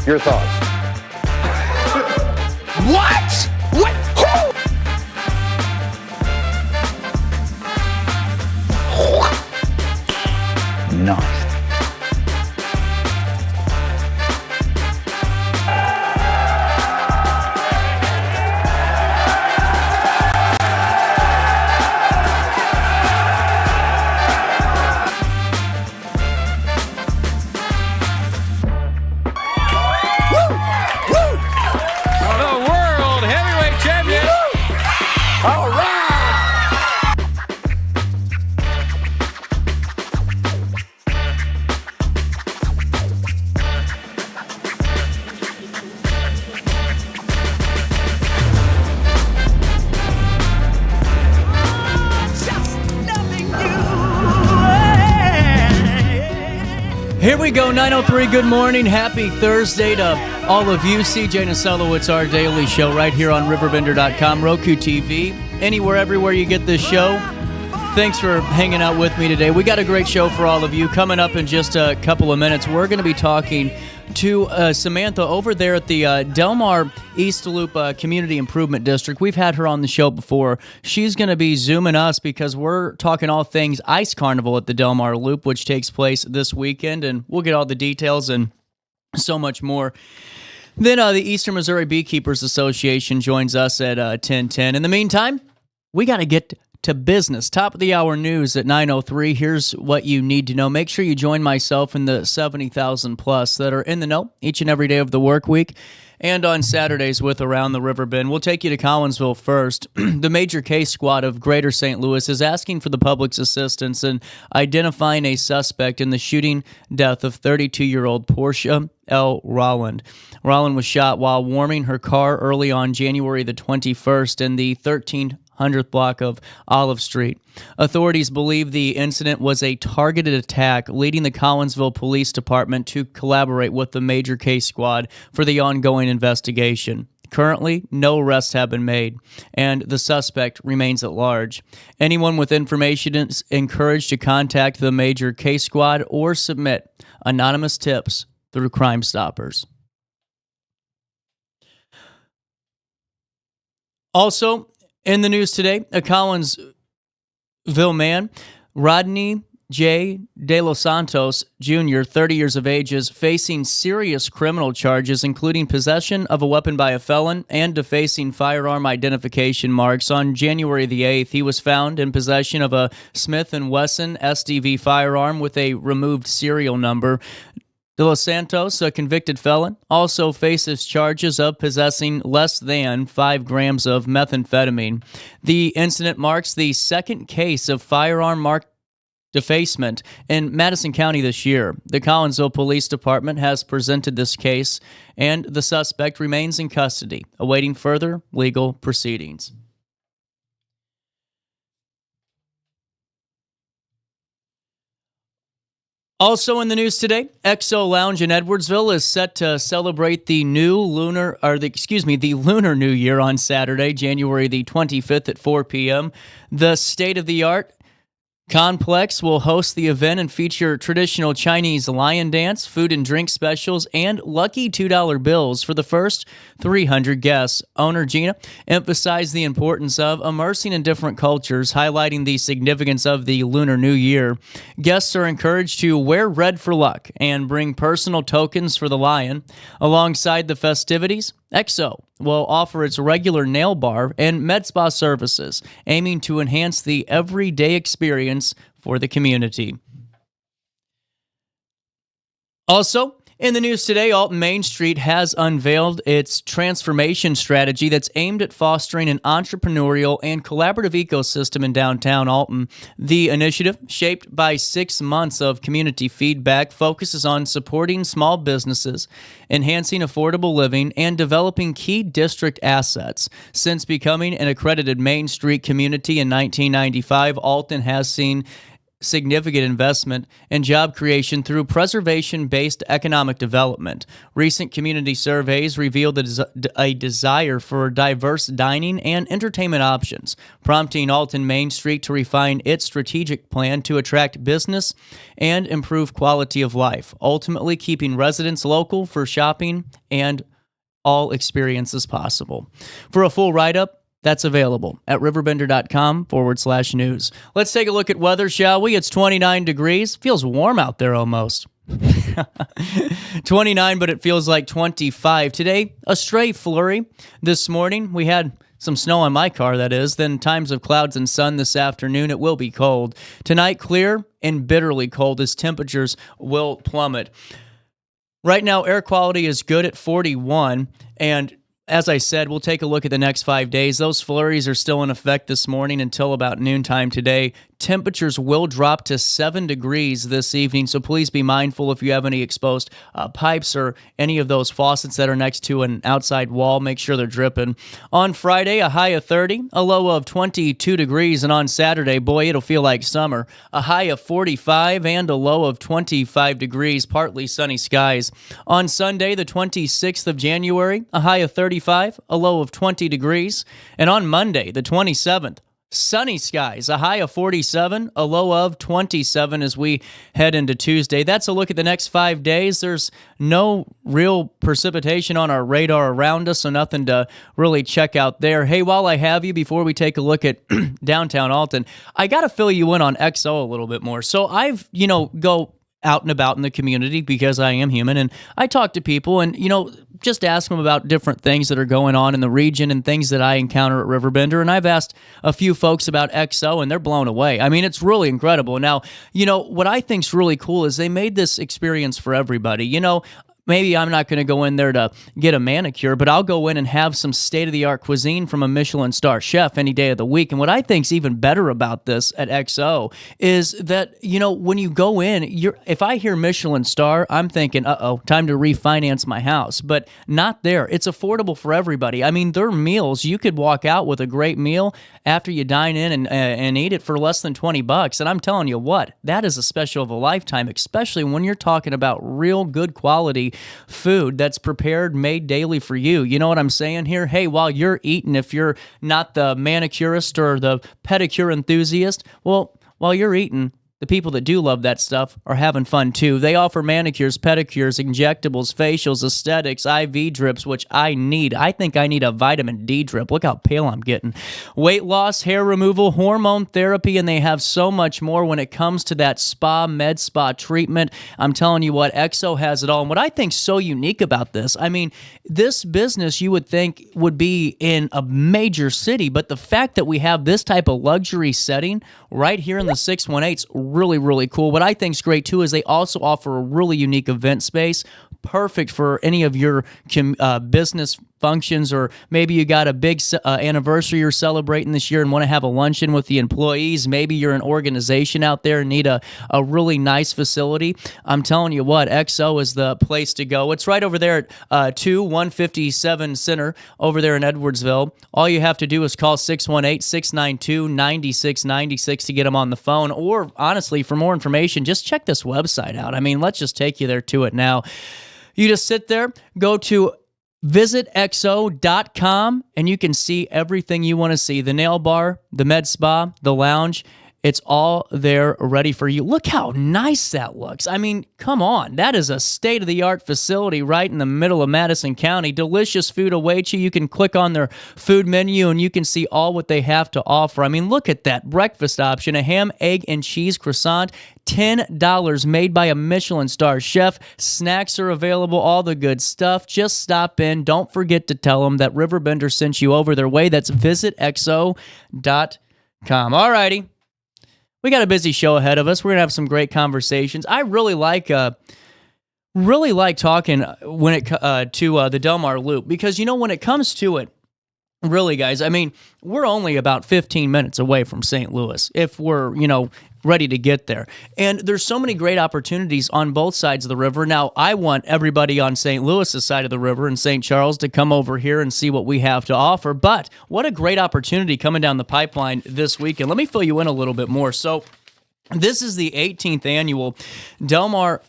Your thoughts? What? What? Who? Nice. Here we go, 9:03, good morning. Happy Thursday to all of you. CJ Nasello, it's our daily show right here on RiverBender.com, Roku TV, anywhere, everywhere you get this show. Thanks for hanging out with me today. We got a great show for all of you. Coming up in just a couple of minutes, we're going to be talking to Samantha over there at the Delmar East Loop Community Improvement District. We've had her on the show before. She's going to be Zooming us because we're talking all things Ice Carnival at the Delmar Loop, which takes place this weekend, and we'll get all the details and so much more. Then the Eastern Missouri Beekeepers Association joins us at 10:10. In the meantime, we got to get to business. Top of the hour news at 9:03. Here's what you need to know. Make sure you join myself and the 70,000 plus that are in the know each and every day of the work week and on Saturdays with Around the River Bend. We'll take you to Collinsville first. The major case squad of Greater St. Louis is asking for the public's assistance in identifying a suspect in the shooting death of 32-year-old Portia L. Rolland. Rolland was shot while warming her car early on January the 21st in the 1300th block of Olive Street. Authorities believe the incident was a targeted attack, leading the Collinsville Police Department to collaborate with the major case squad for the ongoing investigation. Currently, no arrests have been made, and the suspect remains at large. Anyone with information is encouraged to contact the major case squad or submit anonymous tips through Crime Stoppers. Also, in the news today, a Collinsville man, Rodney J. De Los Santos Jr., 30 years of age, is facing serious criminal charges, including possession of a weapon by a felon and defacing firearm identification marks. On January the 8th, he was found in possession of a Smith & Wesson SDV firearm with a removed serial number. De Los Santos, a convicted felon, also faces charges of possessing less than 5 grams of methamphetamine. The incident marks the second case of firearm mark defacement in Madison County this year. The Collinsville Police Department has presented this case, and the suspect remains in custody, awaiting further legal proceedings. Also in the news today, XO Lounge in Edwardsville is set to celebrate the Lunar New Year on Saturday, January the 25th at 4 p.m. The state-of-the-art complex will host the event and feature traditional Chinese lion dance, food and drink specials, and lucky $2 bills for the first 300 guests. Owner Gina emphasized the importance of immersing in different cultures, highlighting the significance of the Lunar New Year. Guests are encouraged to wear red for luck and bring personal tokens for the lion. Alongside the festivities, XO will offer its regular nail bar and med spa services, aiming to enhance the everyday experience for the community. Also, in the news today, Alton Main Street has unveiled its transformation strategy that's aimed at fostering an entrepreneurial and collaborative ecosystem in downtown Alton. The initiative, shaped by 6 months of community feedback, focuses on supporting small businesses, enhancing affordable living, and developing key district assets. Since becoming an accredited Main Street community in 1995, Alton has seen significant investment and job creation through preservation-based economic development. Recent community surveys revealed a desire for diverse dining and entertainment options, prompting Alton Main Street to refine its strategic plan to attract business and improve quality of life, ultimately keeping residents local for shopping and all experiences possible. For a full write-up, that's available at RiverBender.com/news. Let's take a look at weather, shall we? It's 29 degrees. Feels warm out there almost. 29, but it feels like 25. Today, a stray flurry. This morning, we had some snow on my car, that is. Then times of clouds and sun this afternoon. It will be cold. Tonight, clear and bitterly cold as temperatures will plummet. Right now, air quality is good at 41, and as I said, we'll take a look at the next 5 days. Those flurries are still in effect this morning until about noontime today. Temperatures will drop to 7 degrees this evening, so please be mindful if you have any exposed pipes or any of those faucets that are next to an outside wall. Make sure they're dripping. On Friday, a high of 30, a low of 22 degrees, and on Saturday, boy, it'll feel like summer. A high of 45 and a low of 25 degrees, partly sunny skies. On Sunday, the 26th of January, a high of 35, a low of 20 degrees, and on Monday, the 27th, sunny skies, a high of 47, a low of 27 as we head into Tuesday. That's a look at the next 5 days. There's no real precipitation on our radar around us, so nothing to really check out there. Hey, while I have you, before we take a look at downtown Alton, I got to fill you in on XO a little bit more. So I've, go out and about in the community because I am human, and I talk to people and, just ask them about different things that are going on in the region and things that I encounter at Riverbender. And I've asked a few folks about XO, and they're blown away. I mean, it's really incredible. Now, what I think's really cool is they made this experience for everybody. Maybe I'm not going to go in there to get a manicure, but I'll go in and have some state-of-the-art cuisine from a Michelin star chef any day of the week. And what I think's even better about this at XO is that, when you go in, if I hear Michelin star, I'm thinking, time to refinance my house. But not there. It's affordable for everybody. I mean, their meals, you could walk out with a great meal after you dine in and eat it for less than $20. And I'm telling you what, that is a special of a lifetime, especially when you're talking about real good quality food that's prepared, made daily for you. You know what I'm saying here? Hey, while you're eating, if you're not the manicurist or the pedicure enthusiast, well, while you're eating, the people that do love that stuff are having fun too. They offer manicures, pedicures, injectables, facials, aesthetics, IV drips, which I need. I think I need a vitamin D drip. Look how pale I'm getting. Weight loss, hair removal, hormone therapy, and they have so much more when it comes to that med spa treatment. I'm telling you what, XO has it all. And what I think's so unique about this, I mean, this business you would think would be in a major city, but the fact that we have this type of luxury setting right here in the 618's really, really cool. What I think's great too is they also offer a really unique event space, perfect for any of your business functions, or maybe you got a big anniversary you're celebrating this year and want to have a luncheon with the employees. Maybe you're an organization out there and need a really nice facility. I'm telling you what, XO is the place to go. It's right over there at 2157 Center over there in Edwardsville. All you have to do is call 618-692-9696 to get them on the phone, or honestly, for more information, just check this website out. I mean, let's just take you there to it now. You just sit there, go to visitxo.com, and you can see everything you want to see. The nail bar, the med spa, the lounge, it's all there ready for you. Look how nice that looks. I mean, come on. That is a state-of-the-art facility right in the middle of Madison County. Delicious food awaits you. You can click on their food menu, and you can see all what they have to offer. I mean, look at that breakfast option, a ham, egg, and cheese croissant, $10, made by a Michelin star chef. Snacks are available, all the good stuff. Just stop in. Don't forget to tell them that Riverbender sent you over their way. That's visitxo.com. All righty. We got a busy show ahead of us. We're going to have some great conversations. I really like talking when it to the Delmar Loop, because, when it comes to it, really, guys, I mean, we're only about 15 minutes away from St. Louis if we're, ready to get there. And there's so many great opportunities on both sides of the river. Now, I want everybody on St. Louis's side of the river in St. Charles to come over here and see what we have to offer. But what a great opportunity coming down the pipeline this weekend. Let me fill you in a little bit more. So This is the 18th annual Delmar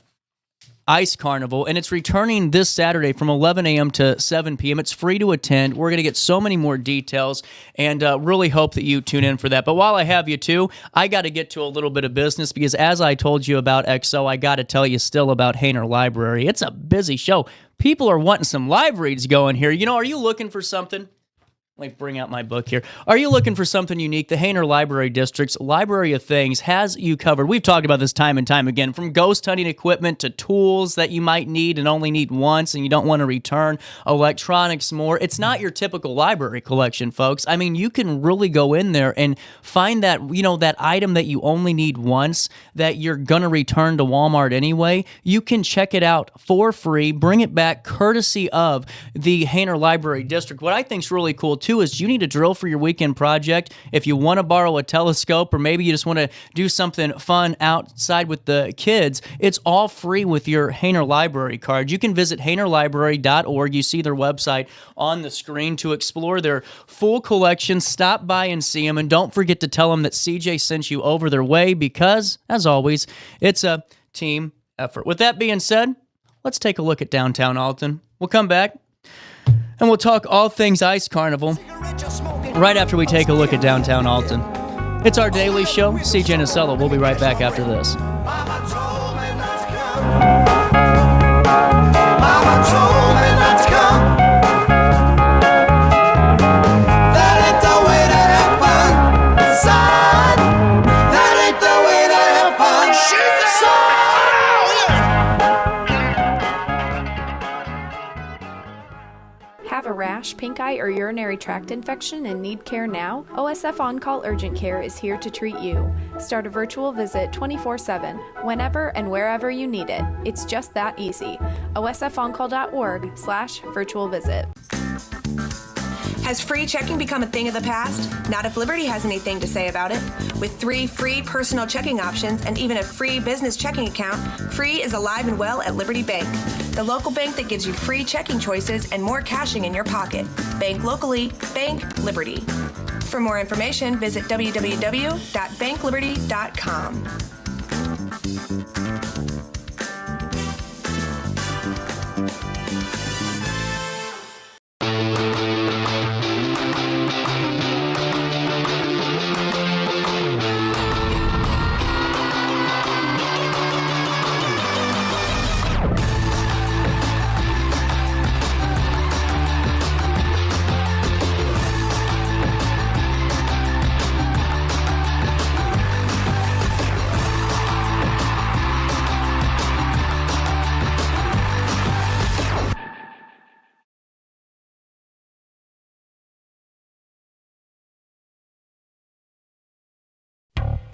Ice Carnival, and it's returning this Saturday from 11 a.m. to 7 p.m. It's free to attend. We're going to get so many more details, and really hope that you tune in for that. But while I have you, too, I got to get to a little bit of business, because as I told you about XO, I got to tell you still about Hainer Library. It's a busy show. People are wanting some live reads going here. You know, are you looking for something? Let me bring out my book here. Are you looking for something unique? The Hainer Library District's Library of Things has you covered. We've talked about this time and time again, from ghost hunting equipment to tools that you might need and only need once and you don't want to return, electronics, more. It's not your typical library collection, folks. I mean, you can really go in there and find that, you know, that item that you only need once that you're going to return to Walmart anyway. You can check it out for free, bring it back courtesy of the Hainer Library District. What I think is really cool too is you need a drill for your weekend project. If you want to borrow a telescope, or maybe you just want to do something fun outside with the kids, it's all free with your Hainer Library card. You can visit HainerLibrary.org. You see their website on the screen to explore their full collection. Stop by and see them, and don't forget to tell them that CJ sent you over their way, because, as always, it's a team effort. With that being said, let's take a look at downtown Alton. We'll come back and we'll talk all things Ice Carnival right after we take a look at downtown Alton. It's our daily show. CJ Nasello. We'll be right back after this. Mama told me not to come. Mama told me not to come. That ain't the way to have fun, son. That ain't the way to have fun, son. Have a rash, pink eye, or urinary tract infection and need care now? OSF On Call Urgent Care is here to treat you. Start a virtual visit 24/7, whenever and wherever you need it. It's just that easy. OSFOnCall.org/virtual visit. Has free checking become a thing of the past? Not if Liberty has anything to say about it. With 3 free personal checking options and even a free business checking account, free is alive and well at Liberty Bank, the local bank that gives you free checking choices and more cashing in your pocket. Bank locally, bank Liberty. For more information, visit www.bankliberty.com.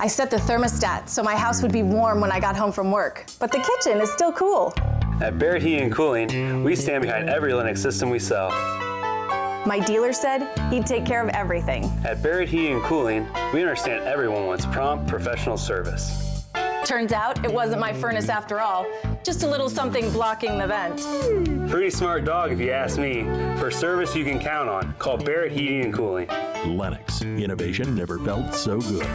I set the thermostat so my house would be warm when I got home from work, but the kitchen is still cool. At Barrett Heating and Cooling, we stand behind every Linux system we sell. My dealer said he'd take care of everything. At Barrett Heating and Cooling, we understand everyone wants prompt, professional service. Turns out it wasn't my furnace after all, just a little something blocking the vent. Pretty smart dog if you ask me. For service you can count on, call Barrett Heating and Cooling. Lennox. Innovation never felt so good.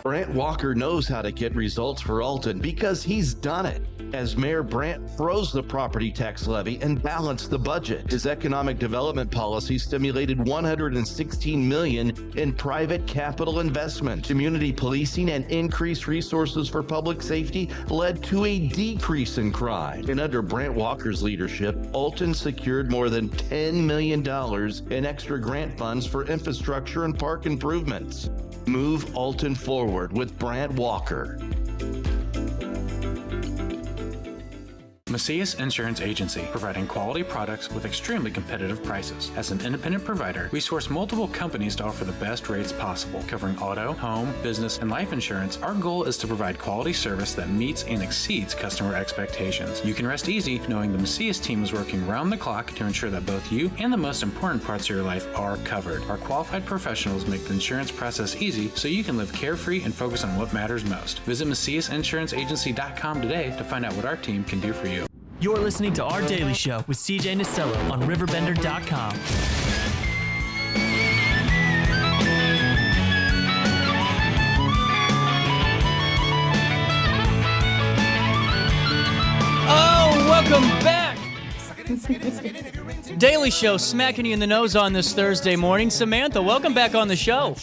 Brant Walker knows how to get results for Alton because he's done it. As Mayor Brant froze the property tax levy and balanced the budget, his economic development policy stimulated $116 million in private capital investment. Community policing and increased resources for public safety led to a decrease in crime. And under Brant Walker's leadership, Alton secured more than $10 million in extra grant funds for infrastructure and park improvements. Move Alton forward with Brant Walker. Macias Insurance Agency, providing quality products with extremely competitive prices. As an independent provider, we source multiple companies to offer the best rates possible. Covering auto, home, business, and life insurance, our goal is to provide quality service that meets and exceeds customer expectations. You can rest easy knowing the Macias team is working round the clock to ensure that both you and the most important parts of your life are covered. Our qualified professionals make the insurance process easy so you can live carefree and focus on what matters most. Visit MaciasInsuranceAgency.com today to find out what our team can do for you. You're listening to Our Daily Show with CJ Nasello on RiverBender.com. Daily Show smacking you in the nose on this Thursday morning. Samantha, welcome back on the show.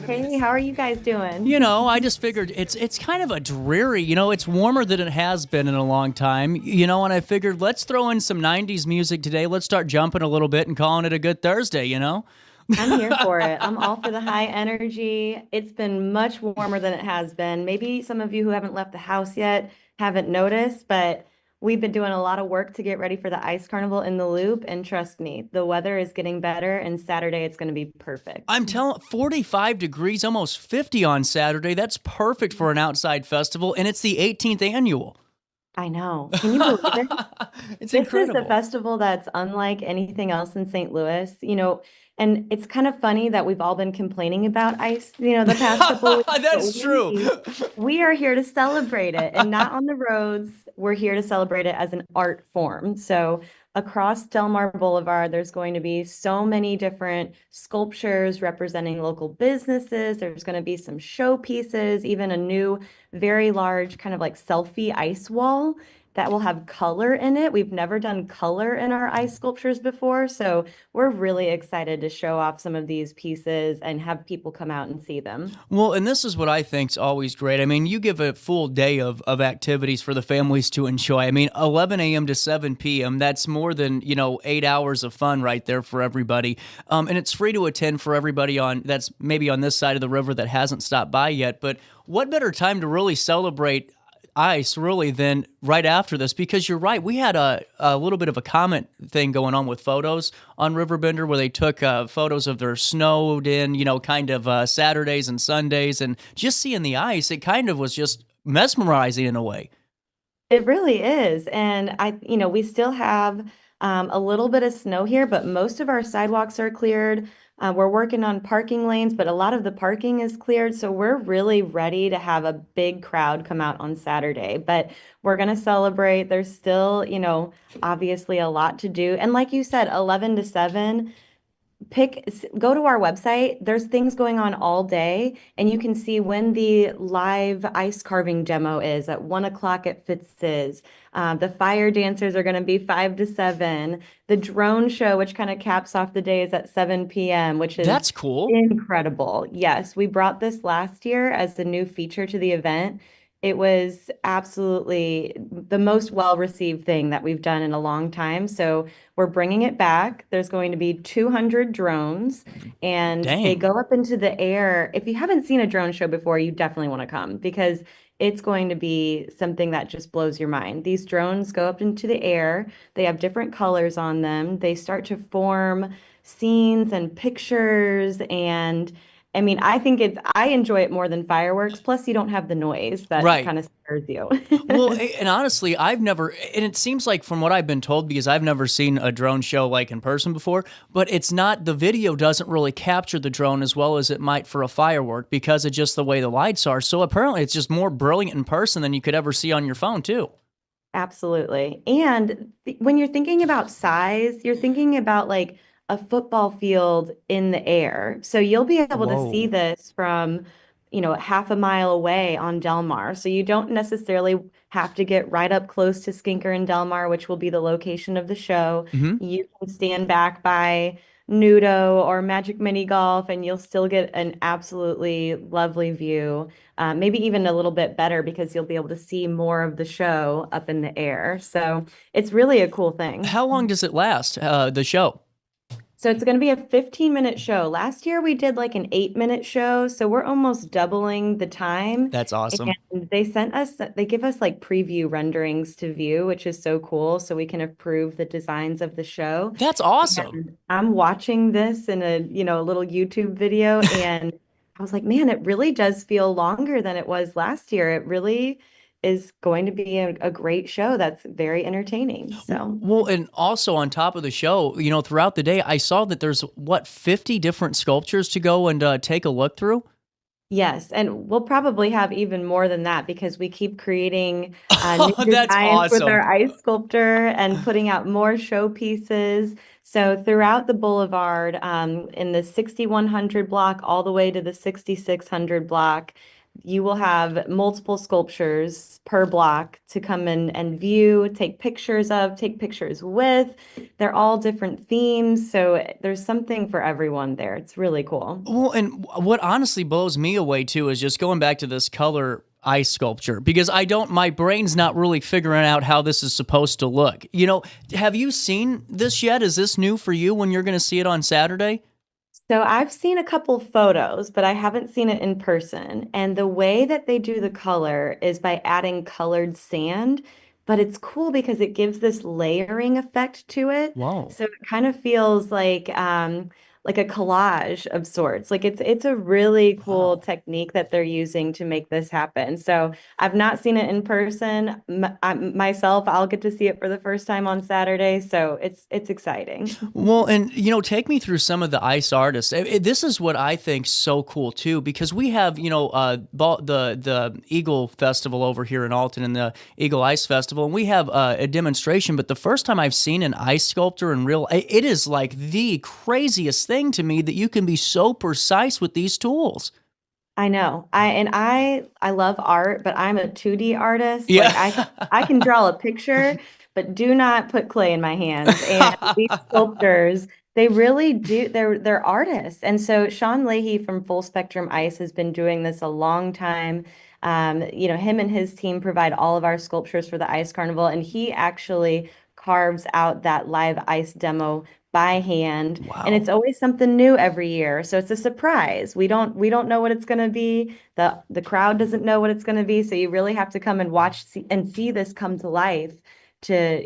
Hey, how are you guys doing? You know, I just figured it's kind of a dreary, it's warmer than it has been in a long time, and I figured let's throw in some 90s music today. Let's start jumping a little bit and calling it a good Thursday, I'm here for it. I'm all for the high energy. It's been much warmer than it has been. Maybe some of you who haven't left the house yet haven't noticed, but we've been doing a lot of work to get ready for the Ice Carnival in the Loop, and trust me, the weather is getting better, and Saturday it's going to be perfect. I'm telling 45 degrees, almost 50 on Saturday. That's perfect for an outside festival, and it's the 18th annual. I know. Can you believe it? It's This incredible. is a festival that's unlike anything else in St. Louis, and it's kind of funny that we've all been complaining about ice, the past couple of weeks. That's but true. We are here to celebrate it, and not on the roads. We're here to celebrate it as an art form. So across Delmar Boulevard, there's going to be so many different sculptures representing local businesses. There's going to be some showpieces, even a new, very large kind of like selfie ice wall that will have color in it. We've never done color in our ice sculptures before, so we're really excited to show off some of these pieces and have people come out and see them. Well, and this is what I think's always great. I mean, you give a full day of activities for the families to enjoy. I mean, 11 a.m. to 7 p.m., that's more than, 8 hours of fun right there for everybody. And it's free to attend for everybody that's maybe on this side of the river that hasn't stopped by yet. But what better time to really celebrate ice really than right after this, because you're right, we had a little bit of a comment thing going on with photos on RiverBender where they took photos of their snowed in kind of Saturdays and Sundays, and just seeing the ice, it kind of was just mesmerizing in a way. It really is. And we still have a little bit of snow here, but most of our sidewalks are cleared. We're working on parking lanes, but a lot of the parking is cleared. So we're really ready to have a big crowd come out on Saturday, but we're going to celebrate. There's still, obviously a lot to do. And like you said, 11 to 7, go to our website. There's things going on all day, and you can see when the live ice carving demo is at 1 o'clock at Fitz's. The fire dancers are going to be 5 to 7. The drone show, which kind of caps off the day, is at 7 p.m., which is That's cool. Incredible. Yes, we brought this last year as a new feature to the event. It was absolutely the most well-received thing that we've done in a long time. So we're bringing it back. There's going to be 200 drones, and they go up into the air. If you haven't seen a drone show before, you definitely want to come, because it's going to be something that just blows your mind. These drones go up into the air. They have different colors on them. They start to form scenes and pictures, and I mean, I enjoy it more than fireworks. Plus, you don't have the noise that kind of scares you. Well, and honestly, and it seems like from what I've been told, because I've never seen a drone show like in person before, but the video doesn't really capture the drone as well as it might for a firework because of just the way the lights are. So apparently it's just more brilliant in person than you could ever see on your phone too. Absolutely. And when you're thinking about size, you're thinking about like a football field in the air. So you'll be able to see this from, half a mile away on Delmar. So you don't necessarily have to get right up close to Skinker and Delmar, which will be the location of the show. Mm-hmm. You can stand back by Nudo or Magic Mini Golf, and you'll still get an absolutely lovely view. Maybe even a little bit better because you'll be able to see more of the show up in the air. So it's really a cool thing. How long does it last, the show? So it's going to be a 15-minute show. Last year we did like an 8-minute show, so we're almost doubling the time. That's awesome. And they give us like preview renderings to view, which is so cool, so we can approve the designs of the show. That's awesome. And I'm watching this in a little YouTube video, and I was like, man, it really does feel longer than it was last year. It really is going to be a great show that's very entertaining. So well, and also on top of the show, throughout the day, I saw that there's 50 different sculptures to go and take a look through. Yes, and we'll probably have even more than that because we keep creating new That's designs with awesome. our ice sculptor and putting out more showpieces. So throughout the boulevard, in the 6100 block all the way to the 6600 block, you will have multiple sculptures per block to come in and view, take pictures of, take pictures with. They're all different themes, so there's something for everyone there. It's really cool. Well, and what honestly blows me away too is just going back to this color ice sculpture, because my brain's not really figuring out how this is supposed to look. Have you seen this yet? Is this new for you when you're going to see it on Saturday? So I've seen a couple photos, but I haven't seen it in person. And the way that they do the color is by adding colored sand, but it's cool because it gives this layering effect to it. Whoa. So it kind of feels like a collage of sorts. Like it's a really cool technique that they're using to make this happen. So I've not seen it in person. Myself, I'll get to see it for the first time on Saturday. So it's exciting. Well, and take me through some of the ice artists. This is what I think so cool too, because we have the Eagle Festival over here in Alton and the Eagle Ice Festival, and we have a demonstration. But the first time I've seen an ice sculptor in real, it is like the craziest thing to me that you can be so precise with these tools. I know. I love art, but I'm a 2D artist. Yeah. Like I can draw a picture, but do not put clay in my hands. And these sculptors, they really do, they're artists. And so Sean Leahy from Full Spectrum Ice has been doing this a long time. Him and his team provide all of our sculptures for the Ice Carnival, and he actually carves out that live ice demo by hand. Wow. And it's always something new every year. So it's a surprise. We don't know what it's going to be. The crowd doesn't know what it's going to be. So you really have to come and see this come to life to,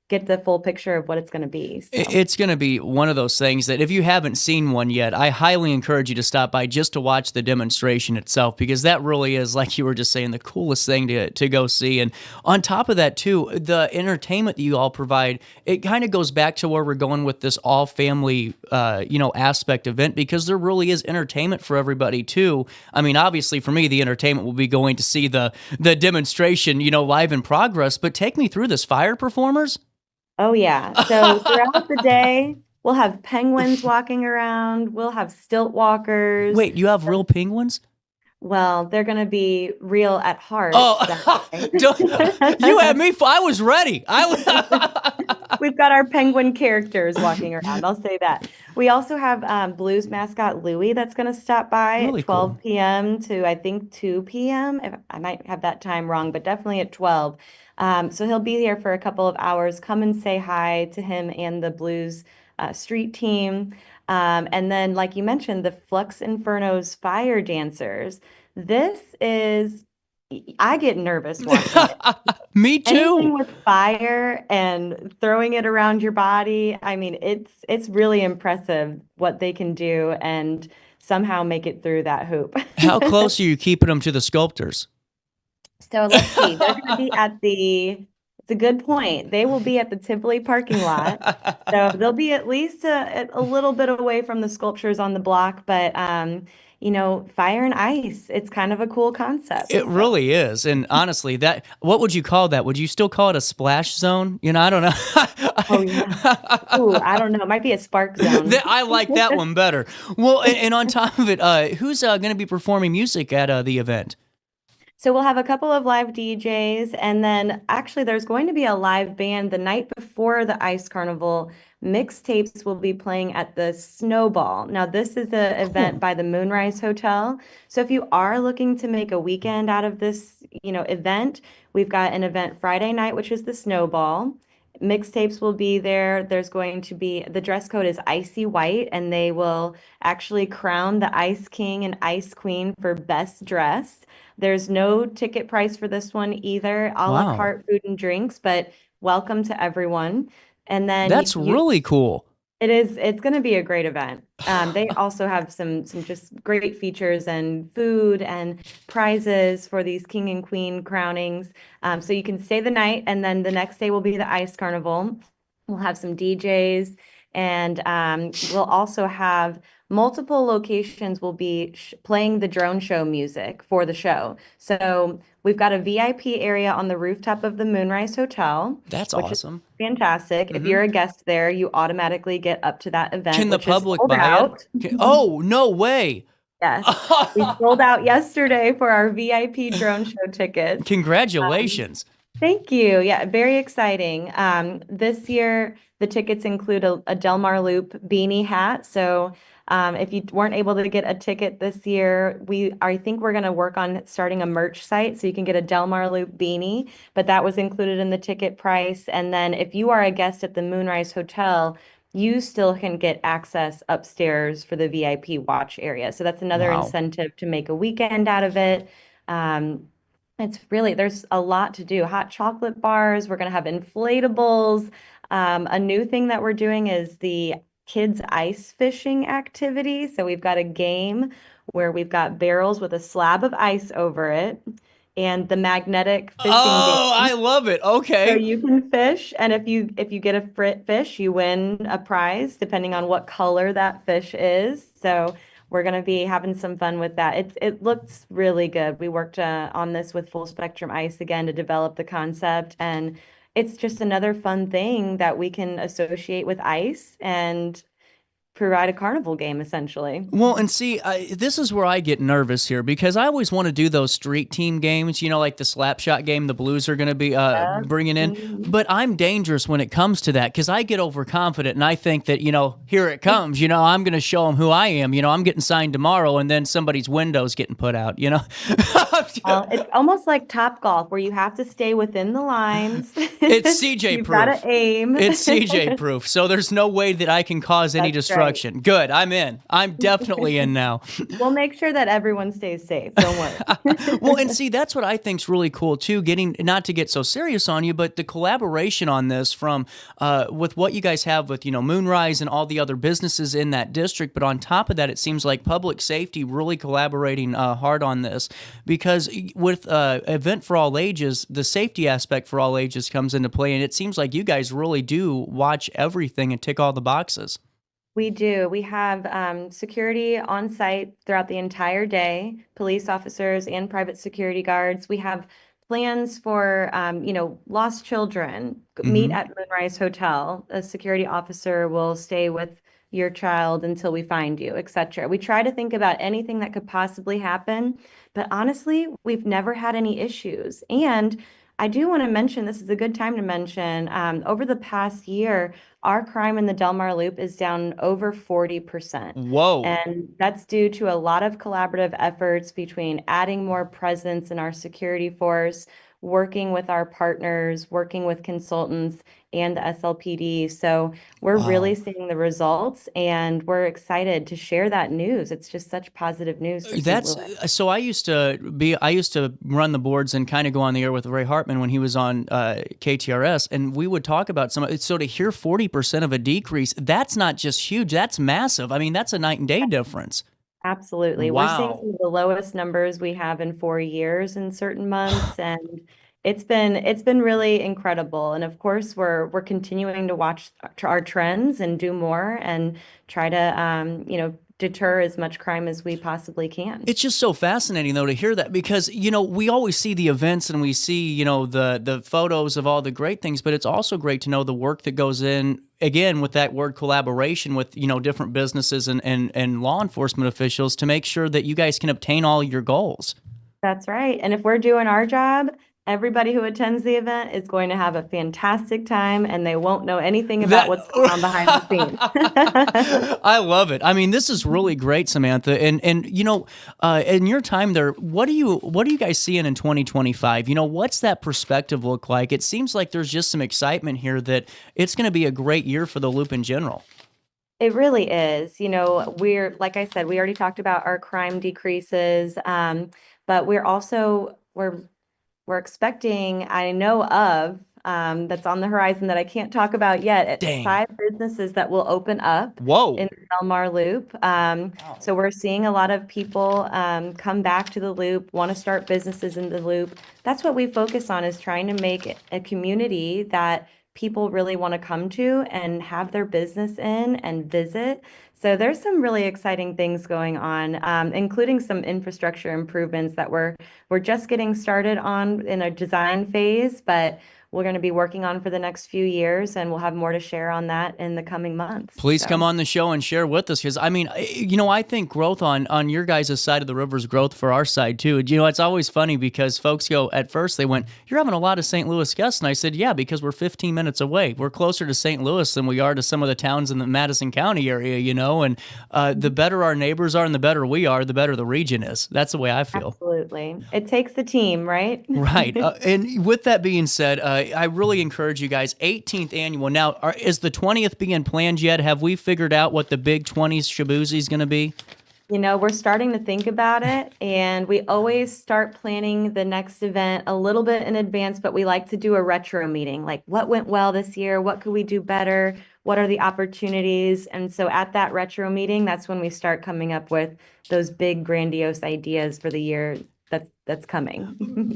get the full picture of what it's going to be. So. It's going to be one of those things that if you haven't seen one yet, I highly encourage you to stop by just to watch the demonstration itself, because that really is, like you were just saying, the coolest thing to go see. And on top of that, too, the entertainment that you all provide, it kind of goes back to where we're going with this all-family, aspect event, because there really is entertainment for everybody, too. I mean, obviously, for me, the entertainment will be going to see the demonstration, live in progress. But take me through this. Fire performers? Oh, yeah. So throughout the day, we'll have penguins walking around. We'll have stilt walkers. Wait, you have real penguins? Well, they're going to be real at heart. Oh, you had me. I was ready. We've got our penguin characters walking around. I'll say that. We also have Blues mascot Louie that's going to stop by Really at 12 cool. p.m. to, I think, 2 p.m. I might have that time wrong, but definitely at 12. So he'll be here for a couple of hours. Come and say hi to him and the Blues street team. And then, like you mentioned, the Flux Inferno's fire dancers. I get nervous watching it. Me too. Anything with fire and throwing it around your body. I mean, it's really impressive what they can do and somehow make it through that hoop. How close are you keeping them to the sculptors? So let's see. They're going to be it's a good point. They will be at the Tivoli parking lot. So they'll be at least a little bit away from the sculptures on the block, but fire and ice, it's kind of a cool concept. It really is. And honestly, what would you call that? Would you still call it a splash zone? I don't know. Oh, yeah. Ooh, I don't know. It might be a spark zone. I like that one better. Well, and on top of it, who's going to be performing music at the event? So we'll have a couple of live DJs, and then actually there's going to be a live band the night before the Ice Carnival. Mixtapes will be playing at the Snowball. Now, this is an event by the Moonrise Hotel. So if you are looking to make a weekend out of this, event, we've got an event Friday night, which is the Snowball. Mixtapes will be there. There's going to be, the dress code is icy white, and they will actually crown the Ice King and Ice Queen for best dressed. There's no ticket price for this one either, a la carte food and drinks, but welcome to everyone. And then that's really cool. It's going to be a great event. They also have some just great features and food and prizes for these king and queen crownings. So you can stay the night, and then the next day will be the Ice Carnival. We'll have some DJs, and we'll also have multiple locations will be playing the drone show music for the show. So we've got a VIP area on the rooftop of the Moonrise Hotel. That's awesome. Fantastic. Mm-hmm. If you're a guest there, you automatically get up to that event. Can the public buy it? Oh, no way. Yes. We sold out yesterday for our VIP drone show tickets. Congratulations. Thank you. Yeah, very exciting. This year, the tickets include a Delmar Loop beanie hat. So if you weren't able to get a ticket this year, I think we're going to work on starting a merch site so you can get a Delmar Loop beanie, but that was included in the ticket price. And then if you are a guest at the Moonrise Hotel, you still can get access upstairs for the VIP watch area. So that's another Wow. incentive to make a weekend out of it. It's really, there's a lot to do. Hot chocolate bars, we're going to have inflatables. A new thing that we're doing is the kids ice fishing activity. So we've got a game where we've got barrels with a slab of ice over it and the magnetic fishing Oh, game. I love it. So Okay. you can fish, and if you get a fish, you win a prize depending on what color that fish is. So we're going to be having some fun with that. It looks really good. We worked on this with Full Spectrum Ice again to develop the concept, and it's just another fun thing that we can associate with ice and provide a carnival game essentially. Well, and see, this is where I get nervous here because I always want to do those street team games, like the slap shot game the Blues are going to be bringing in. But I'm dangerous when it comes to that because I get overconfident and I think that, here it comes, I'm going to show them who I am. I'm getting signed tomorrow and then somebody's window's getting put out, It's almost like Topgolf where you have to stay within the lines. It's CJ You've proof. got to aim. It's CJ proof. So there's no way that I can cause any That's destruction. right. Good. I'm in. I'm definitely in now. We'll make sure that everyone stays safe. Don't worry. Well, and see, that's what I think's really cool too. Getting not to get so serious on you, but the collaboration on this from with what you guys have with Moonrise and all the other businesses in that district. But on top of that, it seems like public safety really collaborating hard on this because with event for all ages, the safety aspect for all ages comes into play, and it seems like you guys really do watch everything and tick all the boxes. We do. We have security on site throughout the entire day, police officers and private security guards. We have plans for, lost children. Meet at Moonrise Hotel. A security officer will stay with your child until we find you, etc. We try to think about anything that could possibly happen, but honestly, we've never had any issues. And I do want to mention, this is a good time to mention, over the past year, our crime in the Delmar Loop is down over 40%. Whoa. And that's due to a lot of collaborative efforts between adding more presence in our security force, working with our partners, working with consultants and the SLPD. So we're really seeing the results and we're excited to share that news. It's just such positive news. For St. Louis. So I used to run the boards and kind of go on the air with Ray Hartman when he was on KTRS, and we would talk about so to hear 40% of a decrease, that's not just huge, that's massive. I mean, that's a night and day difference. Absolutely. Wow. We're seeing some of the lowest numbers we have in 4 years in certain months, and it's been really incredible. And of course, we're continuing to watch our trends and do more and try to deter as much crime as we possibly can. It's just so fascinating, though, to hear that because, we always see the events and we see, the photos of all the great things, but it's also great to know the work that goes in, again, with that word collaboration with, different businesses and law enforcement officials to make sure that you guys can obtain all your goals. That's right. And if we're doing our job, everybody who attends the event is going to have a fantastic time and they won't know anything about what's going on behind the scenes. I love it. I mean, this is really great, Samantha. And in your time there, what are you guys seeing in 2025? What's that perspective look like? It seems like there's just some excitement here that it's going to be a great year for the Loop in general. It really is. We're, like I said, we already talked about our crime decreases, but we're expecting, I know of, that's on the horizon that I can't talk about yet. Dang. 5 businesses that will open up Whoa. in the Delmar Loop. So we're seeing a lot of people come back to the Loop, want to start businesses in the Loop. That's what we focus on, is trying to make a community that people really want to come to and have their business in and visit. So there's some really exciting things going on, including some infrastructure improvements that we're just getting started on in a design phase, but we're going to be working on for the next few years, and we'll have more to share on that in the coming months. Please come on the show and share with us, because I think growth on your guys' side of the river's growth for our side too. It's always funny because folks go, at first they went, "You're having a lot of St. Louis guests," and I said, "Yeah, because we're 15 minutes away. We're closer to St. Louis than we are to some of the towns in the Madison County area, and the better our neighbors are and the better we are, the better the region is." That's the way I feel. Absolutely. It takes the team, right? Right. And with that being said, I really encourage you guys, 18th annual. Now, is the 20th being planned yet? Have we figured out what the big 20s Shabuzi is going to be? We're starting to think about it, and we always start planning the next event a little bit in advance, but we like to do a retro meeting, like what went well this year, what could we do better, what are the opportunities? And so at that retro meeting, that's when we start coming up with those big grandiose ideas for the year that's coming.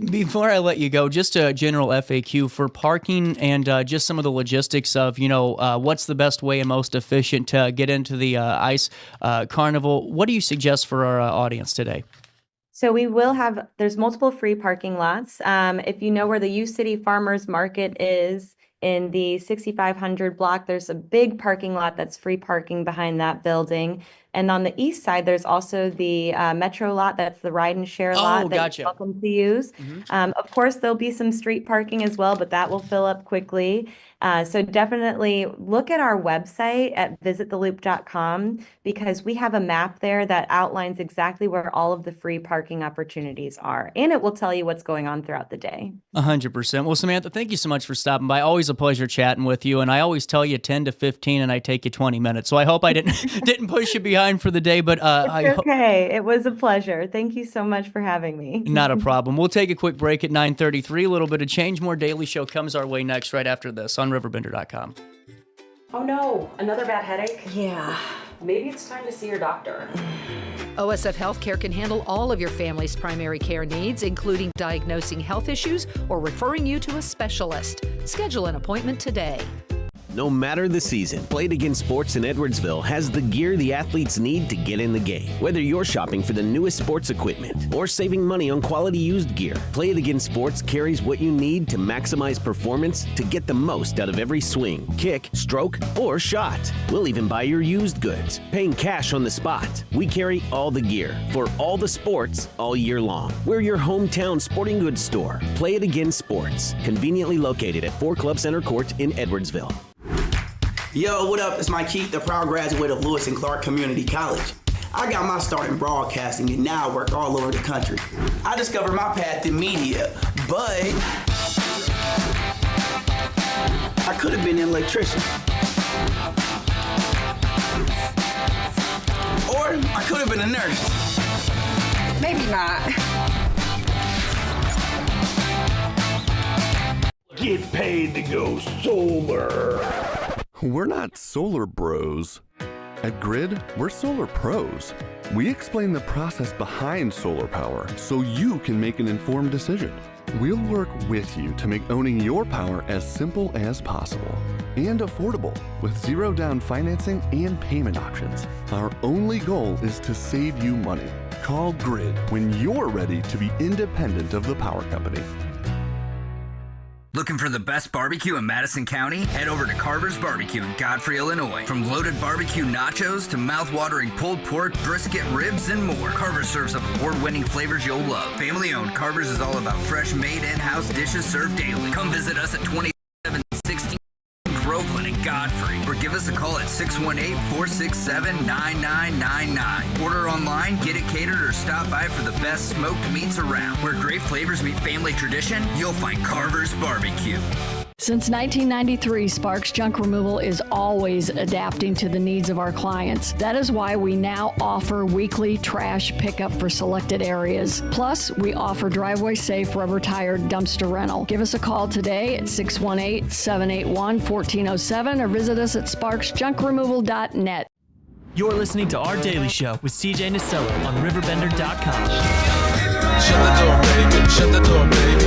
Before I let you go, just a general FAQ for parking and just some of the logistics of, what's the best way and most efficient to get into the ice carnival. What do you suggest for our audience today? So there's multiple free parking lots. If you know where the U City Farmers Market is, in the 6500 block, there's a big parking lot that's free parking behind that building. And on the east side, there's also the Metro lot. That's the ride and share lot that you're welcome to use. Of course, there'll be some street parking as well, but that will fill up quickly. So definitely look at our website at visittheloop.com, because we have a map there that outlines exactly where all of the free parking opportunities are. And it will tell you what's going on throughout the day. 100%. Well, Samantha, thank you so much for stopping by. Always a pleasure chatting with you. And I always tell you 10 to 15 and I take you 20 minutes. So I hope I didn't push you behind for the day, but okay. It was a pleasure. Thank you so much for having me. Not a problem. We'll take a quick break at 9:33. A little bit of change. More Daily Show comes our way next, right after this on RiverBender.com. Oh no, another bad headache? Yeah. Maybe it's time to see your doctor. OSF Healthcare can handle all of your family's primary care needs, including diagnosing health issues or referring you to a specialist. Schedule an appointment today. No matter the season, Play It Again Sports in Edwardsville has the gear the athletes need to get in the game. Whether you're shopping for the newest sports equipment or saving money on quality used gear, Play It Again Sports carries what you need to maximize performance to get the most out of every swing, kick, stroke, or shot. We'll even buy your used goods, paying cash on the spot. We carry all the gear for all the sports all year long. We're your hometown sporting goods store. Play It Again Sports, conveniently located at 4 Club Center Court in Edwardsville. Yo, what up? It's Mike Keith, the proud graduate of Lewis and Clark Community College. I got my start in broadcasting and now I work all over the country. I discovered my path in media, but I could have been an electrician. Or I could have been a nurse. Maybe not. Get paid to go solar. We're not solar bros. At Grid, we're solar pros. We explain the process behind solar power so you can make an informed decision. We'll work with you to make owning your power as simple as possible and affordable with zero down financing and payment options. Our only goal is to save you money. Call Grid when you're ready to be independent of the power company. Looking for the best barbecue in Madison County? Head over to Carver's Barbecue in Godfrey, Illinois. From loaded barbecue nachos to mouth-watering pulled pork, brisket, ribs, and more, Carver's serves up award-winning flavors you'll love. Family-owned, Carver's is all about fresh, made in-house dishes served daily. Come visit us at 2716 Groveland in Godfrey, or give us a call at 618-467-9999. Order online, get it catered, or stop by for the best smoked meats around. Where great flavors meet family tradition, you'll find Carver's Barbecue. Since 1993, Sparks Junk Removal is always adapting to the needs of our clients. That is why we now offer weekly trash pickup for selected areas. Plus, we offer driveway-safe rubber-tired dumpster rental. Give us a call today at 618-781-1407 or visit us at sparksjunkremoval.net. You're listening to Our Daily Show with CJ Nasello on RiverBender.com. Shut the door, baby. Shut the door, baby.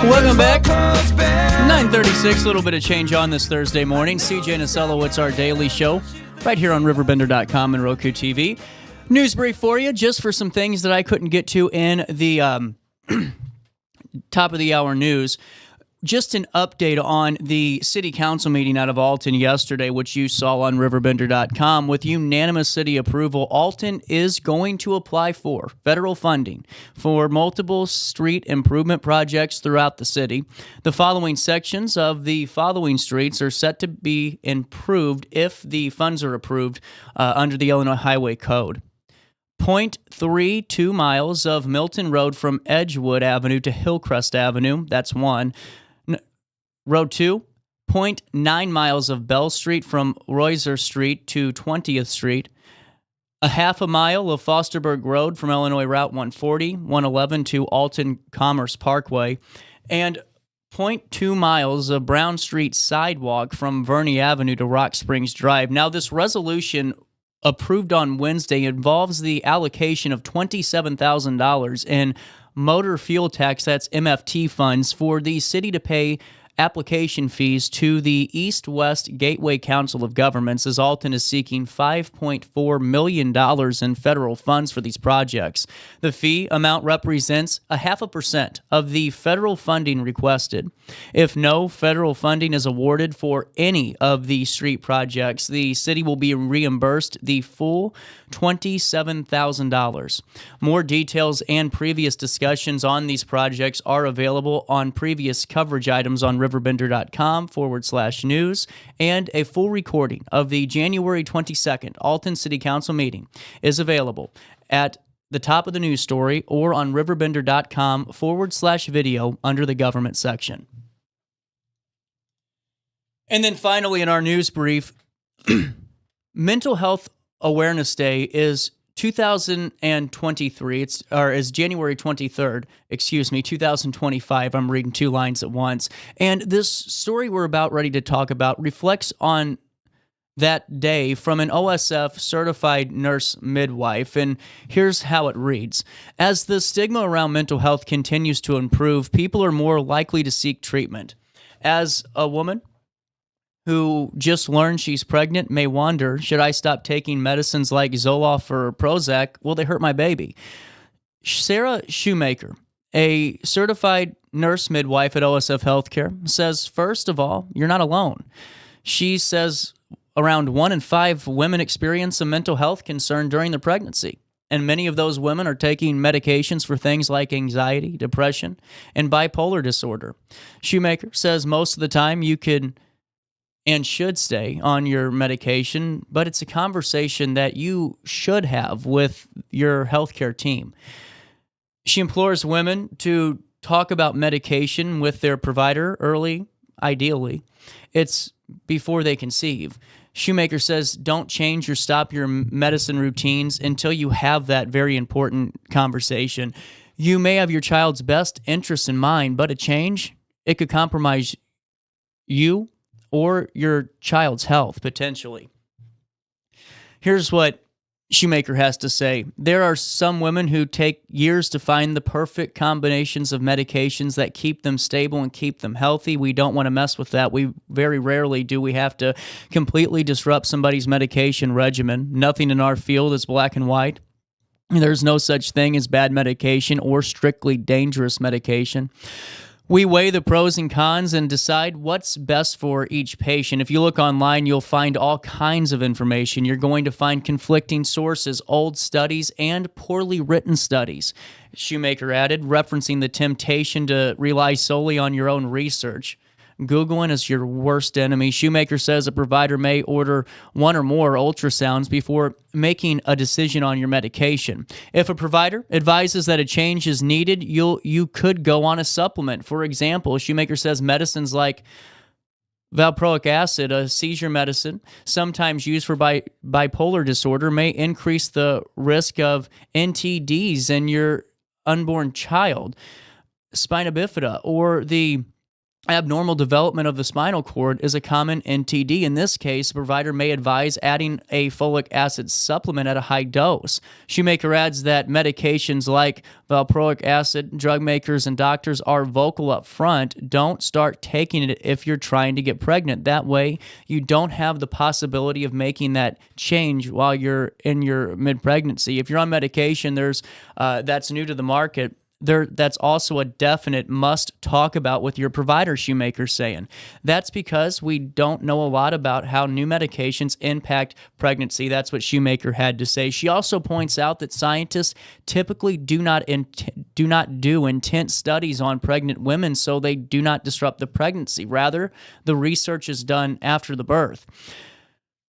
Welcome back. 9:36, a little bit of change on this Thursday morning. CJ Nasello, it's our daily show right here on RiverBender.com and Roku TV. News brief for you, just for some things that I couldn't get to in the top of the hour news. Just an update on the city council meeting out of Alton yesterday, which you saw on RiverBender.com. With unanimous city approval, Alton is going to apply for federal funding for multiple street improvement projects throughout the city. The following sections of the following streets are set to be improved if the funds are approved under the Illinois Highway Code. 0.32 miles of Milton Road from Edgewood Avenue to Hillcrest Avenue. That's one. Road 2, 0.9 miles of Bell Street from Royser Street to 20th Street. A half a mile of Fosterburg Road from Illinois Route 140, 111 to Alton Commerce Parkway. And 0.2 miles of Brown Street sidewalk from Verney Avenue to Rock Springs Drive. Now, this resolution approved on Wednesday involves the allocation of $27,000 in motor fuel tax, that's MFT funds, for the city to pay application fees to the East-West Gateway Council of Governments, as Alton is seeking $5.4 million in federal funds for these projects. The fee amount represents 0.5% of the federal funding requested. If no federal funding is awarded for any of the street projects, the city will be reimbursed the full $27,000. More details and previous discussions on these projects are available on previous coverage items on RiverBender.com/news, and a full recording of the January 22nd Alton City Council meeting is available at the top of the news story or on RiverBender.com/video under the government section. And then finally in our news brief, Mental Health Awareness Day is 2023, is January 23rd, 2025. I'm reading two lines at once. And this story we're about ready to talk about reflects on that day from an OSF certified nurse midwife. And here's how it reads. As the stigma around mental health continues to improve, people are more likely to seek treatment. As a woman who just learned she's pregnant may wonder, should I stop taking medicines like Zoloft or Prozac? Will they hurt my baby? Sarah Shoemaker, a certified nurse midwife at OSF Healthcare, says, first of all, you're not alone. She says around 1 in 5 women experience a mental health concern during their pregnancy. And many of those women are taking medications for things like anxiety, depression, and bipolar disorder. Shoemaker says most of the time you could and should stay on your medication, but it's a conversation that you should have with your healthcare team. She implores women to talk about medication with their provider early, ideally. It's before they conceive. Shoemaker says don't change or stop your medicine routines until you have that very important conversation. You may have your child's best interests in mind, but a change, it could compromise you or your child's health, potentially. Here's what Shoemaker has to say. There are some women who take years to find the perfect combinations of medications that keep them stable and keep them healthy. We don't want to mess with that. We very rarely do we have to completely disrupt somebody's medication regimen. Nothing in our field is black and white. There's no such thing as bad medication or strictly dangerous medication. We weigh the pros and cons and decide what's best for each patient. If you look online, you'll find all kinds of information. You're going to find conflicting sources, old studies, and poorly written studies. Shoemaker added, referencing the temptation to rely solely on your own research. Googling is your worst enemy. Shoemaker says a provider may order one or more ultrasounds before making a decision on your medication. If a provider advises that a change is needed, you could go on a supplement. For example, Shoemaker says medicines like valproic acid, a seizure medicine, sometimes used for bipolar disorder, may increase the risk of NTDs in your unborn child. Spina bifida, or the Abnormal development of the spinal cord is a common NTD. In this case, the provider may advise adding a folic acid supplement at a high dose. Shoemaker adds that medications like valproic acid, drug makers and doctors are vocal up front. Don't start taking it if you're trying to get pregnant. That way, you don't have the possibility of making that change while you're in your mid-pregnancy. If you're on medication, that's new to the market. That's also a definite must talk about with your provider, Shoemaker's saying. That's because we don't know a lot about how new medications impact pregnancy. That's what Shoemaker had to say. She also points out that scientists typically do not do intense studies on pregnant women so they do not disrupt the pregnancy. Rather, the research is done after the birth.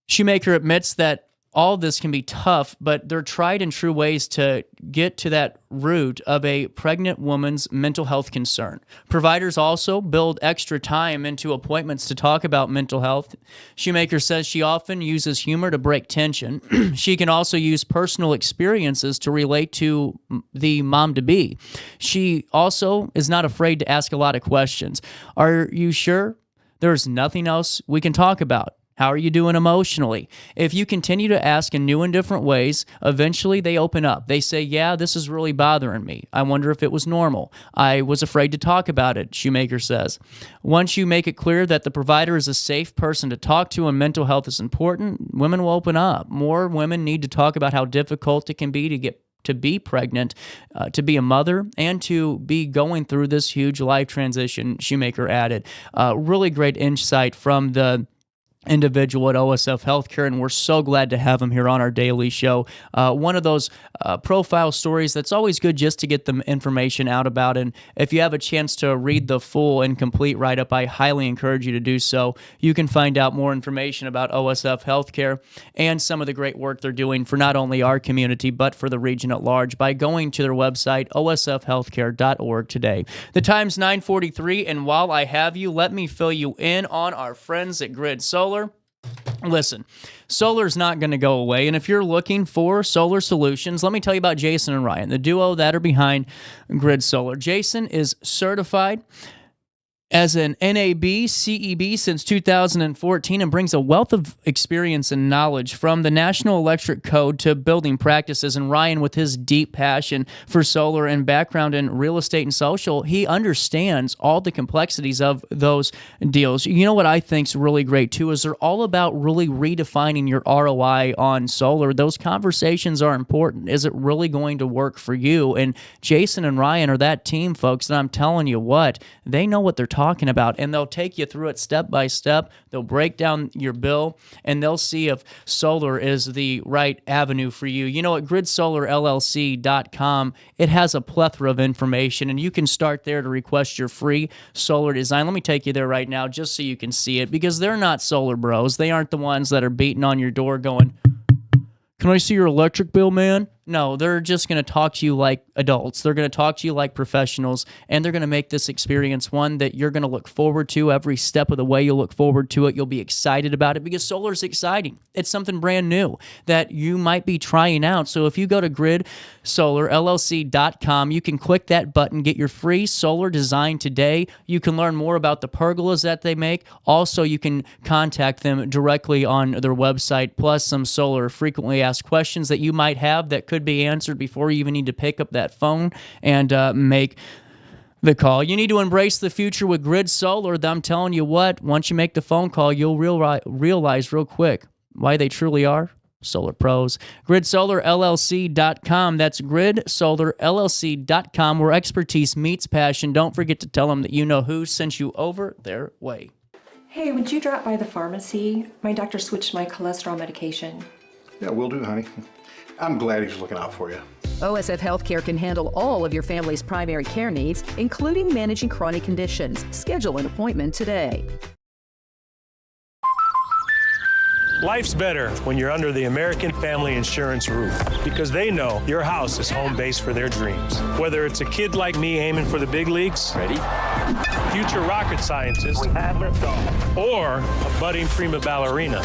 Shoemaker admits that all this can be tough, but they're tried and true ways to get to that root of a pregnant woman's mental health concern. Providers also build extra time into appointments to talk about mental health. Shoemaker says she often uses humor to break tension. She can also use personal experiences to relate to the mom-to-be. She also is not afraid to ask a lot of questions. Are you sure there's nothing else we can talk about? How are you doing emotionally? If you continue to ask in new and different ways, eventually they open up. They say, yeah, this is really bothering me. I wonder if it was normal. I was afraid to talk about it, Shoemaker says. Once you make it clear that the provider is a safe person to talk to and mental health is important, women will open up. More women need to talk about how difficult it can be to be pregnant, to be a mother, and to be going through this huge life transition, Shoemaker added. Really great insight from the individual at OSF Healthcare, and we're so glad to have him here on our daily show. One of those profile stories that's always good just to get the information out about, and if you have a chance to read the full and complete write-up, I highly encourage you to do so. You can find out more information about OSF Healthcare and some of the great work they're doing for not only our community, but for the region at large by going to their website, osfhealthcare.org today. The time's 9:43, and while I have you, let me fill you in on our friends at Grid Solar. Listen, solar's not going to go away, and if you're looking for solar solutions, let me tell you about Jason and Ryan, the duo that are behind Grid Solar. Jason is certified as an NAB CEB since 2014 and brings a wealth of experience and knowledge from the National Electric Code to building practices. And Ryan, with his deep passion for solar and background in real estate and social, he understands all the complexities of those deals. You know what I think's really great too is they're all about really redefining your ROI on solar. Those conversations are important. Is it really going to work for you? And Jason and Ryan are that team, folks, and I'm telling you what, they know what they're talking about, and they'll take you through it step by step. They'll break down your bill, and they'll see if solar is the right avenue for you. You know, at gridsolarllc.com, it has a plethora of information, and you can start there to request your free solar design. Let me take you there right now just so you can see it, because they're not solar bros. They aren't the ones that are beating on your door going, "Can I see your electric bill, man?" No, they're just going to talk to you like adults. They're going to talk to you like professionals, and they're going to make this experience one that you're going to look forward to every step of the way. You'll look forward to it. You'll be excited about it because solar is exciting. It's something brand new that you might be trying out. So if you go to gridsolarllc.com, you can click that button, get your free solar design today. You can learn more about the pergolas that they make. Also, you can contact them directly on their website, plus some solar frequently asked questions that you might have that could be answered before you even need to pick up that phone and make the call. You need to embrace the future with Grid Solar. I'm telling you what, once you make the phone call, you'll realize real quick why they truly are solar pros. gridsolarllc.com. That's gridsolarllc.com, where expertise meets passion. Don't forget to tell them that you know who sent you over their way. Hey, would you drop by the pharmacy? My doctor switched my cholesterol medication. Yeah, will do, honey. I'm glad he's looking out for you. OSF Healthcare can handle all of your family's primary care needs, including managing chronic conditions. Schedule an appointment today. Life's better when you're under the American Family Insurance roof, because they know your house is home base for their dreams. Whether it's a kid like me aiming for the big leagues, ready, future rocket scientist, or a budding prima ballerina.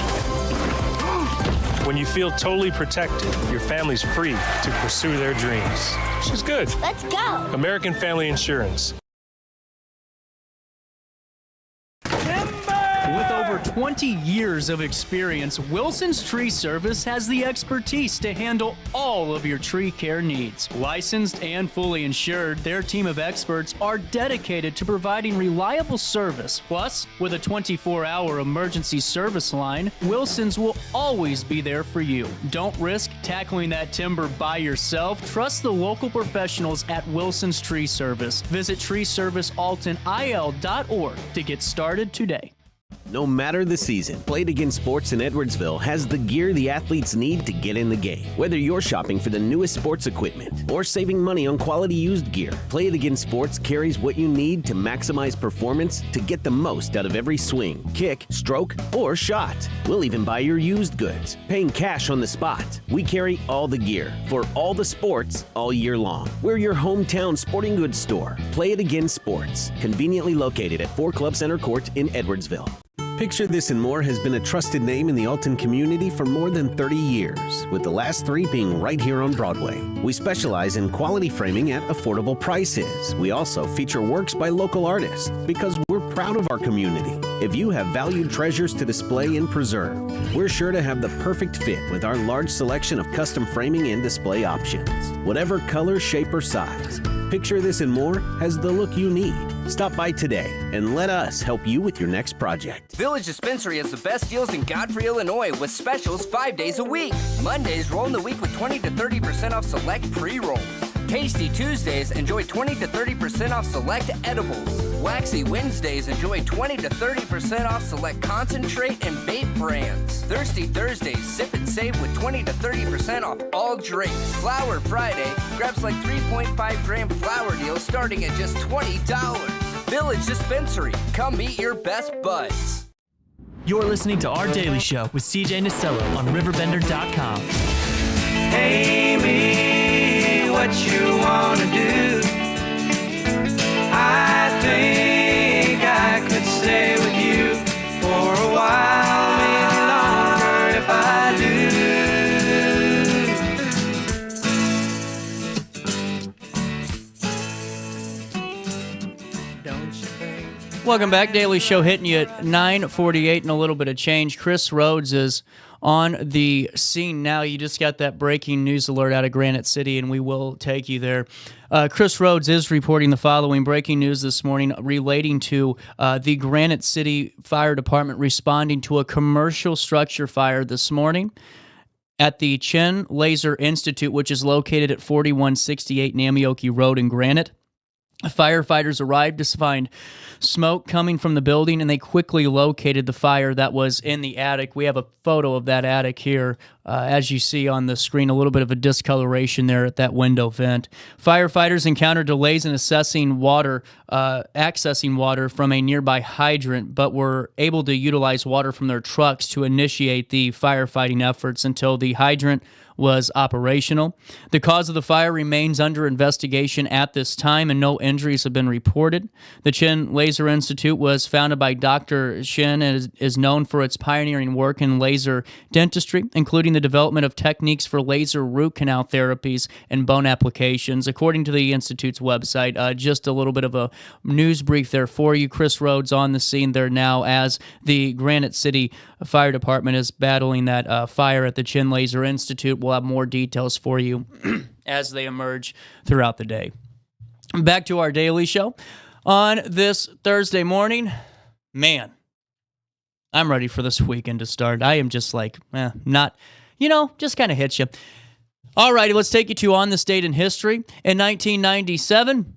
When you feel totally protected, your family's free to pursue their dreams. She's good. Let's go. American Family Insurance. With over 20 years of experience, Wilson's Tree Service has the expertise to handle all of your tree care needs. Licensed and fully insured, their team of experts are dedicated to providing reliable service. Plus, with a 24-hour emergency service line, Wilson's will always be there for you. Don't risk tackling that timber by yourself. Trust the local professionals at Wilson's Tree Service. Visit treeservicealtonil.org to get started today. No matter the season, Play It Again Sports in Edwardsville has the gear the athletes need to get in the game. Whether you're shopping for the newest sports equipment or saving money on quality used gear, Play It Again Sports carries what you need to maximize performance to get the most out of every swing, kick, stroke, or shot. We'll even buy your used goods, paying cash on the spot. We carry all the gear for all the sports all year long. We're your hometown sporting goods store. Play It Again Sports, conveniently located at 4 Club Center Court in Edwardsville. Picture This and More has been a trusted name in the Alton community for more than 30 years, with the last 3 being right here on Broadway. We specialize in quality framing at affordable prices. We also feature works by local artists because we're proud of our community. If you have valued treasures to display and preserve, we're sure to have the perfect fit with our large selection of custom framing and display options. Whatever color, shape, or size, Picture This and More has the look you need. Stop by today and let us help you with your next project. Village Dispensary has the best deals in Godfrey, Illinois with specials 5 days a week. Mondays, roll in the week with 20 to 30% off select pre-rolls. Tasty Tuesdays, enjoy 20 to 30% off select edibles. Waxy Wednesdays, enjoy 20 to 30% off select concentrate and vape brands. Thirsty Thursdays, sip and save with 20 to 30% off all drinks. Flower Friday, grab like 3.5 gram flower deals starting at just $20. Village Dispensary, come meet your best buds. You're listening to Our Daily Show with CJ Nasello on RiverBender.com. Hey, me, what you wanna do? I think I could stay with you for a while, maybe longer if I do. Don't you think? Welcome back. Daily Show hitting you at 9:48 and a little bit of change. Chris Rhodes is on the scene now. You just got that breaking news alert out of Granite City, and we will take you there. Chris Rhodes is reporting the following breaking news this morning relating to the Granite City Fire Department responding to a commercial structure fire this morning at the Chin Laser Institute, which is located at 4168 Namioki Road in Granite. Firefighters arrived to find smoke coming from the building, and they quickly located the fire that was in the attic. We have a photo of that attic here. As you see on the screen, a little bit of a discoloration there at that window vent. Firefighters encountered delays in accessing water from a nearby hydrant, but were able to utilize water from their trucks to initiate the firefighting efforts until the hydrant was operational. The cause of the fire remains under investigation at this time, and no injuries have been reported. The Chin Laser Institute was founded by Dr. Chin and is known for its pioneering work in laser dentistry, including the development of techniques for laser root canal therapies and bone applications. According to the Institute's website, just a little bit of a news brief there for you. Chris Rhodes on the scene there now as the Granite City Fire Department is battling that fire at the Chin Laser Institute. We'll have more details for you as they emerge throughout the day. Back to our daily show. On this Thursday morning, man, I'm ready for this weekend to start. I am just like, not, just kind of hits you. All righty, let's take you to On This Date in History. In 1997,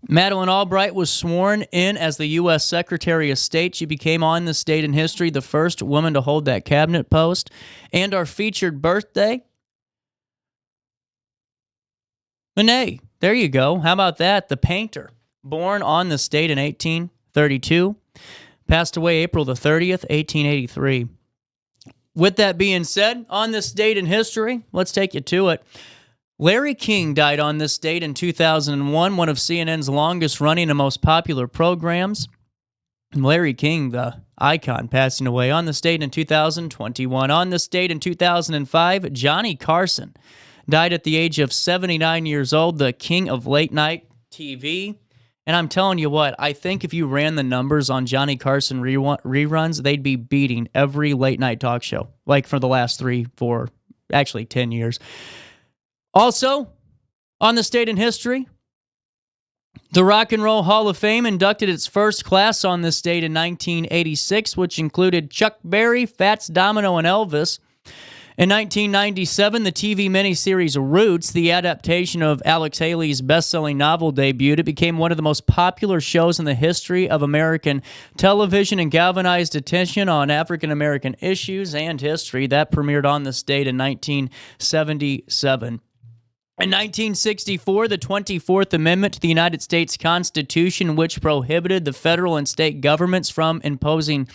Madeleine Albright was sworn in as the U.S. Secretary of State. She became, on this date in history, the first woman to hold that cabinet post. And our featured birthday, Monet. There you go. How about that? The painter, born on this date in 1832, passed away April the 30th, 1883. With that being said, on this date in history, let's take you to it. Larry King died on this date in 2001, one of CNN's longest-running and most popular programs. Larry King, the icon, passing away on this date in 2021. On this date in 2005, Johnny Carson died at the age of 79 years old, the king of late-night TV And I'm telling you what, I think if you ran the numbers on Johnny Carson reruns, they'd be beating every late night talk show, like for the last 3, 4, actually 10 years. Also, on this date in history, the Rock and Roll Hall of Fame inducted its first class on this date in 1986, which included Chuck Berry, Fats Domino, and Elvis. In 1997, the TV miniseries Roots, the adaptation of Alex Haley's best-selling novel, debuted. It became one of the most popular shows in the history of American television and galvanized attention on African-American issues and history. That premiered on this date in 1977. In 1964, the 24th Amendment to the United States Constitution, which prohibited the federal and state governments from imposing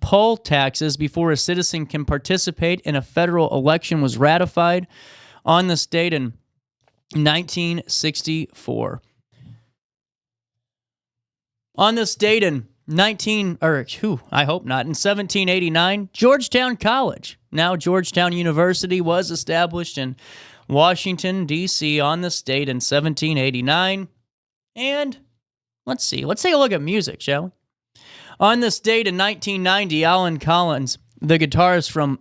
poll taxes before a citizen can participate in a federal election, was ratified on this date in 1964. On this date in 1789, Georgetown College, now Georgetown University, was established in Washington, D.C. on this date in 1789. And let's take a look at music, shall we? On this date in 1990, Alan Collins, the guitarist from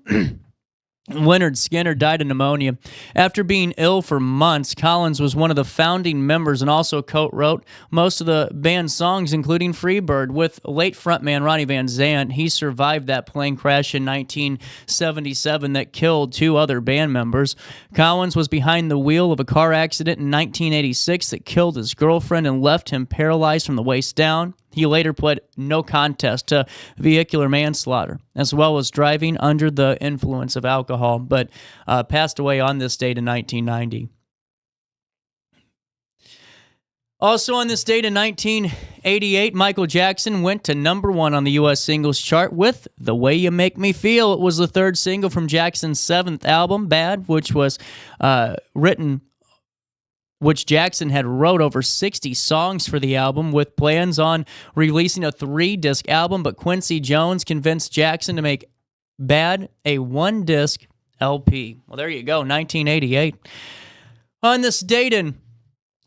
Lynyrd Skynyrd, died of pneumonia. After being ill for months, Collins was one of the founding members and also co-wrote most of the band's songs, including Freebird, with late frontman Ronnie Van Zant. He survived that plane crash in 1977 that killed 2 other band members. Collins was behind the wheel of a car accident in 1986 that killed his girlfriend and left him paralyzed from the waist down. He later pled no contest to vehicular manslaughter, as well as driving under the influence of alcohol, but passed away on this date in 1990. Also on this date in 1988, Michael Jackson went to number 1 on the U.S. singles chart with The Way You Make Me Feel. It was the 3rd single from Jackson's 7th album, Bad, which Jackson had wrote over 60 songs for the album, with plans on releasing a 3-disc album, but Quincy Jones convinced Jackson to make Bad a 1-disc LP. Well, there you go, 1988. On this date in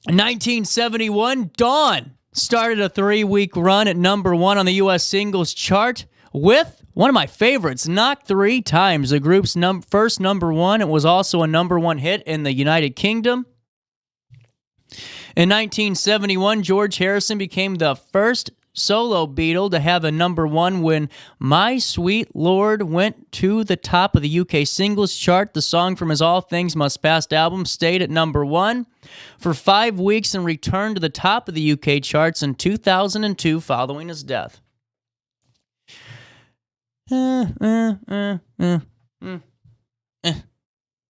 1971, Dawn started a 3-week run at number 1 on the U.S. singles chart with one of my favorites, Knock 3 Times, the group's first number 1. It was also a number 1 hit in the United Kingdom. In 1971, George Harrison became the first solo Beatle to have a number 1 when My Sweet Lord went to the top of the UK singles chart. The song from his All Things Must Pass album stayed at number 1 for 5 weeks and returned to the top of the UK charts in 2002 following his death. In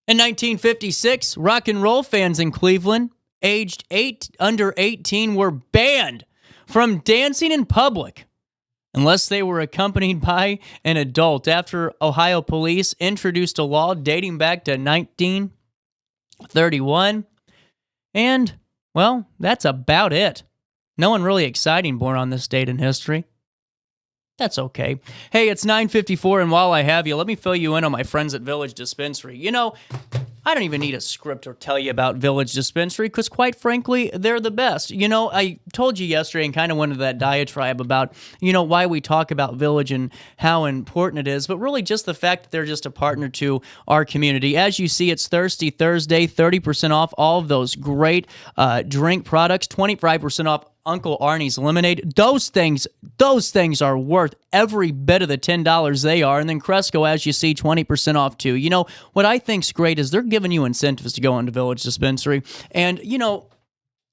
1956, rock and roll fans in Cleveland aged under 18 were banned from dancing in public unless they were accompanied by an adult after Ohio police introduced a law dating back to 1931. And, well, that's about it. No one really exciting born on this date in history. That's okay. Hey, it's 9:54, and while I have you, let me fill you in on my friends at Village Dispensary. You know, I don't even need a script to tell you about Village Dispensary because, quite frankly, they're the best. You know, I told you yesterday and kind of went into that diatribe about, why we talk about Village and how important it is, but really just the fact that they're just a partner to our community. As you see, it's Thirsty Thursday, 30% off all of those great drink products, 25% off Uncle Arnie's Lemonade. Those things are worth every bit of the $10 they are. And then Cresco, as you see, 20% off too. You know, what I think's great is they're giving you incentives to go into Village Dispensary. And,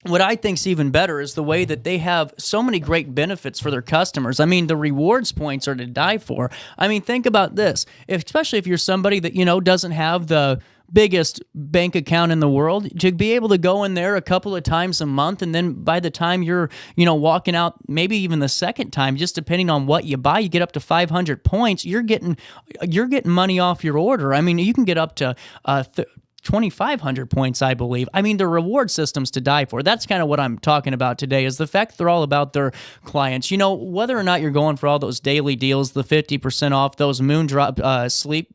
what I think's even better is the way that they have so many great benefits for their customers. I mean, the rewards points are to die for. I mean, think about this. Especially if you're somebody that, doesn't have the biggest bank account in the world, to be able to go in there a couple of times a month, and then by the time you're, walking out, maybe even the second time, just depending on what you buy, you get up to 500 points. You're getting money off your order. I mean, you can get up to 2,500 points, I believe. I mean, the reward system's to die for. That's kind of what I'm talking about today, is the fact that they're all about their clients. Whether or not you're going for all those daily deals, the 50% off, those Moondrop sleep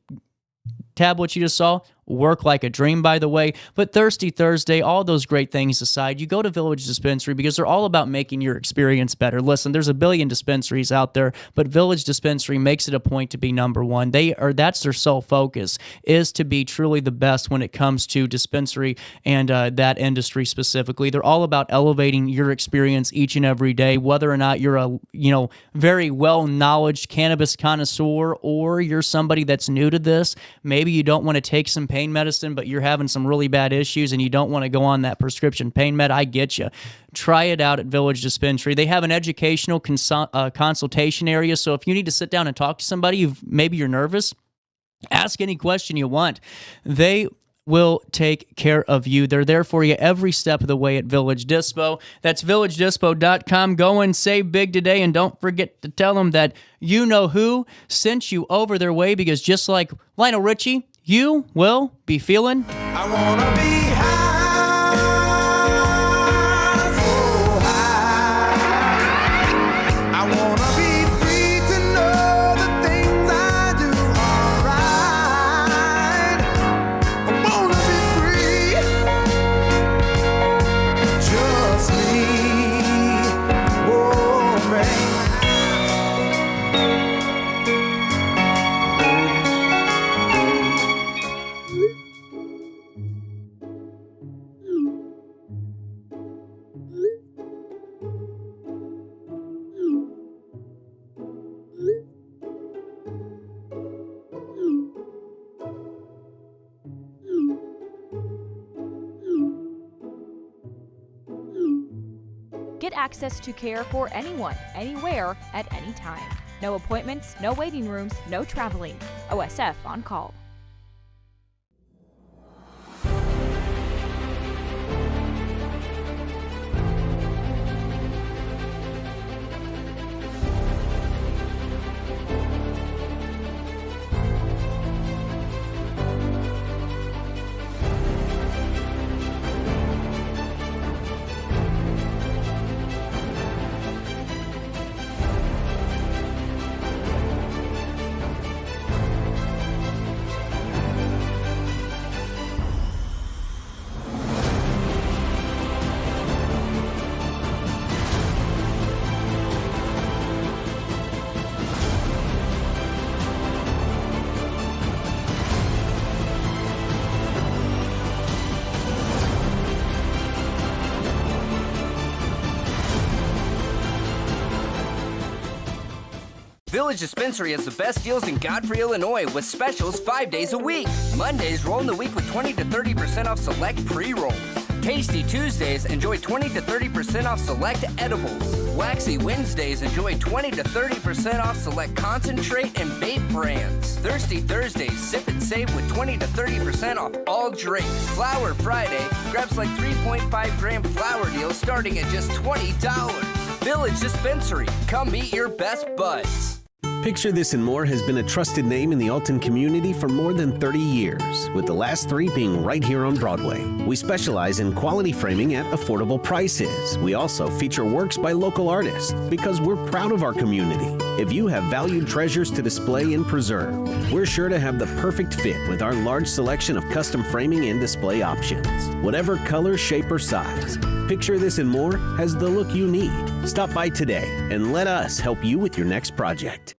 tablets you just saw, work like a dream, by the way. But Thirsty Thursday, all those great things aside, you go to Village Dispensary because they're all about making your experience better. Listen, there's a billion dispensaries out there, but Village Dispensary makes it a point to be number one. That's their sole focus, is to be truly the best when it comes to dispensary and that industry specifically. They're all about elevating your experience each and every day, whether or not you're a very well-knowledged cannabis connoisseur or you're somebody that's new to this. Maybe you don't want to take some pain medicine, but you're having some really bad issues and you don't want to go on that prescription pain med. I get you. Try it out at Village Dispensary. They have an educational consultation area, so if you need to sit down and talk to somebody, maybe you're nervous, ask any question you want. They will take care of you. They're there for you every step of the way at Village Dispo. That's villagedispo.com. Go and save big today, and don't forget to tell them that you know who sent you over their way, because just like Lionel Richie, you will be feeling... I wanna be high, so high. I wanna be free to know the things I do are right. I wanna be free, just me, oh man. Get access to care for anyone, anywhere, at any time. No appointments, no waiting rooms, no traveling. OSF on call. Village Dispensary has the best deals in Godfrey, Illinois, with specials 5 days a week. Mondays roll in the week with 20 to 30% off select pre-rolls. Tasty Tuesdays, enjoy 20 to 30% off select edibles. Waxy Wednesdays, enjoy 20 to 30% off select concentrate and vape brands. Thirsty Thursdays, sip and save with 20 to 30% off all drinks. Flower Friday, grab like 3.5 gram flower deals starting at just $20. Village Dispensary, come meet your best buds. Picture This and More has been a trusted name in the Alton community for more than 30 years, with the last 3 being right here on Broadway. We specialize in quality framing at affordable prices. We also feature works by local artists because we're proud of our community. If you have valued treasures to display and preserve, we're sure to have the perfect fit with our large selection of custom framing and display options. Whatever color, shape, or size, Picture This and More has the look you need. Stop by today and let us help you with your next project.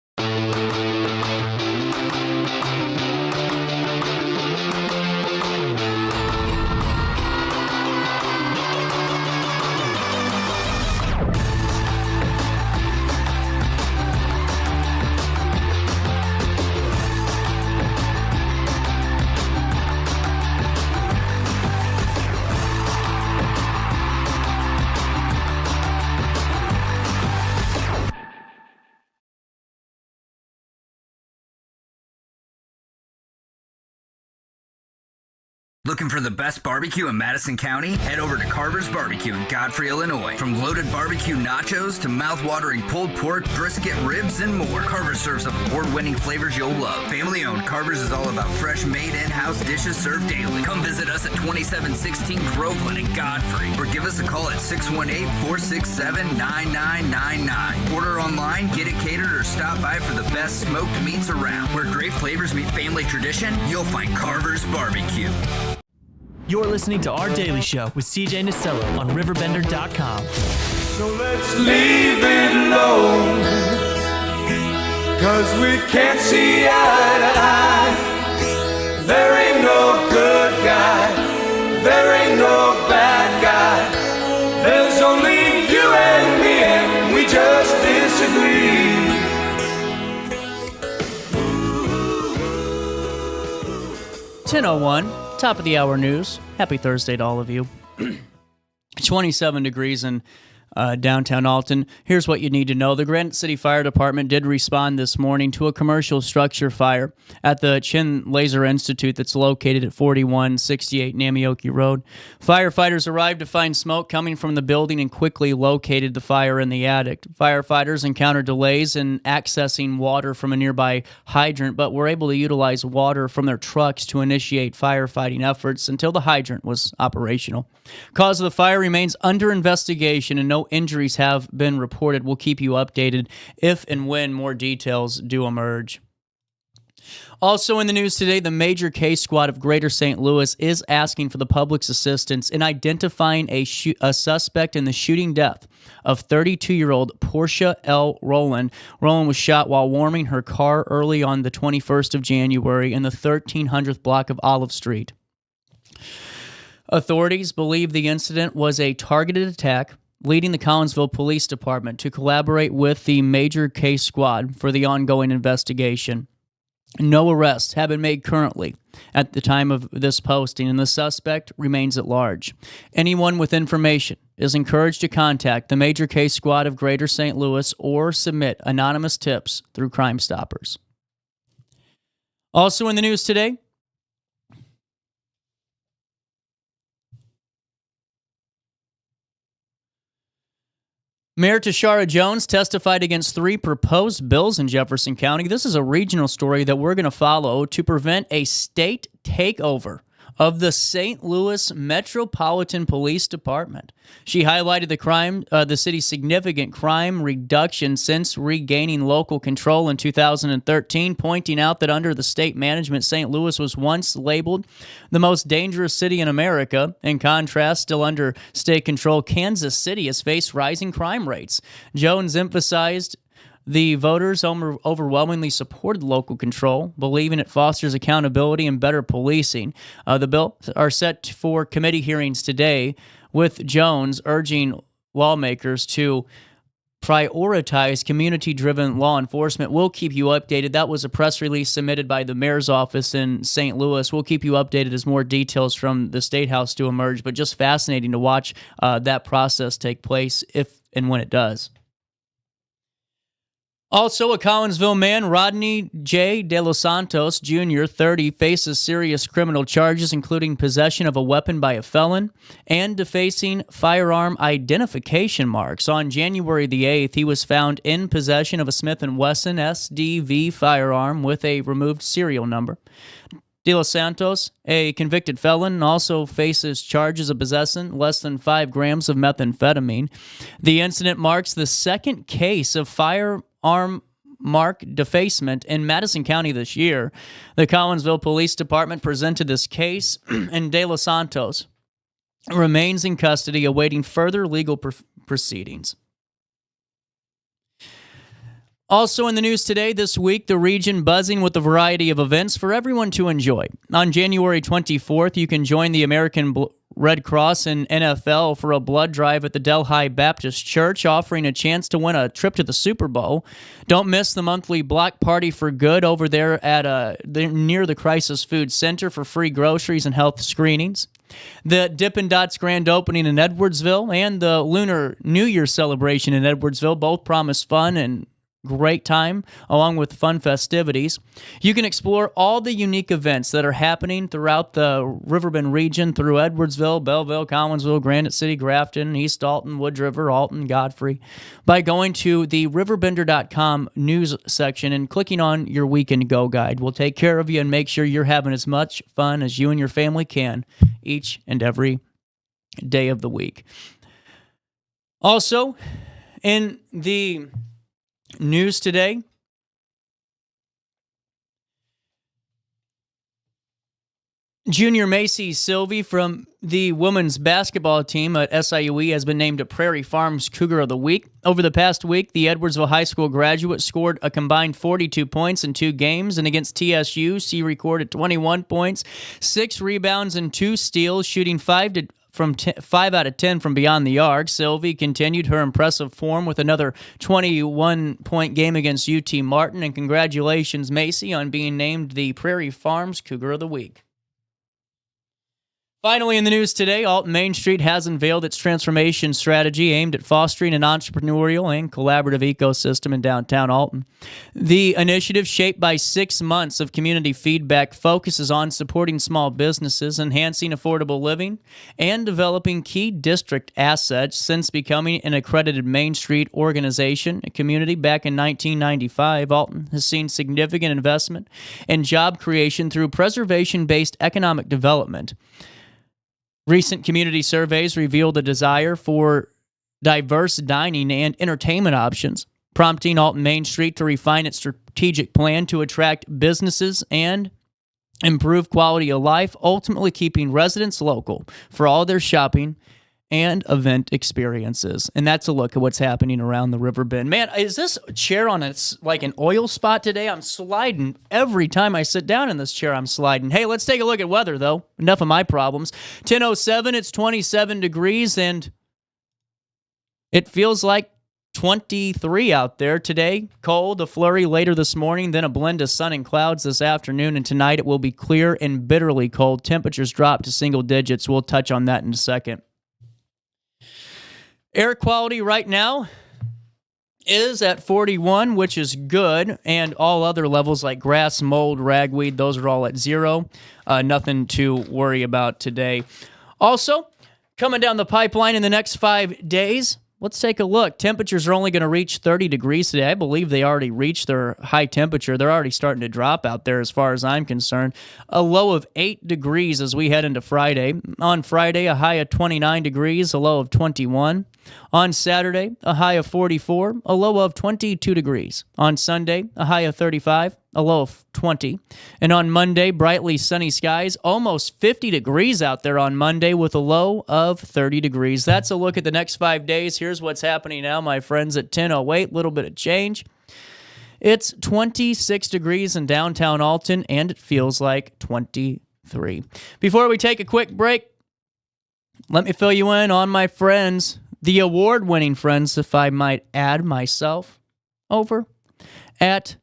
Looking for the best barbecue in Madison County? Head over to Carver's Barbecue in Godfrey, Illinois. From loaded barbecue nachos to mouth-watering pulled pork, brisket, ribs, and more, Carver's serves up award-winning flavors you'll love. Family-owned, Carver's is all about fresh, made in-house dishes served daily. Come visit us at 2716 Groveland in Godfrey, or give us a call at 618-467-9999. Order online, get it catered, or stop by for the best smoked meats around. Where great flavors meet family tradition, you'll find Carver's Barbecue. You're listening to Our Daily Show with CJ Nasello on RiverBender.com. So let's leave it alone, 'cause we can't see eye to eye. There ain't no good guy, there ain't no bad guy. There's only you and me, and we just disagree. 10:01. Top of the hour news. Happy Thursday to all of you. 27 degrees in downtown Alton. Here's what you need to know. The Granite City Fire Department did respond this morning to a commercial structure fire at the Chin Laser Institute that's located at 4168 Namioki Road. Firefighters arrived to find smoke coming from the building and quickly located the fire in the attic. Firefighters encountered delays in accessing water from a nearby hydrant, but were able to utilize water from their trucks to initiate firefighting efforts until the hydrant was operational. Cause of the fire remains under investigation and no injuries have been reported. We'll keep you updated if and when more details do emerge. Also in the news today, the Major Case Squad of Greater St. Louis is asking for the public's assistance in identifying a suspect in the shooting death of 32-year-old Portia L. Rowland. Rowland was shot while warming her car early on the 21st of January in the 1300th block of Olive Street. Authorities believe the incident was a targeted attack, leading the Collinsville Police Department to collaborate with the Major Case Squad for the ongoing investigation. No arrests have been made currently at the time of this posting, and the suspect remains at large. Anyone with information is encouraged to contact the Major Case Squad of Greater St. Louis or submit anonymous tips through Crime Stoppers. Also in the news today, Mayor Tashara Jones testified against 3 proposed bills in Jefferson County. This is a regional story that we're going to follow to prevent a state takeover of the St. Louis Metropolitan Police Department. She highlighted the city's significant crime reduction since regaining local control in 2013, pointing out that under the state management, St. Louis was once labeled the most dangerous city in America. In contrast, still under state control, Kansas City has faced rising crime rates. Jones emphasized the voters overwhelmingly supported local control, believing it fosters accountability and better policing. The bills are set for committee hearings today, with Jones urging lawmakers to prioritize community-driven law enforcement. We'll keep you updated. That was a press release submitted by the mayor's office in St. Louis. We'll keep you updated as more details from the State House do emerge, but just fascinating to watch that process take place if and when it does. Also, a Collinsville man, Rodney J. De Los Santos Jr., 30, faces serious criminal charges, including possession of a weapon by a felon and defacing firearm identification marks. On January the 8th, he was found in possession of a Smith & Wesson SDV firearm with a removed serial number. De Los Santos, a convicted felon, also faces charges of possessing less than 5 grams of methamphetamine. The incident marks the second case of firearm mark defacement in Madison County this year. The Collinsville Police Department presented this case, and De Los Santos remains in custody awaiting further legal proceedings. Also in the news today, this week, the region buzzing with a variety of events for everyone to enjoy. On January 24th, you can join the American Red Cross and NFL for a blood drive at the Delhi Baptist Church, offering a chance to win a trip to the Super Bowl. Don't miss the monthly Block Party for Good over there at near the Crisis Food Center for free groceries and health screenings. The Dippin' Dots grand opening in Edwardsville and the Lunar New Year celebration in Edwardsville both promise fun and great time along with fun festivities. You can explore all the unique events that are happening throughout the Riverbend region through Edwardsville, Belleville, Collinsville, Granite City, Grafton, East Alton, Wood River, Alton, Godfrey by going to the RiverBender.com news section and clicking on your Weekend Go guide. We'll take care of you and make sure you're having as much fun as you and your family can each and every day of the week. Also, in the news today, junior Macy Sylvie from the women's basketball team at SIUE has been named a Prairie Farms Cougar of the Week. Over the past week, the Edwardsville High School graduate scored a combined 42 points in 2 games, and against TSU, she recorded 21 points, 6 rebounds, and 2 steals, shooting 5 out of 10 from beyond the arc. Sylvie continued her impressive form with another 21-point game against UT Martin, and congratulations, Macy, on being named the Prairie Farms Cougar of the Week. Finally, in the news today, Alton Main Street has unveiled its transformation strategy aimed at fostering an entrepreneurial and collaborative ecosystem in downtown Alton. The initiative, shaped by 6 months of community feedback, focuses on supporting small businesses, enhancing affordable living, and developing key district assets. Since becoming an accredited Main Street organization community back in 1995, Alton has seen significant investment and job creation through preservation-based economic development. Recent community surveys revealed a desire for diverse dining and entertainment options, prompting Alton Main Street to refine its strategic plan to attract businesses and improve quality of life, ultimately keeping residents local for all their shopping and event experiences. And that's a look at what's happening around the Riverbend. Man, is this chair on like an oil spot today? I'm sliding. Every time I sit down in this chair, I'm sliding. Hey, let's take a look at weather, though. Enough of my problems. 10:07, it's 27 degrees, and it feels like 23 out there today. Cold, a flurry later this morning, then a blend of sun and clouds this afternoon, and tonight it will be clear and bitterly cold. Temperatures drop to single digits. We'll touch on that in a second. Air quality right now is at 41, which is good, and all other levels like grass, mold, ragweed, those are all at 0. Nothing to worry about today. Also, coming down the pipeline in the next 5 days, let's take a look. Temperatures are only going to reach 30 degrees today. I believe they already reached their high temperature. They're already starting to drop out there as far as I'm concerned. A low of 8 degrees as we head into Friday. On Friday, a high of 29 degrees, a low of 21. On Saturday, a high of 44, a low of 22 degrees. On Sunday, a high of 35, a low of 20. And on Monday, brightly sunny skies, almost 50 degrees out there on Monday with a low of 30 degrees. That's a look at the next 5 days. Here's what's happening now, my friends, at 10:08, little bit of change. It's 26 degrees in downtown Alton, and it feels like 23. Before we take a quick break, let me fill you in on my friends, the award-winning friends, if I might add myself, over at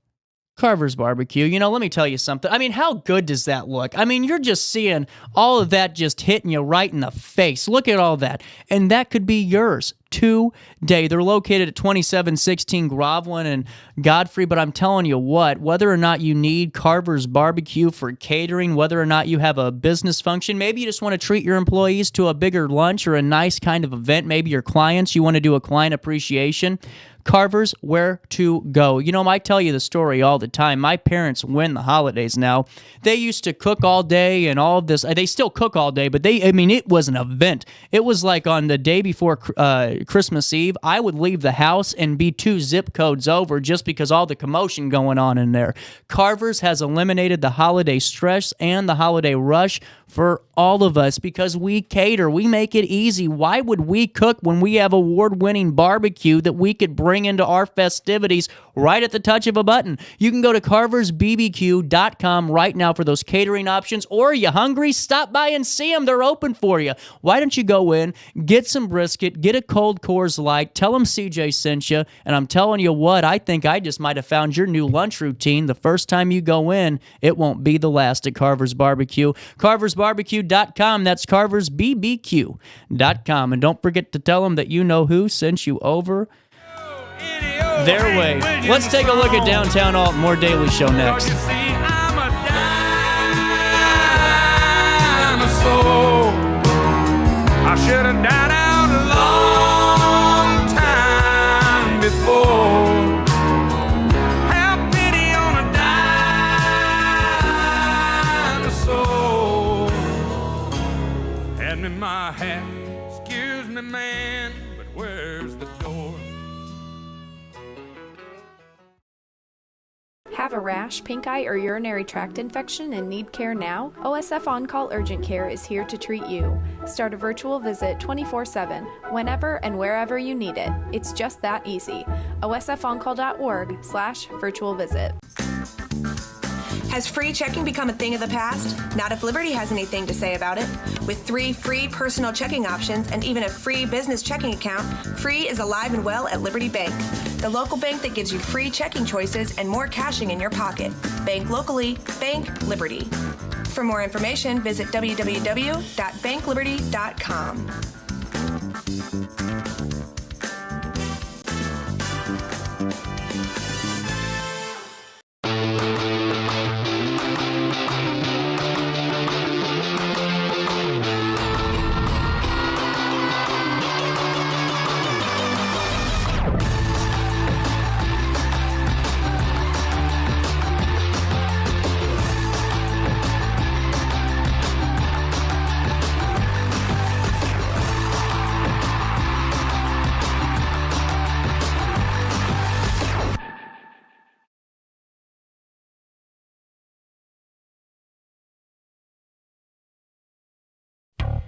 Carver's Barbecue. You know, let me tell you something. I mean, how good does that look? I mean, you're just seeing all of that just hitting you right in the face. Look at all that. And that could be yours today. They're located at 2716 Groveland and Godfrey, but I'm telling you what, whether or not you need Carver's Barbecue for catering, whether or not you have a business function, maybe you just want to treat your employees to a bigger lunch or a nice kind of event, maybe your clients, you want to do a client appreciation, Carver's, where to go. You know, I tell you the story all the time. My parents win the holidays now. They used to cook all day and all of this. They still cook all day, but it was an event. It was like on the day before Christmas Eve, I would leave the house and be 2 zip codes over just because all the commotion going on in there. Carver's has eliminated the holiday stress and the holiday rush for all of us because we cater. We make it easy. Why would we cook when we have award-winning barbecue that we could bring into our festivities right at the touch of a button? You can go to carversbbq.com right now for those catering options. Or are you hungry? Stop by and see them. They're open for you. Why don't you go in, get some brisket, get a cold Coors Light, tell them CJ sent you, and I'm telling you what, I think I just might have found your new lunch routine. The first time you go in, it won't be the last at Carver's Barbecue. CarversBarbecue.com. That's CarversBBQ.com. And don't forget to tell them that you know who sent you over their way. Let's take a look at downtown Alton. More Daily Show next. I'm a dinosaur. I should have died out a long time before. Have pity on a dinosaur. Hand me my hat. Excuse me, man, but where's the door? Have a rash, pink eye, or urinary tract infection and need care now? OSF On Call Urgent Care is here to treat you. Start a virtual visit 24/7, whenever and wherever you need it. It's just that easy. osfoncall.org/virtual visit. Has free checking become a thing of the past? Not if Liberty has anything to say about it. With 3 free personal checking options and even a free business checking account, free is alive and well at Liberty Bank, the local bank that gives you free checking choices and more cashing in your pocket. Bank locally, bank Liberty. For more information, visit www.bankliberty.com.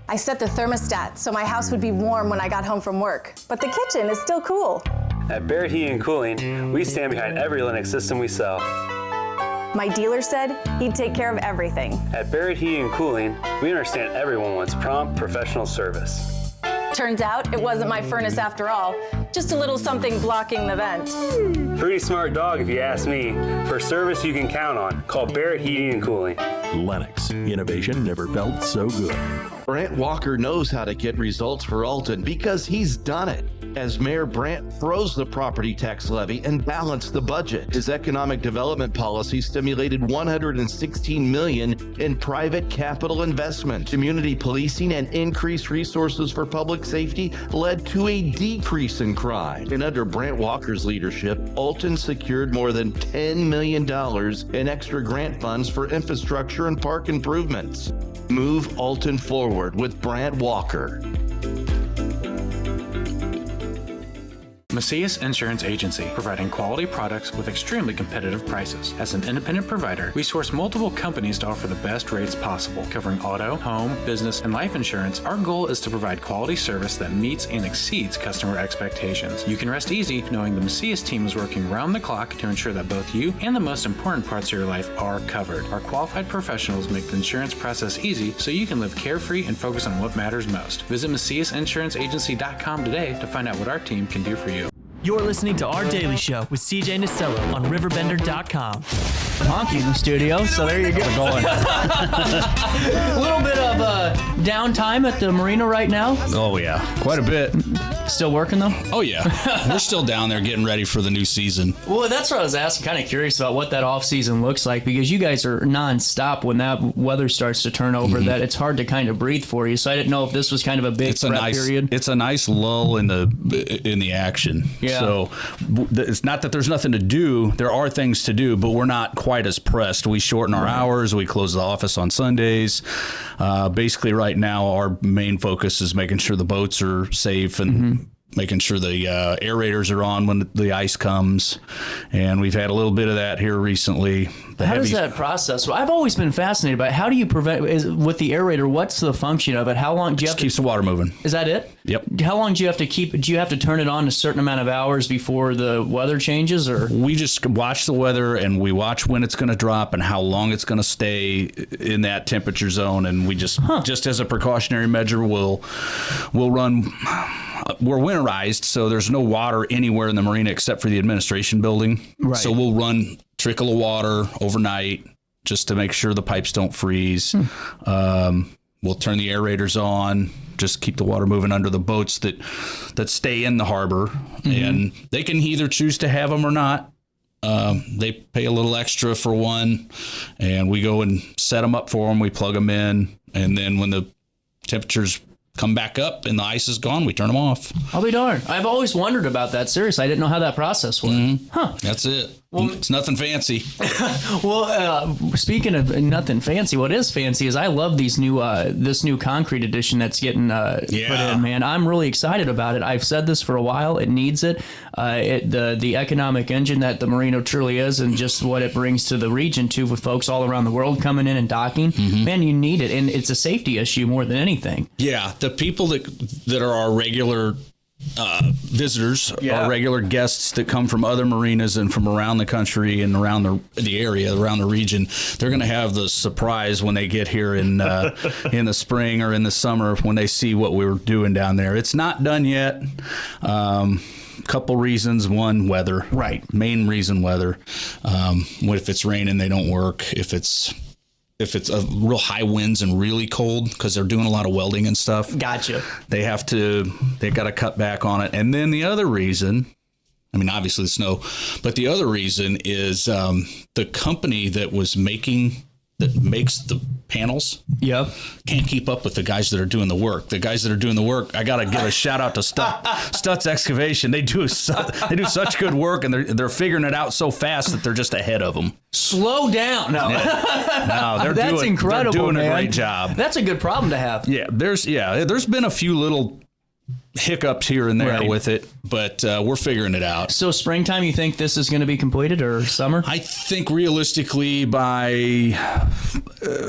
I set the thermostat so my house would be warm when I got home from work, but the kitchen is still cool. At Barrett Heating and Cooling, we stand behind every Linux system we sell. My dealer said he'd take care of everything. At Barrett Heating and Cooling, we understand everyone wants prompt, professional service. Turns out it wasn't my furnace after all, just a little something blocking the vent. Pretty smart dog if you ask me. For service you can count on, call Barrett Heating and Cooling. Lennox. Innovation never felt so good. Brant Walker knows how to get results for Alton because he's done it. As Mayor Brant froze the property tax levy and balanced the budget, his economic development policy stimulated $116 million in private capital investment. Community policing and increased resources for public safety led to a decrease in crime. And under Brant Walker's leadership, Alton secured more than $10 million in extra grant funds for infrastructure and park improvements. Move Alton forward with Brant Walker. Macias Insurance Agency, providing quality products with extremely competitive prices. As an independent provider, we source multiple companies to offer the best rates possible. Covering auto, home, business, and life insurance, our goal is to provide quality service that meets and exceeds customer expectations. You can rest easy knowing the Macias team is working round the clock to ensure that both you and the most important parts of your life are covered. Our qualified professionals make the insurance process easy so you can live carefree and focus on what matters most. Visit MaciasInsuranceAgency.com today to find out what our team can do for you. You're listening to Our Daily Show with CJ Nasello on RiverBender.com. Honky in the studio, so there you go. We're going. A little bit of downtime at the marina right now. Oh, yeah. Quite a bit. Still working, though? Oh, yeah. We're still down there getting ready for the new season. Well, that's what I was asking. Kind of curious about what that off-season looks like because you guys are non-stop when that weather starts to turn over, that it's hard to kind of breathe for you. So I didn't know if this was kind of a big prep period. It's a nice lull in the action. Yeah. So it's not that there's nothing to do. There are things to do, but we're not quite as pressed. We shorten our hours. We close the office on Sundays. Basically, right now, our main focus is making sure the boats are safe and making sure the aerators are on when the ice comes. And we've had a little bit of that here recently. How does that process? Well, I've always been fascinated by it. How do you prevent, with the aerator, what's the function of it? How long do you have to... keeps the water moving. Is that it? Yep. How long do you have to keep, do you have to turn it on a certain amount of hours before the weather changes, or? We just watch the weather and we watch when it's going to drop and how long it's going to stay in that temperature zone. And we just as a precautionary measure, we'll run... We're winterized, so there's no water anywhere in the marina except for the administration building. Right. So we'll run trickle of water overnight just to make sure the pipes don't freeze. We'll turn the aerators on just keep the water moving under the boats that stay in the harbor. And they can either choose to have them or not. They pay a little extra for one, and we go and set them up for them. We plug them in, and then when the temperatures come back up and the ice is gone, we turn them off. I'll be darned. I've always wondered about that. Seriously, I didn't know how that process worked. Huh. That's it. Well, it's nothing fancy. Well, speaking of nothing fancy, what is fancy is I love these new this new concrete edition that's getting put in, man. I'm really excited about it. I've said this for a while. It needs it. The economic engine that the Marino truly is, and just what it brings to the region too, with folks all around the world coming in and docking. Man, you need it, and it's a safety issue more than anything. Yeah, the people that are our regular visitors, our regular guests that come from other marinas and from around the country and around the area, around the region, they're going to have the surprise when they get here in the spring or in the summer when they see what we were doing down there. It's not done yet. Couple reasons. One, weather. Right. Main reason, weather. If it's raining, they don't work. If it's a real high winds and really cold, because they're doing a lot of welding and stuff. Gotcha. They got to cut back on it. And then the other reason, I mean, obviously the snow, but the other reason is the company that makes the panels can't keep up with the guys that are doing the work. The guys that are doing the work, I got to give a shout out to Stutz Excavation. They do such good work, and they're figuring it out so fast that they're just ahead of them. Slow down. No, that's incredible. They're doing man. a great job. That's a good problem to have. Yeah, there's been a few little hiccups here and there with it, but we're figuring it out. So springtime, you think this is going to be completed, or summer? I think realistically by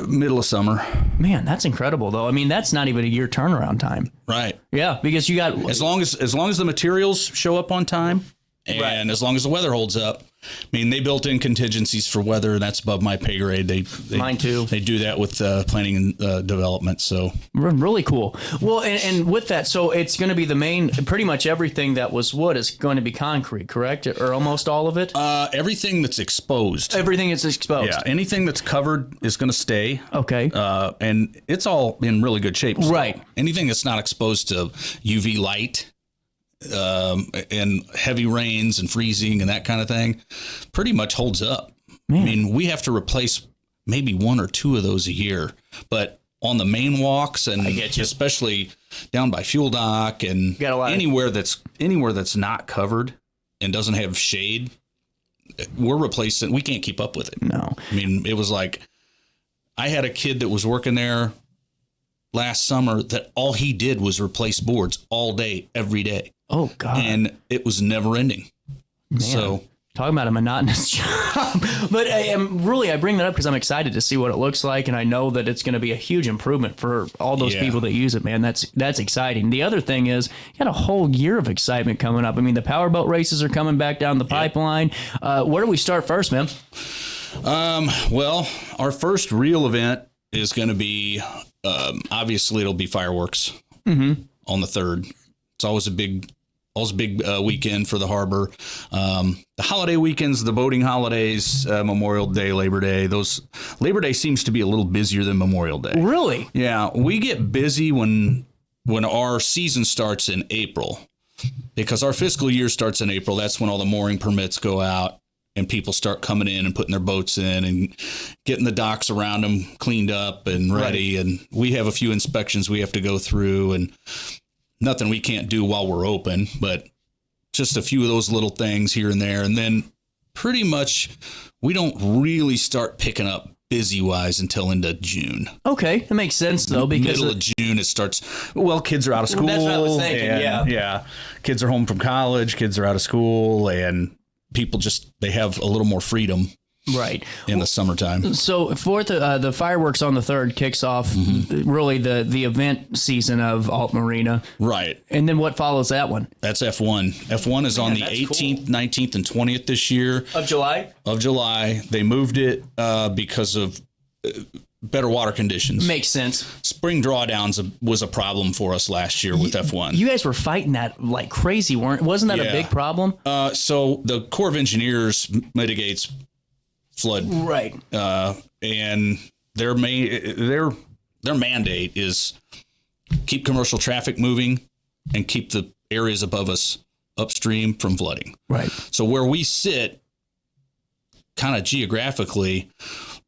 middle of summer. Man, that's incredible, though. I mean, that's not even a year turnaround time. Right. Yeah, because you got as long as the materials show up on time, and as long as the weather holds up. I mean, they built in contingencies for weather, and that's above my pay grade. Mine too. They do that with planning and development. So really cool. Well, and with that, so it's going to be the main. Pretty much everything that was wood is going to be concrete, correct? Or almost all of it? Everything that's exposed. Everything that's exposed. Yeah. Anything that's covered is going to stay. Okay. And it's all in really good shape. Right. Anything that's not exposed to UV light. And heavy rains and freezing and that kind of thing pretty much holds up. Man. I mean, we have to replace maybe one or two of those a year, but on the main walks and especially down by fuel dock and anywhere that's not covered and doesn't have shade, we're replacing. We can't keep up with it. No. I mean, it was like I had a kid that was working there last summer that all he did was replace boards all day, every day. Oh, God. And it was never ending. Man, so talking about a monotonous job. But I bring that up because I'm excited to see what it looks like. And I know that it's going to be a huge improvement for all those people that use it, man. That's exciting. The other thing is you got a whole year of excitement coming up. I mean, the powerboat races are coming back down the pipeline. Where do we start first, man? Well, our first real event is going to be, obviously it'll be fireworks on the 3rd. It's always a big weekend for the harbor. The holiday weekends, the boating holidays, Memorial Day, Labor Day. Labor Day seems to be a little busier than Memorial Day. Really? Yeah, we get busy when our season starts in April, because our fiscal year starts in April. That's when all the mooring permits go out and people start coming in and putting their boats in and getting the docks around them cleaned up and ready. Right. And we have a few inspections we have to go through, and nothing we can't do while we're open, but just a few of those little things here and there. And then pretty much we don't really start picking up busy-wise until into June. Okay, that makes sense, though, because middle of June it starts. Well, kids are out of school. That's what I was thinking, Yeah, kids are home from college, kids are out of school, and people they have a little more freedom. Right. In the summertime. So the fireworks on the 3rd kicks off really the event season of Alt Marina. Right. And then what follows that one? That's F1. F1 is on the 18th, 19th, and 20th this year. Of July? Of July. They moved it because of better water conditions. Makes sense. Spring drawdowns was a problem for us last year with F1. You guys were fighting that like crazy, wasn't that a big problem? So the Corps of Engineers mitigates flood, right? And their mandate is keep commercial traffic moving, and keep the areas above us upstream from flooding. Right. So where we sit, kind of geographically,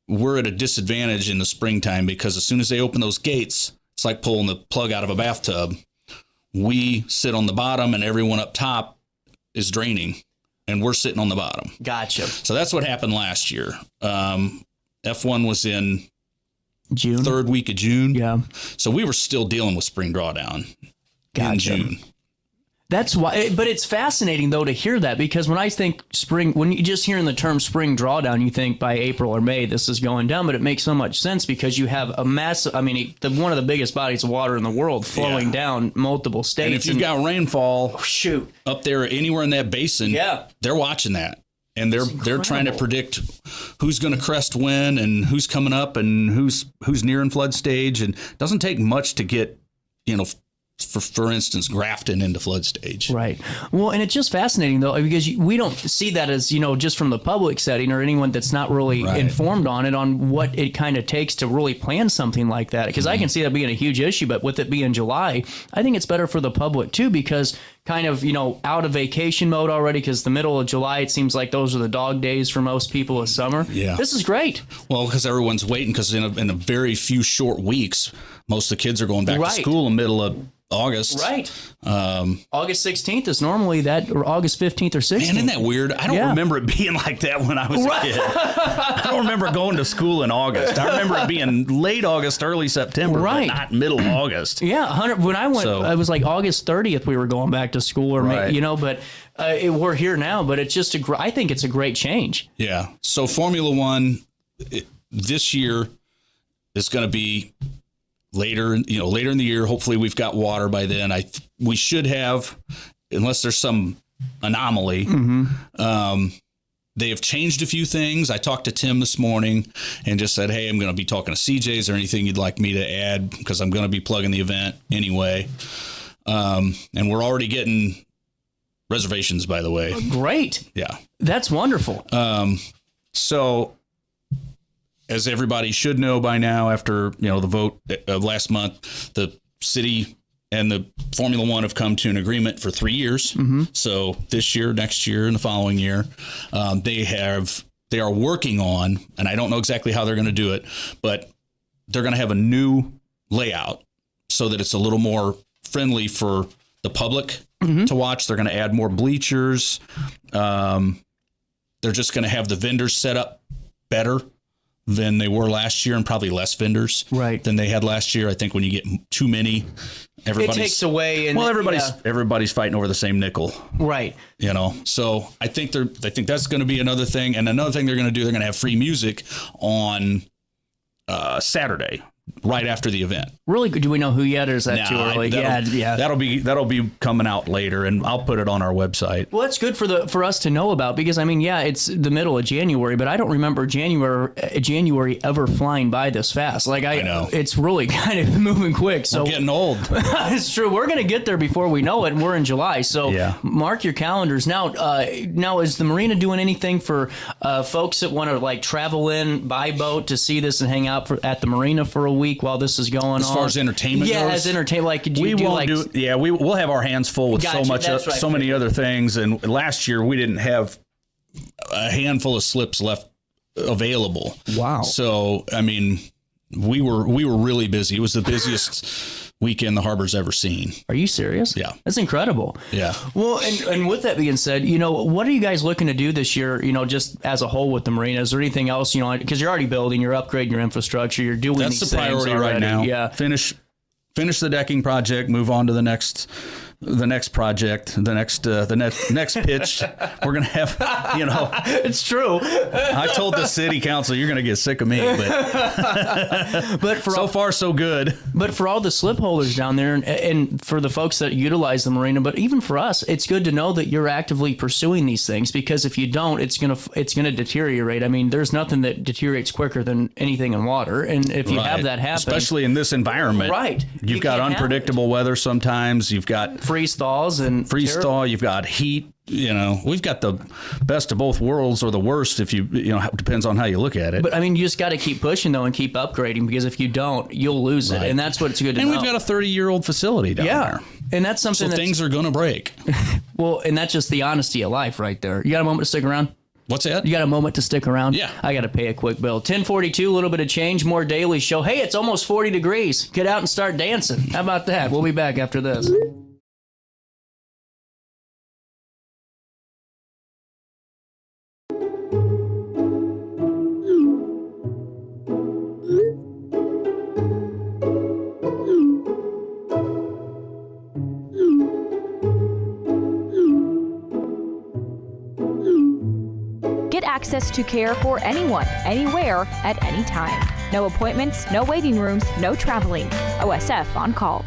we're at a disadvantage in the springtime because as soon as they open those gates, it's like pulling the plug out of a bathtub. We sit on the bottom and everyone up top is draining and we're sitting on the bottom. Gotcha. So that's what happened last year. F1 was in June, third week of June. Yeah. So we were still dealing with spring drawdown in June. That's why, but it's fascinating though to hear that, because when I think spring, when you just hearing the term spring drawdown, you think by April or May this is going down, but it makes so much sense because you have a massive, I mean, one of the biggest bodies of water in the world flowing down multiple states. And if you've got rainfall, shoot, up there anywhere in that basin, they're watching that. And they're trying to predict who's going to crest when and who's coming up and who's nearing flood stage. And it doesn't take much to get, for instance, Grafton into flood stage. Right. Well, and it's just fascinating, though, because we don't see that as, just from the public setting or anyone that's not really informed on it, on what it kind of takes to really plan something like that. Because I can see that being a huge issue, but with it being July, I think it's better for the public, too, because kind of, out of vacation mode already, because the middle of July, it seems like those are the dog days for most people of summer. Yeah. This is great. Well, because everyone's waiting, because in a very few short weeks, most of the kids are going back to school in the middle of August. Right. August 16th is normally that, or August 15th or 16th. Man, isn't that weird? I don't remember it being like that when I was a kid. I don't remember going to school in August. I remember it being late August, early September, but not middle August. Yeah, when I went, it was like August 30th we were going back to school, or but we're here now, but it's just I think it's a great change. Yeah. So Formula One this year is going to be later in the year. Hopefully we've got water by then. We should have, unless there's some anomaly. They have changed a few things. I talked to Tim this morning and just said, hey, I'm going to be talking to CJ. Is there anything you'd like me to add? Because I'm going to be plugging the event anyway. And we're already getting reservations, by the way. Great. Yeah. That's wonderful. So as everybody should know by now, after the vote of last month, the city and the Formula One have come to an agreement for 3 years. So this year, next year, and the following year, they are working on, and I don't know exactly how they're going to do it, but they're going to have a new layout so that it's a little more friendly for the public to watch. They're going to add more bleachers. They're just going to have the vendors set up better than they were last year, and probably less vendors than they had last year. I think when you get too many, it takes away. And everybody's fighting over the same nickel. Right. So I think that's going to be another thing. And another thing they're going to do, they're going to have free music on Saturday, right after the event. Really? Do we know who yet, or is that too early? That'll be coming out later, and I'll put it on our website. Well, that's good for us to know about, because it's the middle of January, but I don't remember January ever flying by this fast. I know it's really kind of moving quick. So we're getting old. It's true. We're going to get there before we know it, and we're in July. So mark your calendars now. Now, is the marina doing anything for folks that want to travel in by boat to see this and hang out at the marina for a week while this is going on? As far as entertainment goes? As entertainment, we'll have our hands full with so many other things. And last year we didn't have a handful of slips left available. Wow. So, we were really busy. It was the busiest weekend the harbor's ever seen. Are you serious? Yeah. That's incredible. Yeah. Well, and with that being said, what are you guys looking to do this year, just as a whole with the marina? Is there anything else, because you're already building, you're upgrading your infrastructure, you're doing That's these the priority things right now. Yeah. Finish the decking project, move on to the next project, the next pitch. We're going to have, It's true. I told the city council, you're going to get sick of me, but so far so good. But for all the slip holders down there, and for the folks that utilize the marina, but even for us, it's good to know that you're actively pursuing these things, because if you don't, it's going to deteriorate. There's nothing that deteriorates quicker than anything in water. And if you have that happen, especially in this environment, you've got unpredictable weather sometimes. You've got freeze thaw. You've got heat. we've got the best of both worlds, or the worst, if it depends on how you look at it. But I mean, you just got to keep pushing though and keep upgrading, because if you don't, you'll lose it, and that's what it's good to know. And we've got a 30-year-old facility down there. And that's something. So things are going to break. Well, and that's just the honesty of life right there. You got a moment to stick around? What's that? You got a moment to stick around? Yeah. I got to pay a quick bill. 10:42, a little bit of change, more Daily Show. Hey, it's almost 40 degrees. Get out and start dancing. How about that? We'll be back after this. Get access to care for anyone, anywhere, at any time. No appointments, no waiting rooms, no traveling. OSF on call.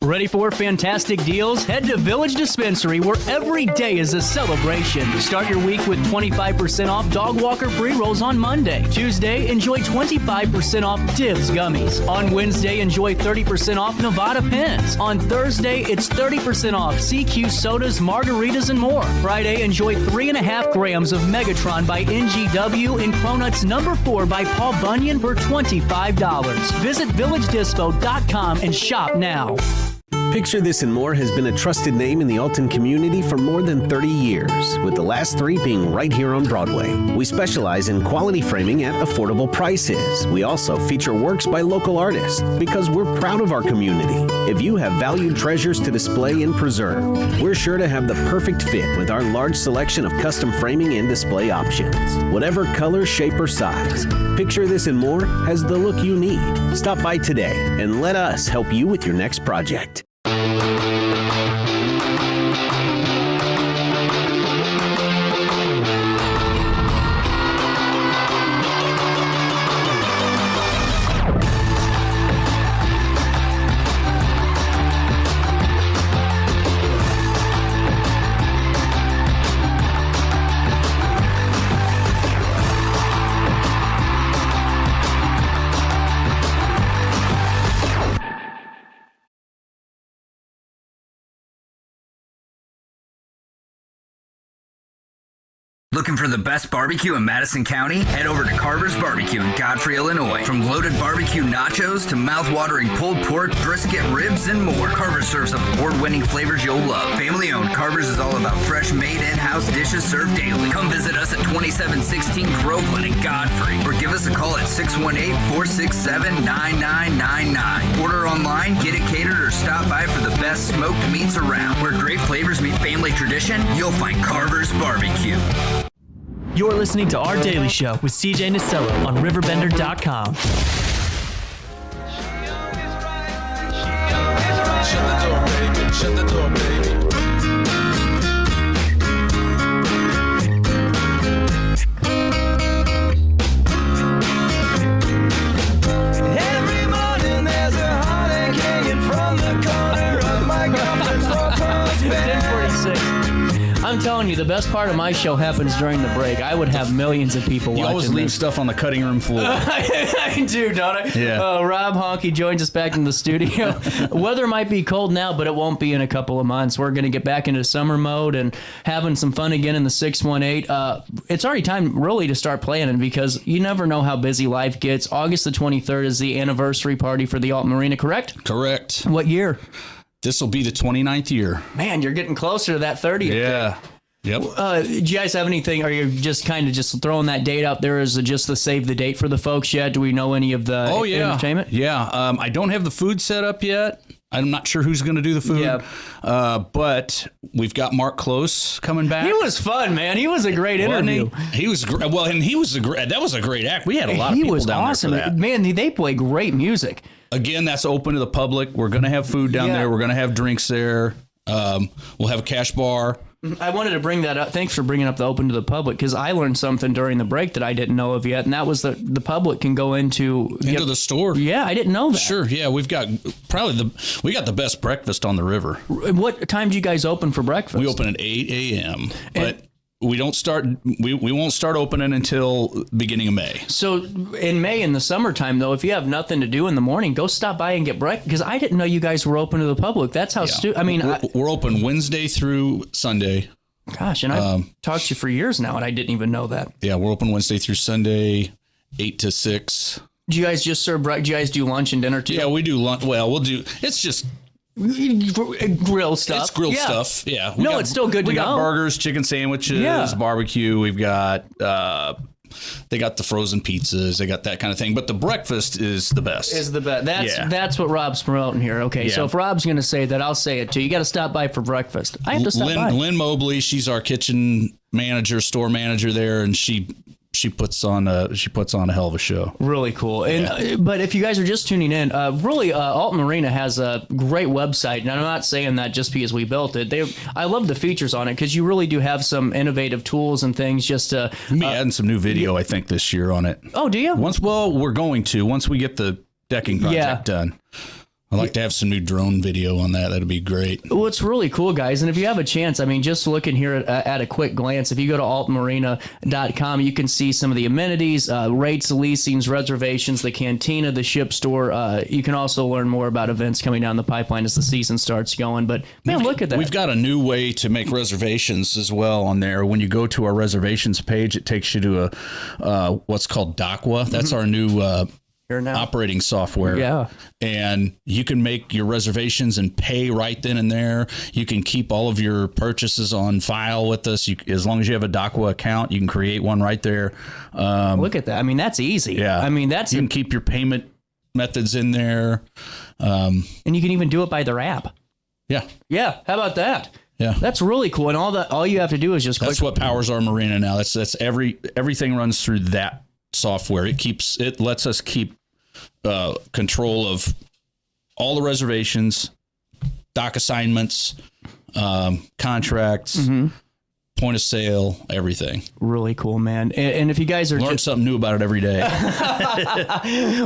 Ready for fantastic deals? Head to Village Dispensary, where every day is a celebration. Start your week with 25% off Dog Walker pre-rolls on Monday. Tuesday, enjoy 25% off Divs gummies. On Wednesday, enjoy 30% off Nevada pens. On Thursday, it's 30% off CQ sodas, margaritas, and more. Friday, enjoy 3.5 grams of Megatron by NGW and Cronuts number 4 by Paul Bunyan for $25. Visit VillageDispo.com and shop now. Picture This and More has been a trusted name in the Alton community for more than 30 years, with the last 3 being right here on Broadway. We specialize in quality framing at affordable prices. We also feature works by local artists because we're proud of our community. If you have valued treasures to display and preserve, we're sure to have the perfect fit with our large selection of custom framing and display options. Whatever color, shape, or size, Picture This and More has the look you need. Stop by today and let us help you with your next project. Looking for the best barbecue in Madison County? Head over to Carver's Barbecue in Godfrey, Illinois. From loaded barbecue nachos to mouth-watering pulled pork, brisket, ribs, and more, Carver's serves up award-winning flavors you'll love. Family-owned, Carver's is all about fresh-made in-house dishes served daily. Come visit us at 2716 Groveland in Godfrey, or give us a call at 618-467-9999. Order online, get it catered, or stop by for the best smoked meats around. Where great flavors meet family tradition, you'll find Carver's Barbecue. You're listening to Our Daily Show with CJ Nasello on RiverBender.com. Shut the door, baby. Every morning there's a heartache hanging from the corner of my girlfriend's four-post bed. 10:46. I'm telling you, the best part of my show happens during the break. I would have millions of people watching. You always leave stuff on the cutting room floor. I do, don't I? Yeah. Rob Honky joins us back in the studio. Weather might be cold now, but it won't be in a couple of months. We're going to get back into summer mode and having some fun again in the 618. It's already time, really, to start planning because you never know how busy life gets. August the 23rd is the anniversary party for the Alton Marina, correct? Correct. What year? This will be the 29th year. Man, you're getting closer to that 30th. Yeah. Yep. Do you guys have anything? Are you just kind of just throwing that date out there? Is it just the save the date for the folks yet? Do we know any of the entertainment? Yeah. I don't have the food set up yet. I'm not sure who's going to do the food. Yeah. But we've got Mark Close coming back. He was fun, man. He was a great interview. He was great. Well, and that was a great act. We had a lot of people down awesome. there for that. Man, they play great music. Again, that's open to the public. We're going to have food down there. We're going to have drinks there. We'll have a cash bar. I wanted to bring that up. Thanks for bringing up the open to the public, because I learned something during the break that I didn't know of yet, and that was that the public can go into the store. Yeah, I didn't know that. Sure, yeah, we've got we got the best breakfast on the river. What time do you guys open for breakfast? We open at 8 a.m., but we don't start. We won't start opening until beginning of May. So in May, in the summertime, though, if you have nothing to do in the morning, go stop by and get breakfast, because I didn't know you guys were open to the public. That's how I mean, we're open Wednesday through Sunday. Gosh, and I've talked to you for years now, and I didn't even know that. Yeah, we're open Wednesday through Sunday, 8 to 6. Do you guys just serve breakfast? Do you guys do lunch and dinner too? Yeah, we do lunch. Well, we'll do. It's just grill stuff. It's grilled stuff. Yeah. It's still good to go. We got burgers, chicken sandwiches, barbecue. We've got they got the frozen pizzas. They got that kind of thing. But the breakfast is the best. That's what Rob's promoting here. Okay, so if Rob's going to say that, I'll say it too. You got to stop by for breakfast. I have to stop by. Lynn Mobley, she's our kitchen manager, store manager there, and she puts on a hell of a show. Really cool. And but if you guys are just tuning in, Alton Marina has a great website, and I'm not saying that just because we built it. I love the features on it, because you really do have some innovative tools and things. Just to we'll be adding some new video, I think, this year on it. Oh, do you? Once we get the decking project done. I'd like to have some new drone video on that. That'd be great. Well, it's really cool, guys. And if you have a chance, I mean, just looking here at a quick glance, if you go to altmarina.com, you can see some of the amenities, rates, leasings, reservations, the cantina, the ship store. You can also learn more about events coming down the pipeline as the season starts going. But, man, look at that. We've got a new way to make reservations as well on there. When you go to our reservations page, it takes you to what's called DACWA. That's our new operating software. Yeah. And you can make your reservations and pay right then and there. You can keep all of your purchases on file with us. As long as you have a DACWA account, you can create one right there. Look at that. I mean, that's easy. Yeah. I mean, you can keep your payment methods in there. And you can even do it by their app. Yeah. Yeah. How about that? Yeah. That's really cool. And all you have to do is just That's what powers our marina now. That's everything runs through that software. It lets us keep control of all the reservations, dock assignments, contracts, point of sale, everything. Really cool, man. And if you guys are learn something new about it every day.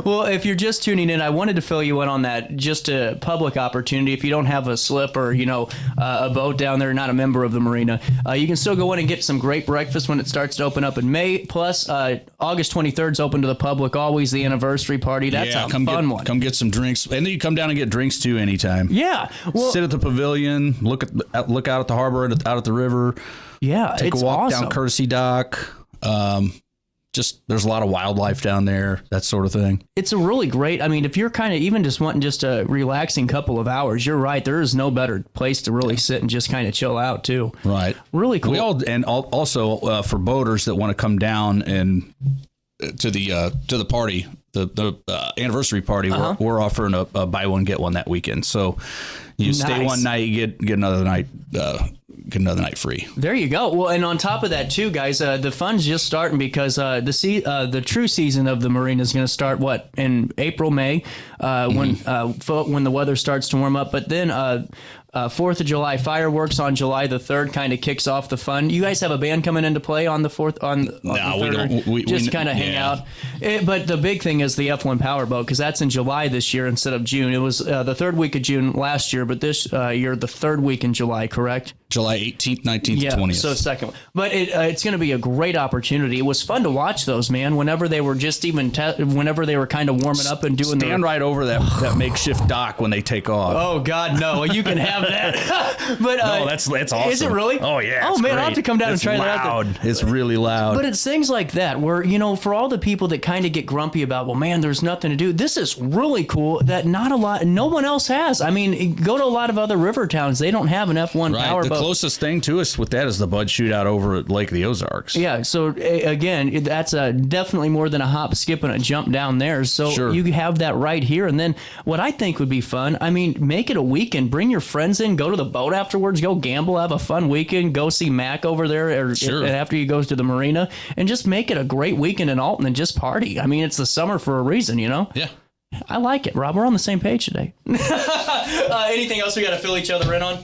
Well, if you're just tuning in, I wanted to fill you in on that. Just a public opportunity. If you don't have a slip or a boat down there, not a member of the marina, you can still go in and get some great breakfast when it starts to open up in May. Plus, August 23rd is open to the public. Always the anniversary party. That's a fun one. Come get some drinks, and then you come down and get drinks too anytime. Yeah. Well, sit at the pavilion, look out at the harbor and out at the river. Yeah, take a walk down Courtesy Dock. There's a lot of wildlife down there, that sort of thing. It's a really great. I mean, if you're kind of even just wanting just a relaxing couple of hours, you're right. There is no better place to really sit and just kind of chill out too. Right. Really cool. Also for boaters that want to come down and to the party, the anniversary party, we're offering a buy one get one that weekend. So you stay one night, you get another night. Get another night free. There you go. Well, and on top of that too, guys, the fun's just starting because the true season of the marina is going to start in April, May, when the weather starts to warm up. But then 4th of July fireworks on July the 3rd kind of kicks off the fun. You guys have a band coming into play on the 4th on the 3rd? We don't. We just kind of hang out. But the big thing is the F1 Powerboat, because that's in July this year instead of June. It was the 3rd week of June last year, but this year the 3rd week in July, correct? July 18th, 19th, 20th. So second one. But it's going to be a great opportunity. It was fun to watch those, man, whenever they were just whenever they were kind of warming up and doing Stand right over that makeshift dock when they take off. Oh, God, no. You can have that. But no, that's awesome. Is it really? Oh, yeah. Oh, man, I'll have to come down and try that out. It's really loud. But it's things like that where, for all the people that kind of get grumpy about, well, man, there's nothing to do. This is really cool that no one else has. I mean, go to a lot of other river towns. They don't have an F1 powerboat closest thing to us with that is the Bud Shootout over at Lake of the Ozarks. Yeah, so again, that's definitely more than a hop, skip, and a jump down there. So you have that right here. And then what I think would be fun, I mean, make it a weekend. Bring your friends in, go to the boat afterwards, go gamble, have a fun weekend, go see Mac over there after you go to the marina, and just make it a great weekend in Alton and just party. I mean, it's the summer for a reason, you know? Yeah. I like it, Rob. We're on the same page today. Anything else we got to fill each other in on?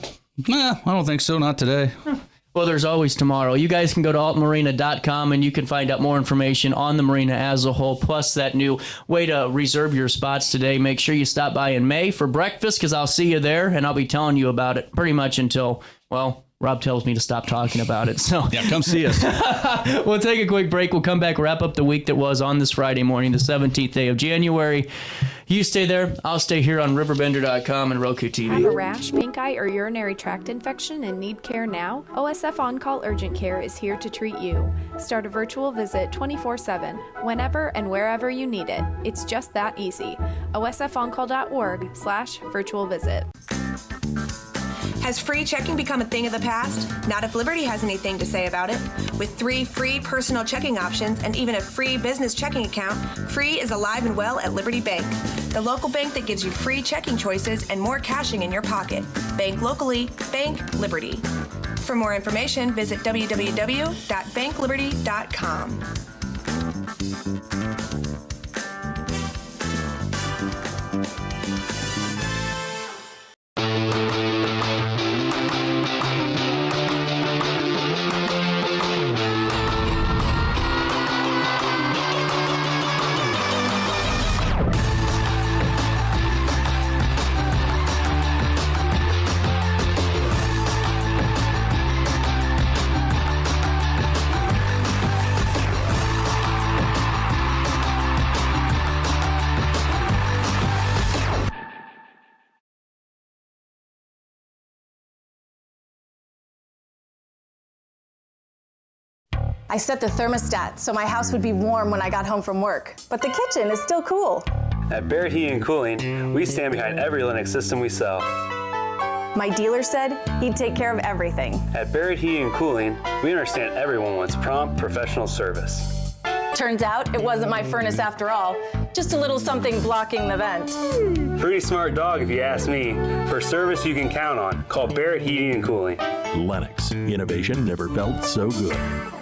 Nah, I don't think so. Not today. Well, there's always tomorrow. You guys can go to altmarina.com and you can find out more information on the marina as a whole, plus that new way to reserve your spots today. Make sure you stop by in May for breakfast because I'll see you there, and I'll be telling you about it pretty much until, well, Rob tells me to stop talking about it. So yeah, come see us. We'll take a quick break. We'll come back, wrap up the week that was on this Friday morning, the 17th day of January. You stay there. I'll stay here on RiverBender.com and Roku TV. Have a rash, pink eye, or urinary tract infection and need care now? OSF On-Call Urgent Care is here to treat you. Start a virtual visit 24/7, whenever and wherever you need it. It's just that easy. OSFOnCall.org/virtual visit. Has free checking become a thing of the past? Not if Liberty has anything to say about it. With 3 free personal checking options and even a free business checking account, free is alive and well at Liberty Bank, the local bank that gives you free checking choices and more cashing in your pocket. Bank locally, bank Liberty. For more information, visit www.bankliberty.com. I set the thermostat so my house would be warm when I got home from work, but the kitchen is still cool. At Barrett Heating and Cooling, we stand behind every Linux system we sell. My dealer said he'd take care of everything. At Barrett Heating and Cooling, we understand everyone wants prompt, professional service. Turns out it wasn't my furnace after all, just a little something blocking the vent. Pretty smart dog if you ask me. For service you can count on, call Barrett Heating and Cooling. Lennox, innovation never felt so good.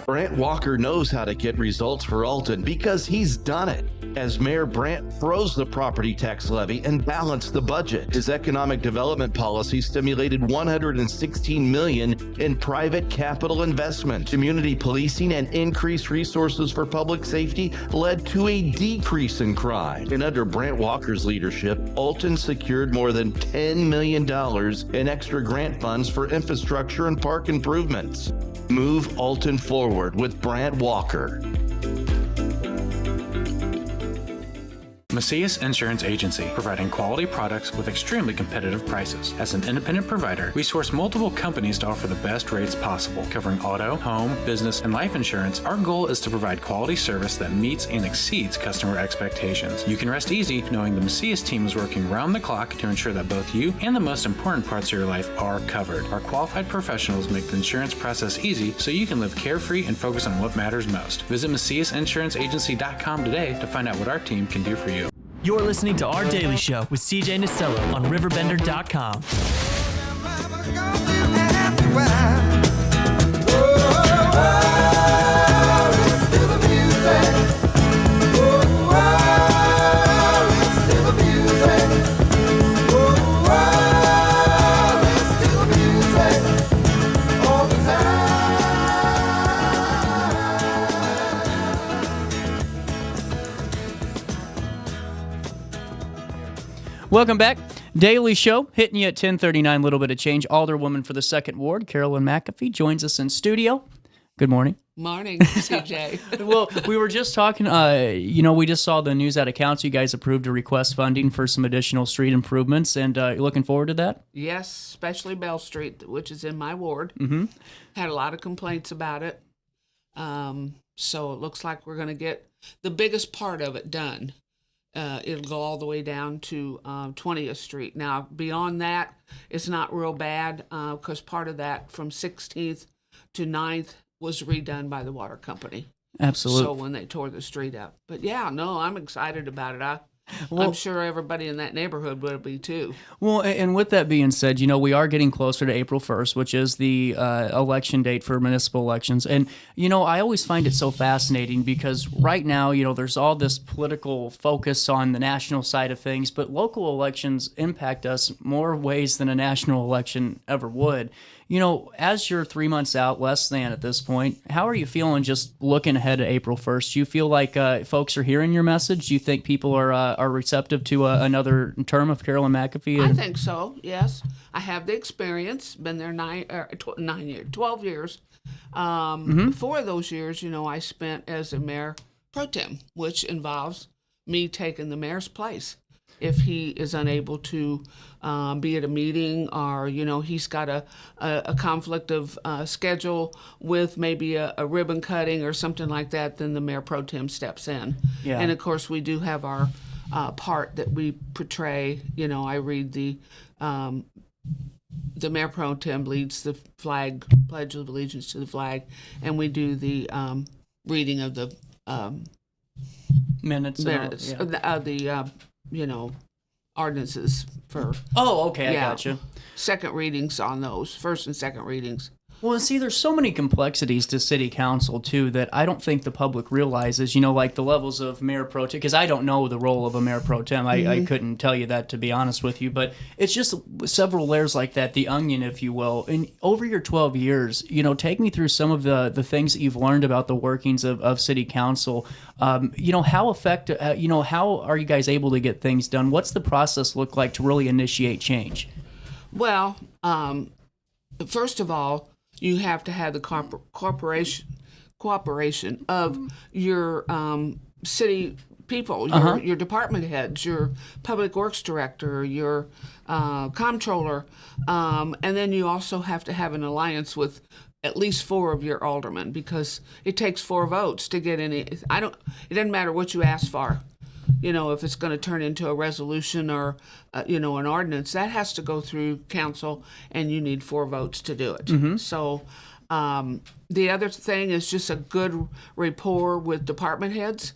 Brant Walker knows how to get results for Alton because he's done it. As Mayor Brant froze the property tax levy and balanced the budget, his economic development policy stimulated $116 million in private capital investment. Community policing and increased resources for public safety led to a decrease in crime. And under Brant Walker's leadership, Alton secured more than $10 million in extra grant funds for infrastructure and park improvements. Move Alton forward with Brant Walker. Macias Insurance Agency, providing quality products with extremely competitive prices. As an independent provider, we source multiple companies to offer the best rates possible. Covering auto, home, business, and life insurance, our goal is to provide quality service that meets and exceeds customer expectations. You can rest easy knowing the Macias team is working round the clock to ensure that both you and the most important parts of your life are covered. Our qualified professionals make the insurance process easy so you can live carefree and focus on what matters most. Visit MaciasInsuranceAgency.com today to find out what our team can do for you. You're listening to Our Daily Show with CJ Nasello on RiverBender.com. Welcome back. Daily Show, hitting you at 10:39, little bit of change. Alderwoman for the 2nd Ward, Carolyn McAfee, joins us in studio. Good morning. Morning, CJ. Well, we were just talking, we just saw the news out of council. You guys approved a request funding for some additional street improvements, and you're looking forward to that? Yes, especially Bell Street, which is in my ward. Mm-hmm. Had a lot of complaints about it. So it looks like we're going to get the biggest part of it done. it'll go all the way down to 20th Street. Now, beyond that, it's not real bad because part of that from 16th to 9th was redone by the water company. Absolutely. So when they tore the street up. But yeah, no, I'm excited about it. Well, I'm sure everybody in that neighborhood would be too. Well, and with that being said, we are getting closer to April 1st, which is the election date for municipal elections. And, I always find it so fascinating because right now, there's all this political focus on the national side of things, but local elections impact us more ways than a national election ever would. As you're 3 months out, less than at this point, how are you feeling just looking ahead to April 1st? Do you feel like folks are hearing your message? Do you think people are receptive to another term of Carolyn McAfee? I think so, yes. I have the experience, been there 12 years. 4 of those years, I spent as a mayor pro tem, which involves me taking the mayor's place. If he is unable to be at a meeting or, he's got a conflict of schedule with maybe a ribbon cutting or something like that, then the mayor pro tem steps in. Yeah. And, of course, we do have our part that we portray. I read the mayor pro tem leads the flag, Pledge of Allegiance to the flag, and we do the reading of the minutes. Ordinances for... Oh, okay, I gotcha. Second readings on those, first and second readings. Well, see, there's so many complexities to city council, too, that I don't think the public realizes, like the levels of mayor pro tem, because I don't know the role of a mayor pro tem. I couldn't tell you that, to be honest with you, but it's just several layers like that, the onion, if you will. And over your 12 years, take me through some of the things that you've learned about the workings of city council. How effective, how are you guys able to get things done? What's the process look like to really initiate change? Well, first of all, you have to have the cooperation of your city people, your department heads, your public works director, your comptroller, and then you also have to have an alliance with at least 4 of your aldermen because it takes 4 votes to get any. It doesn't matter what you ask for. If it's going to turn into a resolution or, an ordinance, that has to go through council, and you need 4 votes to do it. Mm-hmm. So the other thing is just a good rapport with department heads.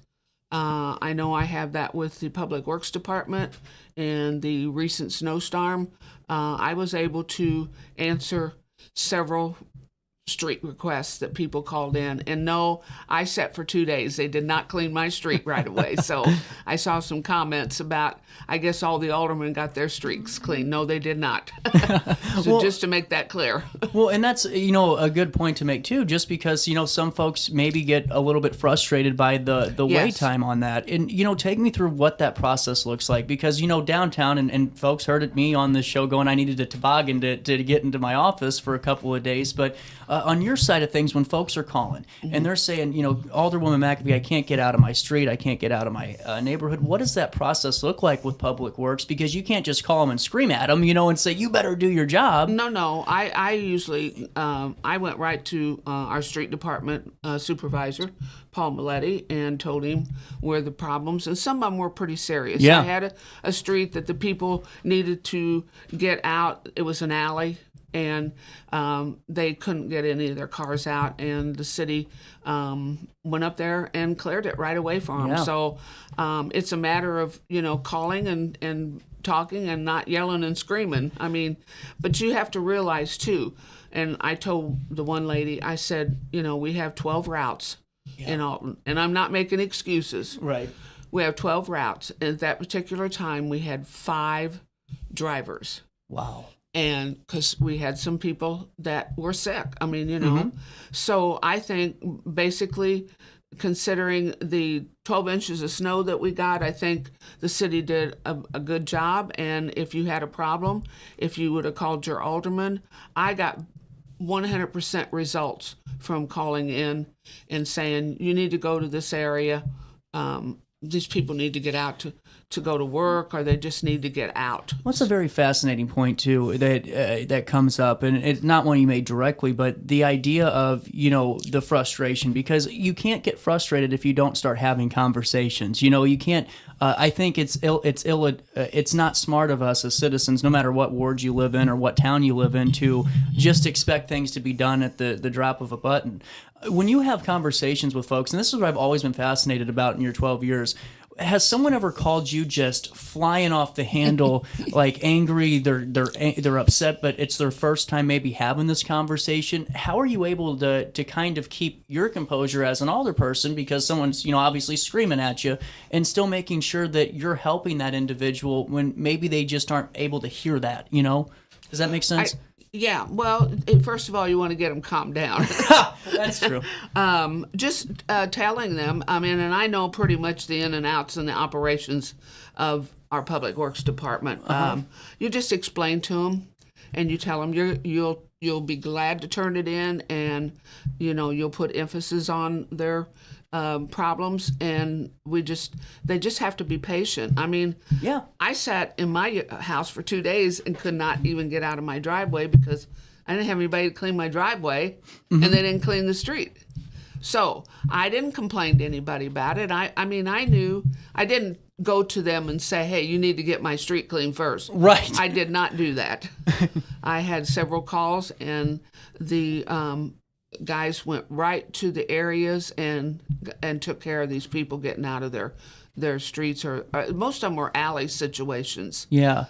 I know I have that with the Public Works Department and the recent snowstorm. I was able to answer several street requests that people called in, and no, I sat for 2 days. They did not clean my street right away. So I saw some comments about, I guess all the aldermen got their streets cleaned. No, they did not. So just to make that clear. Well, and that's, a good point to make too, just because, some folks maybe get a little bit frustrated by the wait time on that. And, take me through what that process looks like, because, downtown, and folks heard at me on this show going, I needed a toboggan to get into my office for a couple of days. But on your side of things, when folks are calling and they're saying, Alderwoman McAfee, I can't get out of my street, I can't get out of my neighborhood, what does that process look like with Public Works? Because you can't just call them and scream at them, and say, you better do your job. No. I usually, I went right to our street department supervisor, Paul Maletti, and told him where the problems, and some of them were pretty serious. Yeah. I had a street that the people needed to get out. It was an alley. And they couldn't get any of their cars out, and the city went up there and cleared it right away for them. Yeah. So it's a matter of calling and talking and not yelling and screaming. But you have to realize too. And I told the one lady, I said, we have 12 routes in Alton, and I'm not making excuses. Right. We have 12 routes. At that particular time, we had 5 drivers. Wow. And because we had some people that were sick. Mm-hmm. So I think basically considering the 12 inches of snow that we got, I think the city did a good job. And if you had a problem, if you would have called your alderman, I got 100% results from calling in and saying, you need to go to this area. These people need to get out to go to work, or they just need to get out. Well, that's a very fascinating point, too, that comes up. And it's not one you made directly, but the idea of, the frustration, because you can't get frustrated if you don't start having conversations. You can't I think it's not smart of us as citizens, no matter what ward you live in or what town you live in, to just expect things to be done at the drop of a button. When you have conversations with folks, and this is what I've always been fascinated about in your 12 years, has someone ever called you just flying off the handle, like angry, they're upset, but it's their first time maybe having this conversation? How are you able to kind of keep your composure as an older person, because someone's, obviously screaming at you, and still making sure that you're helping that individual when maybe they just aren't able to hear that, Does that make sense? Yeah, well, first of all, you want to get them calmed down. That's true. Just telling them, and I know pretty much the in and outs and the operations of our Public Works Department. You just explain to them, and you tell them you'll be glad to turn it in, and you'll put emphasis on their problems, and they just have to be patient. Yeah. I sat in my house for 2 days and could not even get out of my driveway because I didn't have anybody to clean my driveway, and they didn't clean the street. So I didn't complain to anybody about it. I knew I didn't go to them and say, hey, you need to get my street clean first. Right. I did not do that. I had several calls, and the guys went right to the areas and took care of these people getting out of their streets, or most of them were alley situations. Yeah.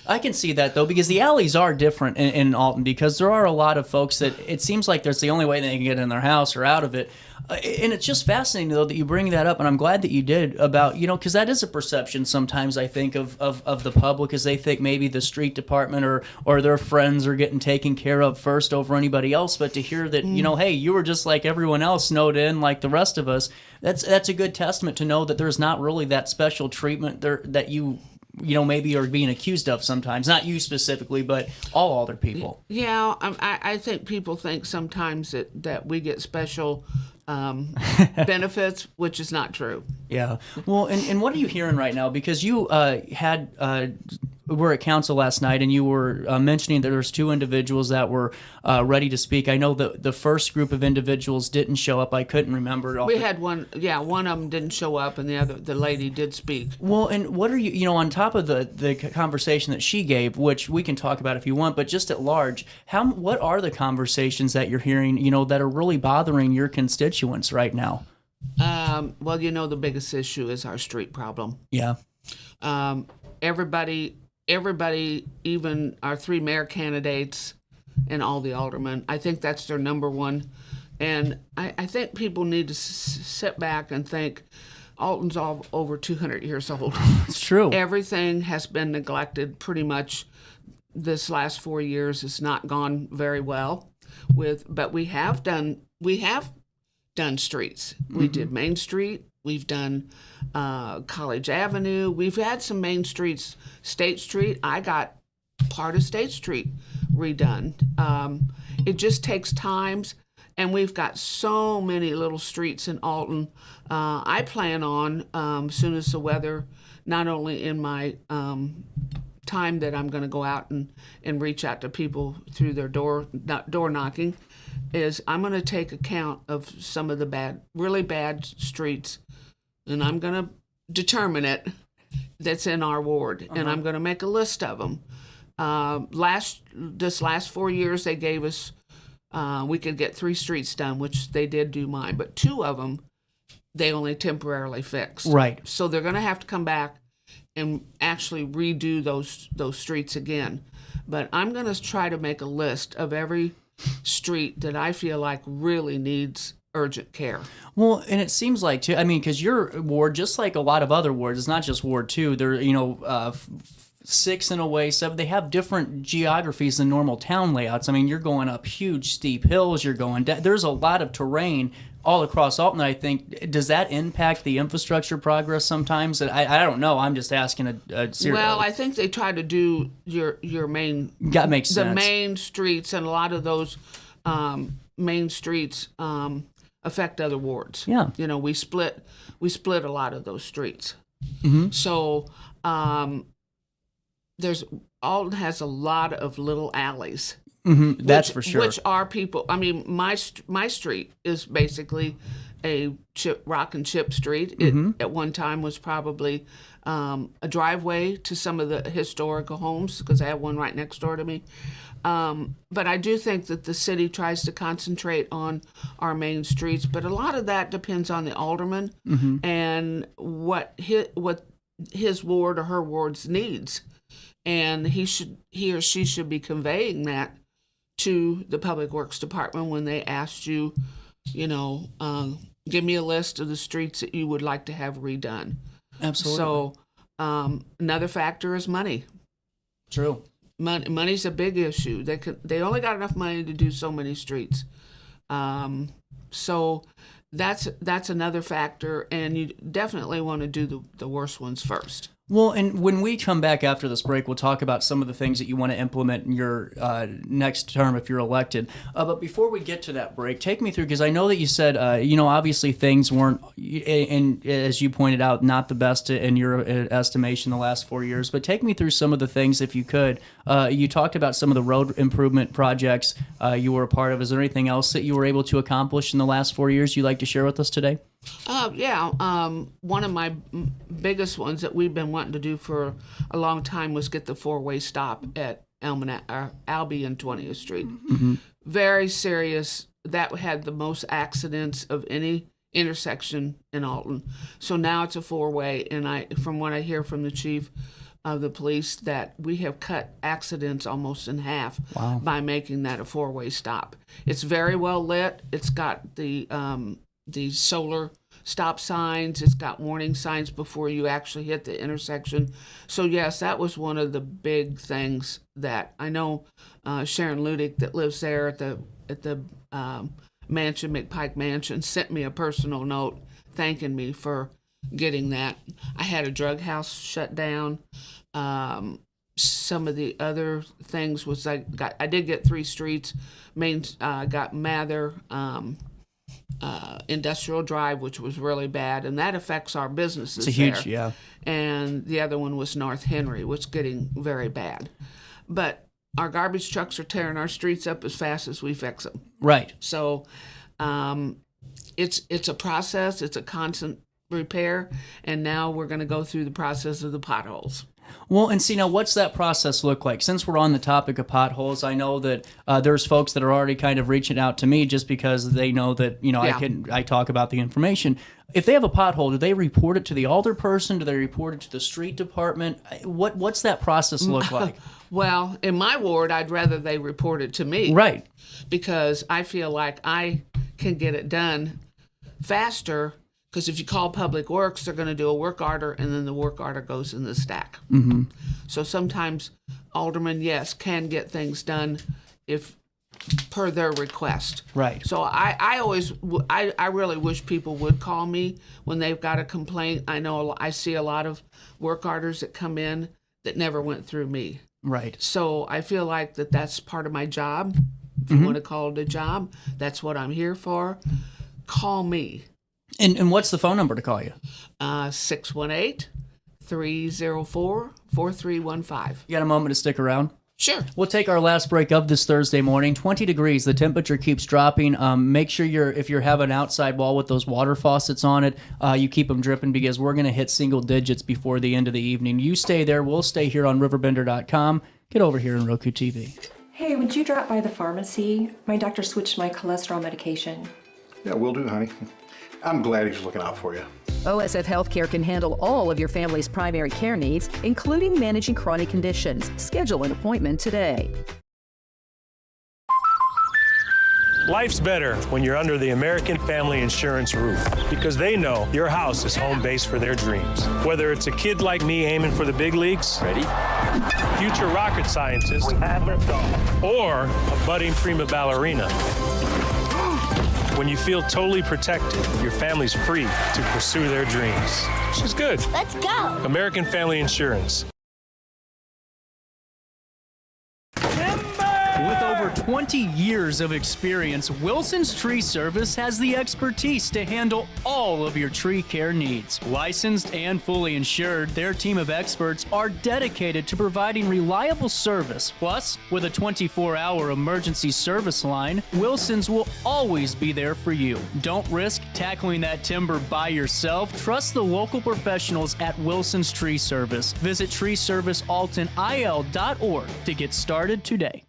I can see that, though, because the alleys are different in Alton, because there are a lot of folks that it seems like that's the only way they can get in their house or out of it. And it's just fascinating, though, that you bring that up, and I'm glad that you did, about, because that is a perception sometimes, I think, of the public, as they think maybe the street department or their friends are getting taken care of first over anybody else. But to hear that, hey, you were just like everyone else, snowed in like the rest of us, that's a good testament to know that there's not really that special treatment there that you maybe are being accused of sometimes. Not you specifically, but all other people. Yeah, I think people think sometimes that we get special benefits, which is not true. Yeah. Well, and what are you hearing right now? Because you were at council last night, and you were mentioning that there's two individuals that were ready to speak. I know the first group of individuals didn't show up. I couldn't remember. We had one of them didn't show up, and the lady did speak. Well, and what are you, on top of the conversation that she gave, which we can talk about if you want, but just at large, what are the conversations that you're hearing, that are really bothering your constituents right now? Well, the biggest issue is our street problem. Yeah. Everybody, even our 3 mayor candidates and all the aldermen, I think that's their number one. And I think people need to sit back and think, Alton's all over 200 years old. It's true. Everything has been neglected pretty much. This last 4 years has not gone very well but we have done streets. We did Main Street. We've done College Avenue. We've had some main streets. State Street, I got part of State Street redone. It just takes time, and we've got so many little streets in Alton. I plan on, as soon as the weather, not only in my time that I'm going to go out and reach out to people through their door knocking, is I'm going to take account of some of the really bad streets, and I'm going to determine it that's in our ward, and I'm going to make a list of them. This last 4 years, they gave us, we could get 3 streets done, which they did do mine, but 2 of them, they only temporarily fixed. Right. So they're going to have to come back and actually redo those streets again. But I'm going to try to make a list of every street that I feel like really needs urgent care. Well, and it seems like, too, because your ward, just like a lot of other wards, it's not just Ward 2, they're, 6 in a way, 7, they have different geographies than normal town layouts. You're going up huge, steep hills, you're going down, there's a lot of terrain all across Alton. I think, does that impact the infrastructure progress sometimes? I don't know. I'm just asking a serious. Well, I think they try to do your main. That makes sense. The main streets, and a lot of those main streets affect other wards. Yeah. We split a lot of those streets. Mm-hmm. So Alton has a lot of little alleys. Mm-hmm. That's for sure. Which are people. My street is basically a rock and chip street. It at one time was probably a driveway to some of the historical homes, because I have one right next door to me. But I do think that the city tries to concentrate on our main streets, but a lot of that depends on the alderman and what his ward or her ward's needs, and he or she should be conveying that to the Public Works Department when they asked you, give me a list of the streets that you would like to have redone. Absolutely. So another factor is money. True. Money's a big issue. They only got enough money to do so many streets. So that's another factor, and you definitely want to do the worst ones first. Well, and when we come back after this break, we'll talk about some of the things that you want to implement in your next term if you're elected. But before we get to that break, take me through, because I know that you said, obviously things weren't, and as you pointed out, not the best in your estimation the last 4 years. But take me through some of the things, if you could. You talked about some of the road improvement projects you were a part of. Is there anything else that you were able to accomplish in the last 4 years you'd like to share with us today? One of my biggest ones that we've been wanting to do for a long time was get the four-way stop at Albee and 20th Street. Very serious. That had the most accidents of any intersection in Alton. So now it's a four-way, and from what I hear from the chief of the police, that we have cut accidents almost in half by making that a four-way stop. It's very well lit. It's got the solar stop signs. It's got warning signs before you actually hit the intersection. So yes, that was one of the big things that I know Sharon Ludick, that lives there at the mansion, McPike Mansion, sent me a personal note thanking me for getting that. I had a drug house shut down. Some of the other things was I did get 3 streets. Got Mather, Industrial Drive, which was really bad, and that affects our businesses. It's a huge, yeah. And the other one was North Henry, which is getting very bad. But our garbage trucks are tearing our streets up as fast as we fix them. Right. So it's a process. It's a constant repair, and now we're going to go through the process of the potholes. Well, and see, now what's that process look like? Since we're on the topic of potholes, I know that there's folks that are already kind of reaching out to me just because they know that, I talk about the information. If they have a pothole, do they report it to the alderperson? Do they report it to the street department? What's that process look like? Well, in my ward, I'd rather they report it to me. Right. Because I feel like I can get it done faster. Because if you call Public Works, they're going to do a work order, and then the work order goes in the stack. So sometimes aldermen, yes, can get things done if per their request. Right. So I really wish people would call me when they've got a complaint. I know I see a lot of work orders that come in that never went through me. Right. So I feel like that's part of my job. If you want to call it a job, that's what I'm here for. Call me. And what's the phone number to call you? 618-304-4315. You got a moment to stick around? Sure. We'll take our last break of this Thursday morning. 20 degrees. The temperature keeps dropping. Make sure if you have an outside wall with those water faucets on it, you keep them dripping, because we're going to hit single digits before the end of the evening. You stay there. We'll stay here on RiverBender.com. Get over here in Roku TV. Hey, would you drop by the pharmacy? My doctor switched my cholesterol medication. Yeah, will do, honey. I'm glad he's looking out for you. OSF Healthcare can handle all of your family's primary care needs, including managing chronic conditions. Schedule an appointment today. Life's better when you're under the American Family Insurance roof, because they know your house is home base for their dreams. Whether it's a kid like me aiming for the big leagues, ready, future rocket scientist, or a budding prima ballerina. When you feel totally protected, your family's free to pursue their dreams. She's good. Let's go. American Family Insurance. With over over 20 years of experience, Wilson's Tree Service has the expertise to handle all of your tree care needs. Licensed and fully insured, their team of experts are dedicated to providing reliable service. Plus, with a 24-hour emergency service line, Wilson's will always be there for you. Don't risk tackling that timber by yourself. Trust the local professionals at Wilson's Tree Service. Visit treeservicealtonil.org to get started today.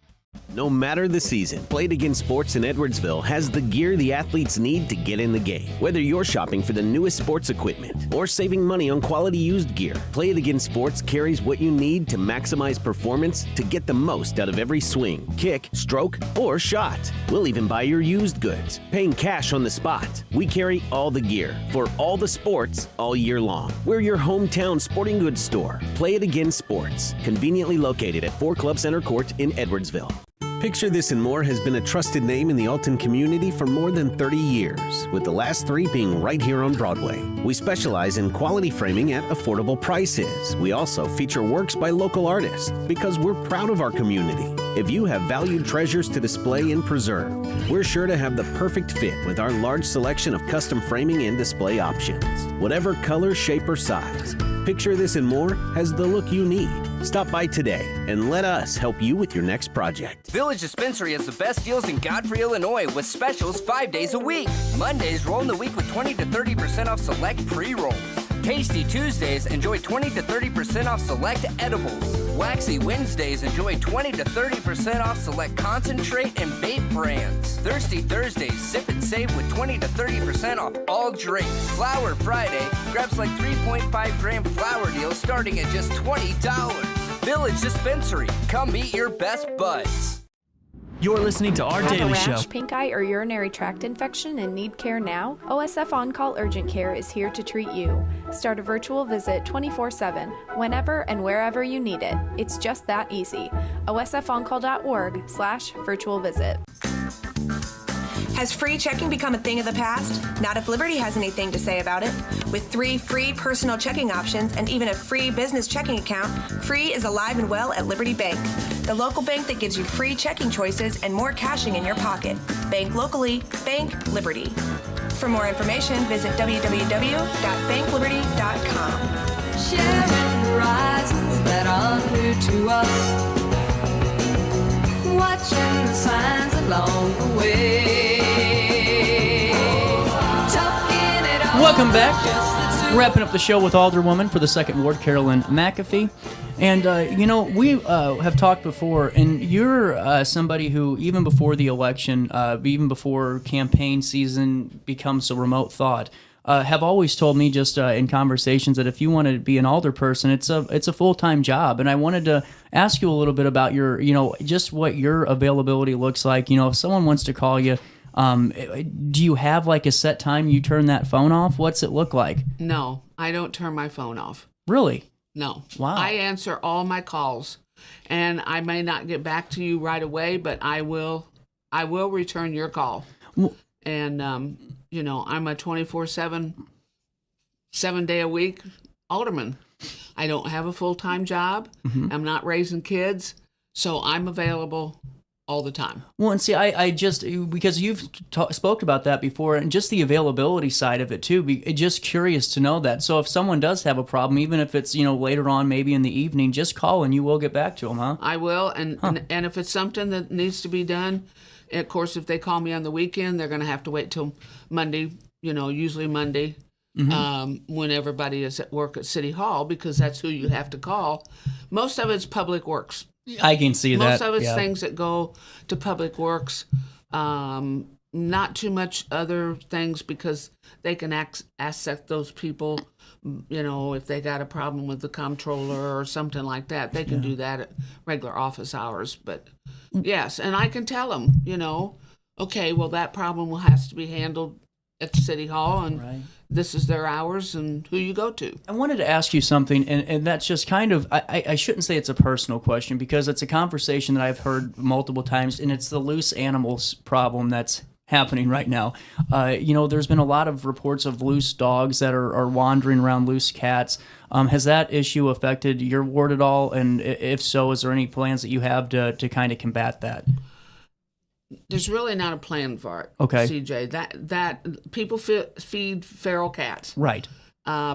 No matter the season, Play It Again Sports in Edwardsville has the gear the athletes need to get in the game. Whether you're shopping for the newest sports equipment or saving money on quality used gear, Play It Again Sports carries what you need to maximize performance to get the most out of every swing, kick, stroke, or shot. We'll even buy your used goods, paying cash on the spot. We carry all the gear for all the sports all year long. We're your hometown sporting goods store. Play It Again Sports, conveniently located at 4 Club Center Court in Edwardsville. Picture This and More has been a trusted name in the Alton community for more than 30 years, with the last 3 being right here on Broadway. We specialize in quality framing at affordable prices. We also feature works by local artists because we're proud of our community. If you have valued treasures to display and preserve, we're sure to have the perfect fit with our large selection of custom framing and display options. Whatever color, shape, or size, Picture This and More has the look you need. Stop by today and let us help you with your next project. Village Dispensary has the best deals in Godfrey, Illinois with specials 5 days a week. Mondays roll in the week with 20 to 30% off select pre-rolls. Tasty Tuesdays, enjoy 20 to 30% off select edibles. Waxy Wednesdays, enjoy 20 to 30% off select concentrate and vape brands. Thirsty Thursdays, sip and save with 20 to 30% off all drinks. Flower Friday, grab select 3.5 gram flower deals starting at just $20. Village Dispensary, come meet your best buds. You're listening to Our Have Daily a Show. rash, pink eye, or urinary tract infection and need care now? OSF On-Call Urgent Care is here to treat you. Start a virtual visit 24/7, whenever and wherever you need it. It's just that easy. osfoncall.org/virtual visit. Has free checking become a thing of the past? Not if Liberty has anything to say about it. With 3 free personal checking options and even a free business checking account, free is alive and well at Liberty Bank, the local bank that gives you free checking choices and more cashing in your pocket. Bank locally, bank Liberty. For more information, visit www.bankliberty.com. Sharing horizons that are new to us, watching the signs along the way. Welcome back. Wrapping up the show with Alderwoman for the 2nd Ward, Carolyn McAfee. And, we have talked before, and you're somebody who, even before the election, even before campaign season becomes a remote thought, have always told me just in conversations that if you want to be an alder person, it's a full-time job. And I wanted to ask you a little bit about your, just what your availability looks like. If someone wants to call you, do you have like a set time you turn that phone off? What's it look like? No, I don't turn my phone off. Really? No. Wow. I answer all my calls, and I may not get back to you right away, but I will return your call. And, I'm a 24/7, 7-day-a-week alderman. I don't have a full-time job. Mm-hmm. I'm not raising kids, so I'm available all the time. Well, and see, I just, because you've spoke about that before, and just the availability side of it too, just curious to know that. So if someone does have a problem, even if it's, later on, maybe in the evening, just call and you will get back to them, huh? I will, and if it's something that needs to be done, of course, if they call me on the weekend, they're going to have to wait till Monday, usually Monday, when everybody is at work at City Hall, because that's who you have to call. Most of it's Public Works. I can see that. Most of it's things that go to Public Works. Not too much other things, because they can access those people, if they got a problem with the comptroller or something like that. They can do that at regular office hours. But yes, and I can tell them, okay, well, that problem has to be handled at the City Hall, and this is their hours and who you go to. I wanted to ask you something, and that's just kind of, I shouldn't say it's a personal question, because it's a conversation that I've heard multiple times, and it's the loose animals problem that's happening right now. There's been a lot of reports of loose dogs that are wandering around, loose cats. Has that issue affected your ward at all? And if so, is there any plans that you have to kind of combat that? There's really not a plan for it. Okay. CJ, that people feed feral cats. Right.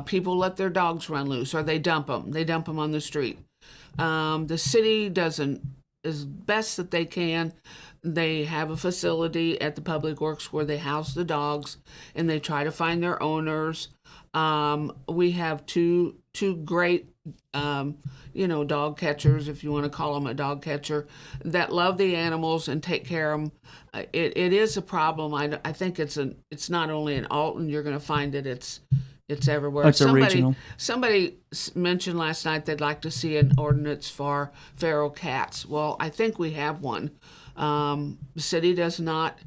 People let their dogs run loose, or they dump them. They dump them on the street. The city doesn't, as best that they can. They have a facility at the Public Works where they house the dogs, and they try to find their owners. We have two great, dog catchers, if you want to call them a dog catcher, that love the animals and take care of them. It is a problem. I think it's not only in Alton. You're going to find it. It's everywhere. It's regional. Somebody mentioned last night they'd like to see an ordinance for feral cats. Well, I think we have one. The city does not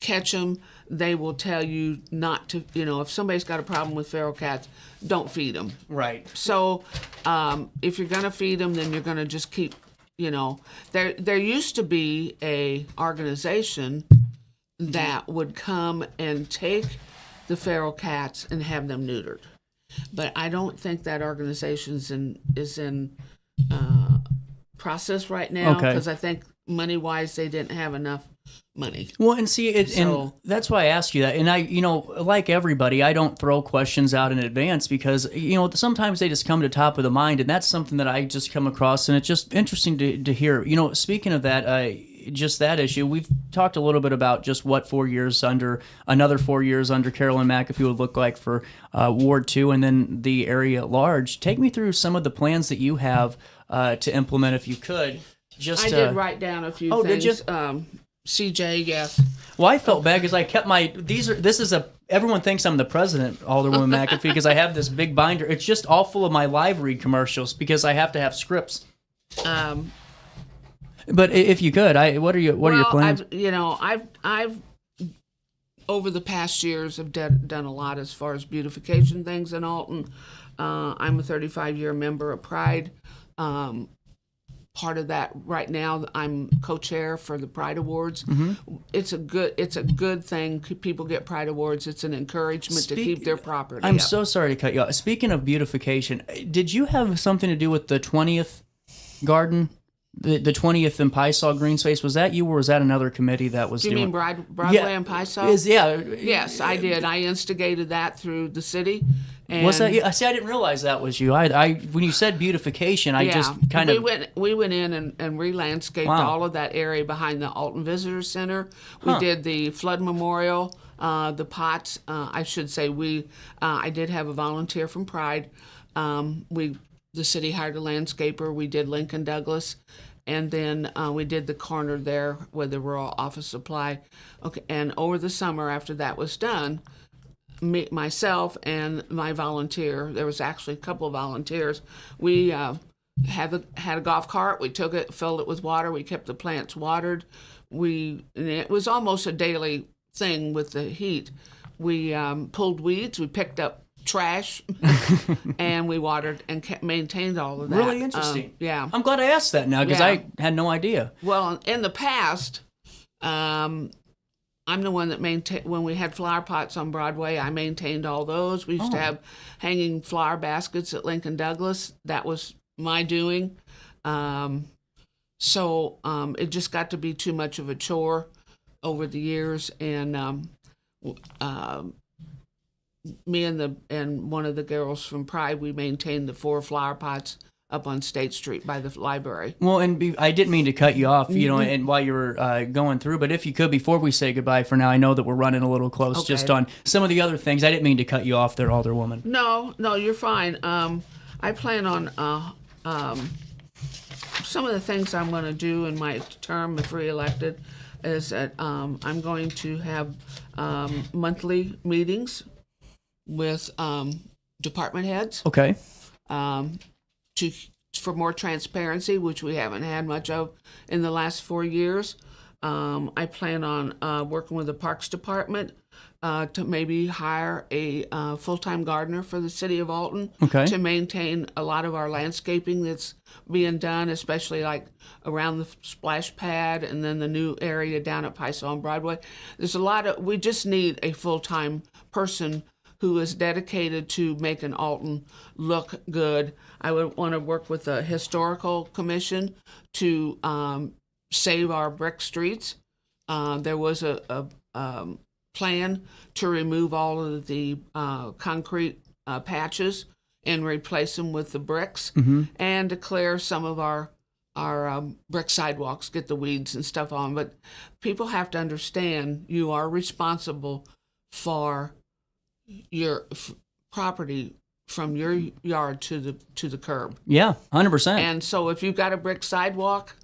catch them. They will tell you not to, if somebody's got a problem with feral cats, don't feed them. Right. So if you're going to feed them, then you're going to just keep, there used to be a organization that would come and take the feral cats and have them neutered. But I don't think that organization is in process right now, because I think money-wise they didn't have enough money. Well, and see, and that's why I asked you that. And I, like everybody, I don't throw questions out in advance because, sometimes they just come to top of the mind, and that's something that I just come across, and it's just interesting to hear. Speaking of that, just that issue, we've talked a little bit about just what 4 years under Carolyn McAfee would look like for Ward 2 and then the area at large. Take me through some of the plans that you have to implement, if you could. I did write down a few things. Did you? CJ, yes. Well, I felt bad because I kept everyone thinks I'm the president, Alderwoman McAfee, because I have this big binder. It's just all full of my live read commercials because I have to have scripts. But if you could, what are your plans? I've over the past years have done a lot as far as beautification things in Alton. I'm a 35-year member of Pride. Part of that right now, I'm co-chair for the Pride Awards. Mm-hmm. It's a good thing. People get Pride Awards. It's an encouragement to keep their property. I'm so sorry to cut you off. Speaking of beautification, did you have something to do with the 20th garden? The 20th in Piesaw Green Space, was that you, or was that another committee that was doing? Do you mean Broadway and Piesaw? Yes, I did. I instigated that through the city. And was that you? See, I didn't realize that was you. I when you said beautification, I just kind of... We went in and re-landscaped all of that area behind the Alton Visitor Center. We did the flood memorial, the pots. I should say I did have a volunteer from Pride. The city hired a landscaper. We did Lincoln Douglas, and then we did the corner there with the rural office supply. Okay, and over the summer after that was done, myself and my volunteer, there was actually a couple of volunteers, we had a golf cart. We took it, filled it with water. We kept the plants watered. And it was almost a daily thing with the heat. We pulled weeds. We picked up trash and we watered and maintained all of that. Really interesting. Yeah. I'm glad I asked that now because I had no idea. Well, in the past, I'm the one that maintained, when we had flower pots on Broadway, I maintained all those. We used to have hanging flower baskets at Lincoln Douglas. That was my doing. So it just got to be too much of a chore over the years, and me and one of the girls from Pride, we maintained the 4 flower pots up on State Street by the library. Well, and I didn't mean to cut you off, and while you were going through, but if you could, before we say goodbye for now, I know that we're running a little close just on some of the other things. I didn't mean to cut you off there, Alderwoman. No, you're fine. I plan on some of the things I'm going to do in my term if reelected is that I'm going to have monthly meetings with department heads. Okay. For more transparency, which we haven't had much of in the last 4 years. I plan on working with the Parks Department to maybe hire a full-time gardener for the city of Alton to maintain a lot of our landscaping that's being done, especially like around the splash pad and then the new area down at Piesaw and Broadway. There's we just need a full-time person who is dedicated to making Alton look good. I would want to work with the Historical Commission to save our brick streets. There was a plan to remove all of the concrete patches and replace them with the bricks, and to clear some of our brick sidewalks, get the weeds and stuff on. But people have to understand you are responsible for your property from your yard to the curb. Yeah, 100%. And so if you've got a brick sidewalk,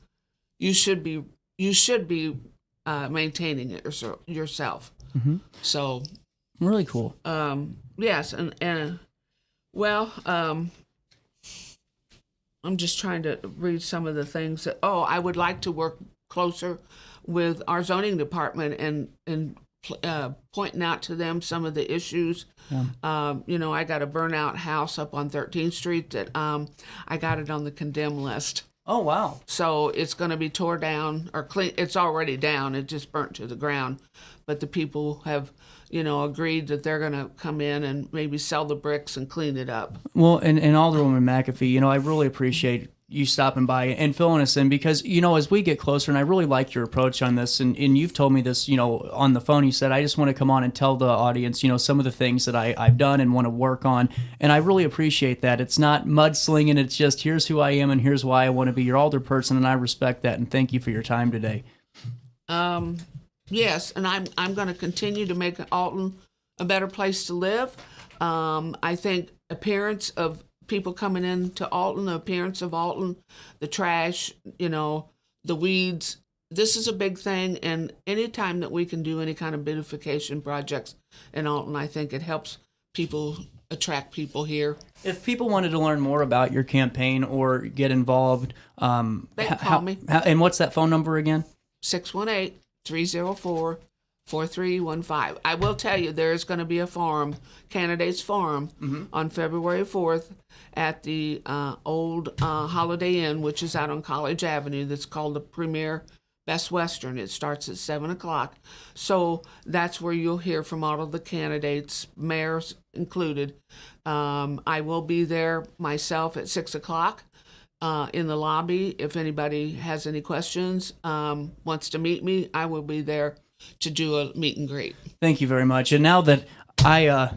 you should be maintaining it yourself. So really cool. Yes, and well, I'm just trying to read some of the things that. Oh, I would like to work closer with our zoning department and pointing out to them some of the issues. You know, I got a burnout house up on 13th Street that I got it on the condemned list. Oh, wow. So it's going to be tore down or clean. It's already down. It just burnt to the ground. But the people have, you know, agreed that they're going to come in and maybe sell the bricks and clean it up. Well, and Alderwoman McAfee, you know, I really appreciate you stopping by and filling us in because, you know, as we get closer, and I really like your approach on this, and you've told me this, you know, on the phone, you said, I just want to come on and tell the audience, you know, some of the things that I've done and want to work on, and I really appreciate that. It's not mudslinging, it's just here's who I am and here's why I want to be your alder person, and I respect that, and thank you for your time today. Yes, and I'm going to continue to make Alton a better place to live. I think appearance of people coming into Alton, the appearance of Alton, the trash, you know, the weeds. This is a big thing, and anytime that we can do any kind of beautification projects in Alton, I think it helps people, attract people here. If people wanted to learn more about your campaign or get involved, they can call me. And what's that phone number again? 618-304-4315. I will tell you, there is going to be a forum, candidates forum, on February 4th at the old Holiday Inn, which is out on College Avenue. That's called the Premier Best Western. It starts at 7 o'clock. So that's where you'll hear from all of the candidates, mayors included. I will be there myself at 6 o'clock. In the lobby. If anybody has any questions, wants to meet me, I will be there to do a meet and greet. Thank you very much. And now that I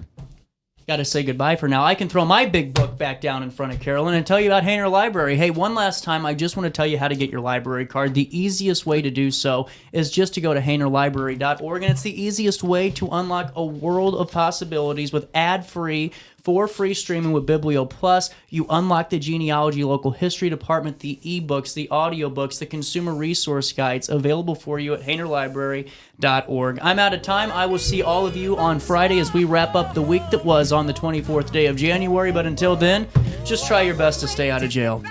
got to say goodbye for now, I can throw my big book back down in front of Carolyn and tell you about Hainer Library. Hey, one last time, I just want to tell you how to get your library card. The easiest way to do so is just to go to HainerLibrary.org, and it's the easiest way to unlock a world of possibilities with ad-free, for free streaming with Biblio Plus. You unlock the genealogy, local history department, the ebooks, the audiobooks, the consumer resource guides available for you at HainerLibrary.org. I'm out of time. I will see all of you on Friday as we wrap up the week that was on the 24th day of January. But until then, just try your best to stay out of jail.